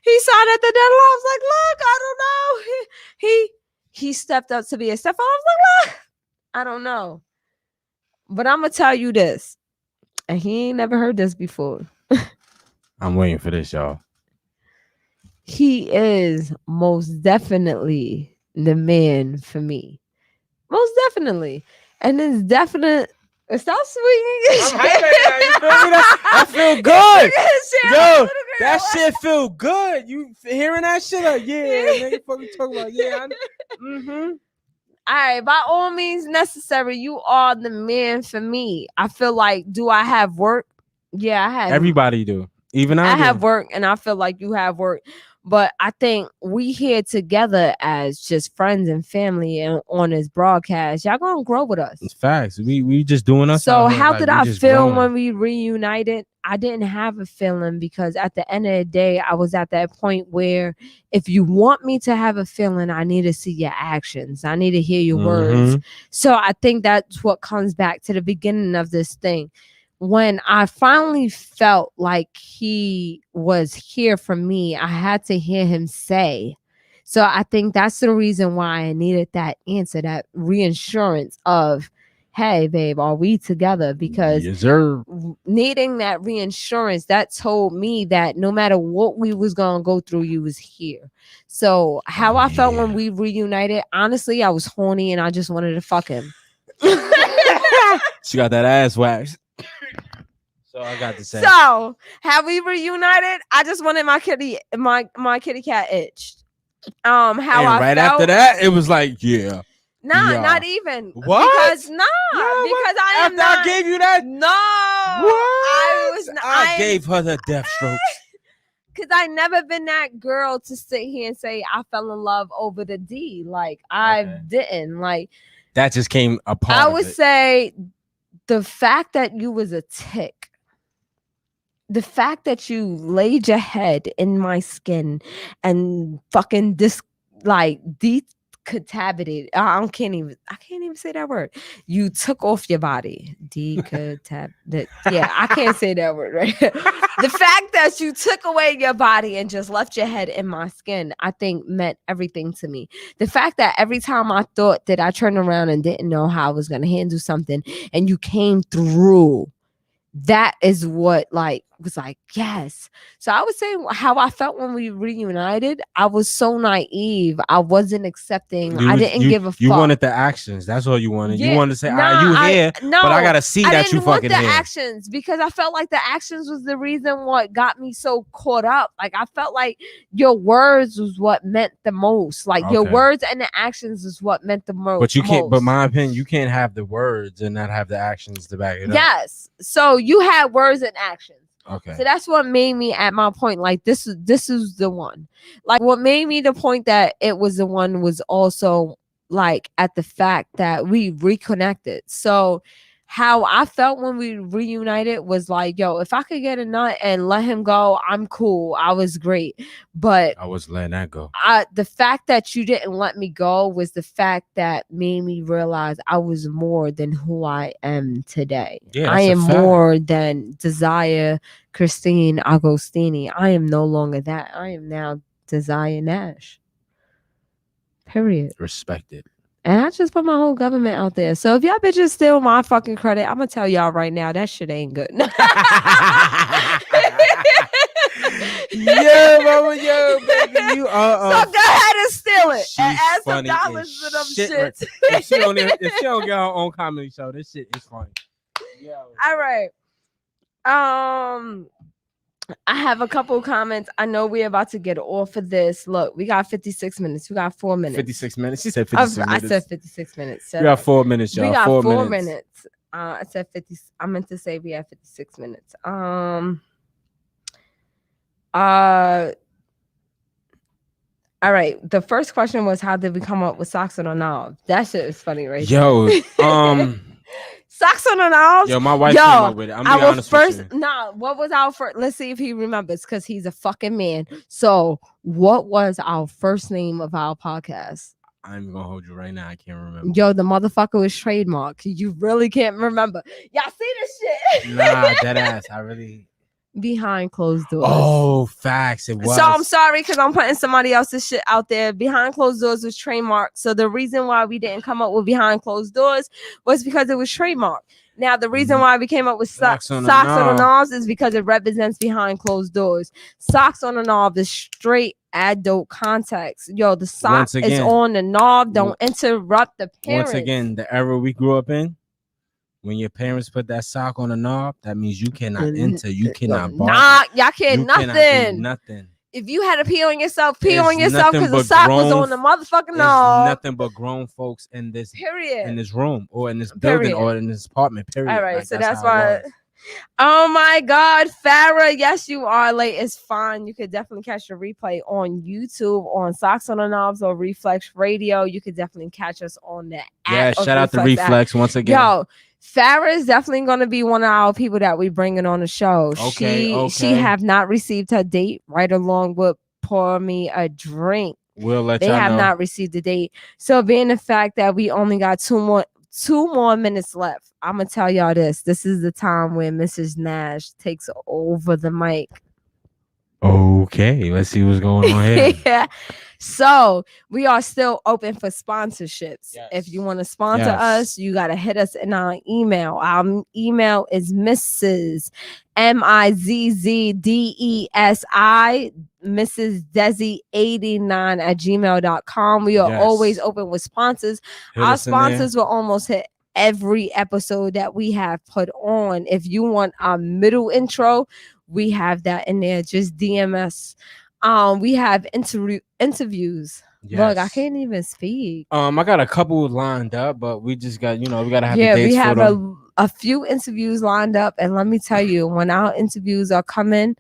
he signed at the deadline. I was like, look, I don't know. He stepped up to be a stepfather. I was like, look, I don't know. But I'm going to tell you this. And he ain't never heard this before. I'm waiting for this, y'all. He is most definitely the man for me. Most definitely. And it's definite. Stop swinging. I'm hyped right now. You feel me? I feel good. Yo, that shit feel good. You hearing that shit? Like, yeah, fucking talking about, yeah. All right, by all means necessary, you are the man for me. I feel like, do I have work? Yeah, I have. Everybody do. Even I do. Have work, and I feel like you have work. But I think we here together as just friends and family and on this broadcast, y'all gonna grow with us. It's facts. We just doing us. So how did I feel when we reunited? I didn't have a feeling, because at the end of the day, I was at that point where if you want me to have a feeling, I need to see your actions. I need to hear your words. So I think that's what comes back to the beginning of this thing. When I finally felt like he was here for me, I had to hear him say. So I think that's the reason why I needed that answer, that reassurance of, hey, babe, are we together? Because yes, sir. Needing that reassurance, that told me that no matter what we was going to go through, you was here. So how I felt when we reunited, honestly, I was horny and I just wanted to fuck him. She got that ass waxed. So I got to say. So, have we reunited? I just wanted my kitty cat itched. How and I right felt, after that, it was like, yeah. Nah, Yeah. not even. What? Because because I am After not. I gave you that, No, what? I am- gave her the death strokes. Cause I never been that girl to sit here and say I fell in love over the D. Like I Okay. didn't. Like That just came apart. I would say the fact that you was a tick, the fact that you laid your head in my skin and fucking decapitated. I can't even say that word. You took off your body. Decapitated. Yeah, I can't say that word, right? The fact that you took away your body and just left your head in my skin, I think meant everything to me. The fact that every time I thought that I turned around and didn't know how I was going to handle something and you came through, that is what was like, yes. So I would say how I felt when we reunited. I was so naive. I wasn't accepting. I didn't give a fuck. You wanted the actions. That's all you wanted. Yeah, you wanted to say, nah, you here, no, but I gotta see I that didn't you want fucking the here. actions because I felt like the actions was the reason what got me so caught up. Like I felt like your words was what meant the most. Like your words and the actions is what meant the most. But you can't. But my opinion, you can't have the words and not have the actions to back it up. Yes. So you had words and actions. Okay. So that's what made me at my point. Like this is the one. Like what made me the point that it was the one was also like at the fact that we reconnected. So how I felt when we reunited was like, yo, if I could get a nut and let him go, I'm cool. I was great. But I was letting that go. The fact that you didn't let me go was the fact that made me realize I was more than who I am today. Yeah, I am more than Desire Christine Agostini. I am no longer that. I am now Desire Nash. Period. Respected. And I just put my whole government out there. So if y'all bitches steal my fucking credit, I'm gonna tell y'all right now that shit ain't good. Yo, mama, yo, baby, you are. So go ahead and steal it She's and add some funny dollars to them as shit. shits. If she don't get her own comedy show, this shit is funny. Yo. All right. I have a couple comments. I know we're about to get off of this. Look, we got 56 minutes. We got 4 minutes. 56 minutes. She said 56 minutes. I said 56 minutes. We got 4 minutes, y'all. We got 4 4 minutes. minutes. I said 50. I meant to say we have 56 minutes. All right. The first question was, how did we come up with socks on a knob? That shit is funny, right? Yo, socks on a knob. Yo, my wife came up with it. I'm being honest with you. What was our first? Let's see if he remembers, because he's a fucking man. So, what was our first name of our podcast? I'm gonna hold you right now. I can't remember. Yo, the motherfucker was trademark. You really can't remember. Y'all see this shit? Nah, dead ass. I really. Behind closed doors. Oh, facts. It was. So I'm sorry because I'm putting somebody else's shit out there. Behind closed doors was trademark. So the reason why we didn't come up with behind closed doors was because it was trademark. Now the reason why we came up with socks on the knobs is because it represents behind closed doors. Socks on the knob is straight adult context. Yo, the sock is on the knob. Don't interrupt the parents. Once again, the era we grew up in. When your parents put that sock on the knob, that means you cannot enter. You cannot bargain. Nah, y'all can't nothing. Nothing. If you had to pee on yourself, because the sock was on the motherfucking knob. Nothing but grown folks in this period. In this room or in this building or in this apartment. Period. All right, like, so that's why. Oh my God, Farrah, yes, you are late. It's fine. You could definitely catch the replay on YouTube on Socks on the Knobs or Reflex Radio. You could definitely catch us on the app. Yeah, shout out to Reflex once again. Yo, Farrah is definitely going to be one of our people that we bringing on the show. Okay. She have not received her date, right along with Pour Me a Drink. We'll let they y'all have know. Not received the date. So being the fact that we only got two more minutes left, I'm gonna tell y'all this. This is the time when Mrs. Nash takes over the mic. Okay, let's see what's going on here. Yeah. So we are still open for sponsorships. Yes. If you want to sponsor us, you got to hit us in our email. Our email is Mrs. MIZZDESI, Mrs. Desi89 @gmail.com. We are always open with sponsors. Our sponsors will almost hit every episode that we have put on. If you want a middle intro, we have that in there. Just DM us. We have interviews. Look, I Yes. can't even speak. I got a couple lined up, but we just got, we gotta have Yeah, the dates we for have them. a few interviews lined up, and let me tell you, when our interviews are coming,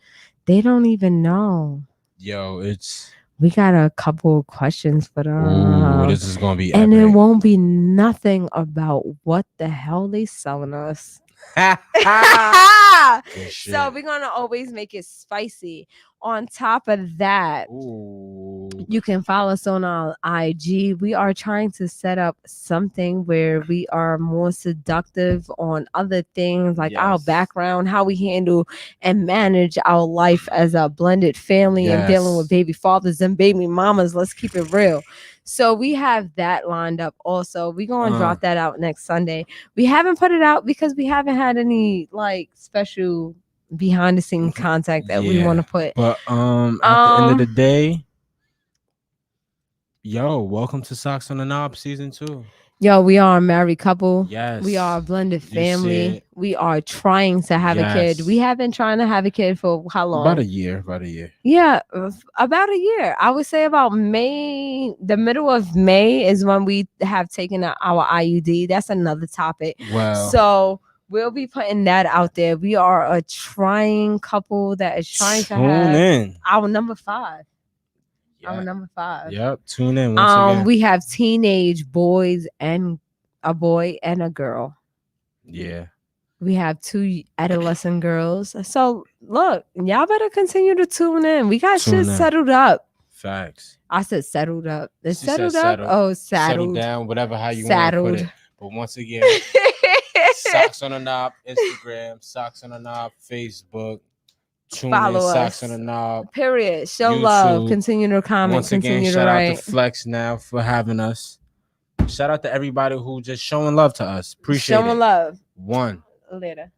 they don't even know. Yo, it's We got a couple of questions for them. this is gonna be and epic. it won't be nothing about what the hell they selling us. Good shit. So we're gonna always make it spicy. On top of that, Ooh. you can follow us on our IG. We are trying to set up something where we are more seductive on other things like our Yes. background, how we handle and manage our life as a blended family and dealing with Yes. baby fathers and baby mamas. Let's keep it real. So we have that lined up also. We're going to drop that out next Sunday. We haven't put it out because we haven't had any like special behind the scenes contact that we want to put. But at the end of the day, yo, welcome to Socks on the Knob season 2. Yo, we are a married couple. Yes. We are a blended You family. said- We are trying to have a kid. Yes. We have been trying to have a kid for how long? About a year. Yeah, about a year. I would say about May. The middle of May is when we have taken our IUD. That's another topic. Well, So we'll be putting that out there. We are a trying couple that is trying to have in. our number 5. Yeah. Our number 5. Yep, tune in once again. We have teenage boys and a boy and a girl. Yeah. We have 2 adolescent girls. So look, y'all better continue to tune in. We got Tune shit in. settled up. Facts. I said settled up. It's She said settled up. settled. Oh, Settle saddled. down, whatever how you want to Saddled. put it. But once again, Socks on the Knob, Instagram, Socks on the Knob, Facebook. Tune Follow in, us. Socks on the Knob. Period. Show love. YouTube. Continue to comment. Once again, Continue to shout out write. to Flex now for having us. Shout out to everybody who just showing love to us. Appreciate Showing it. love. One. Later.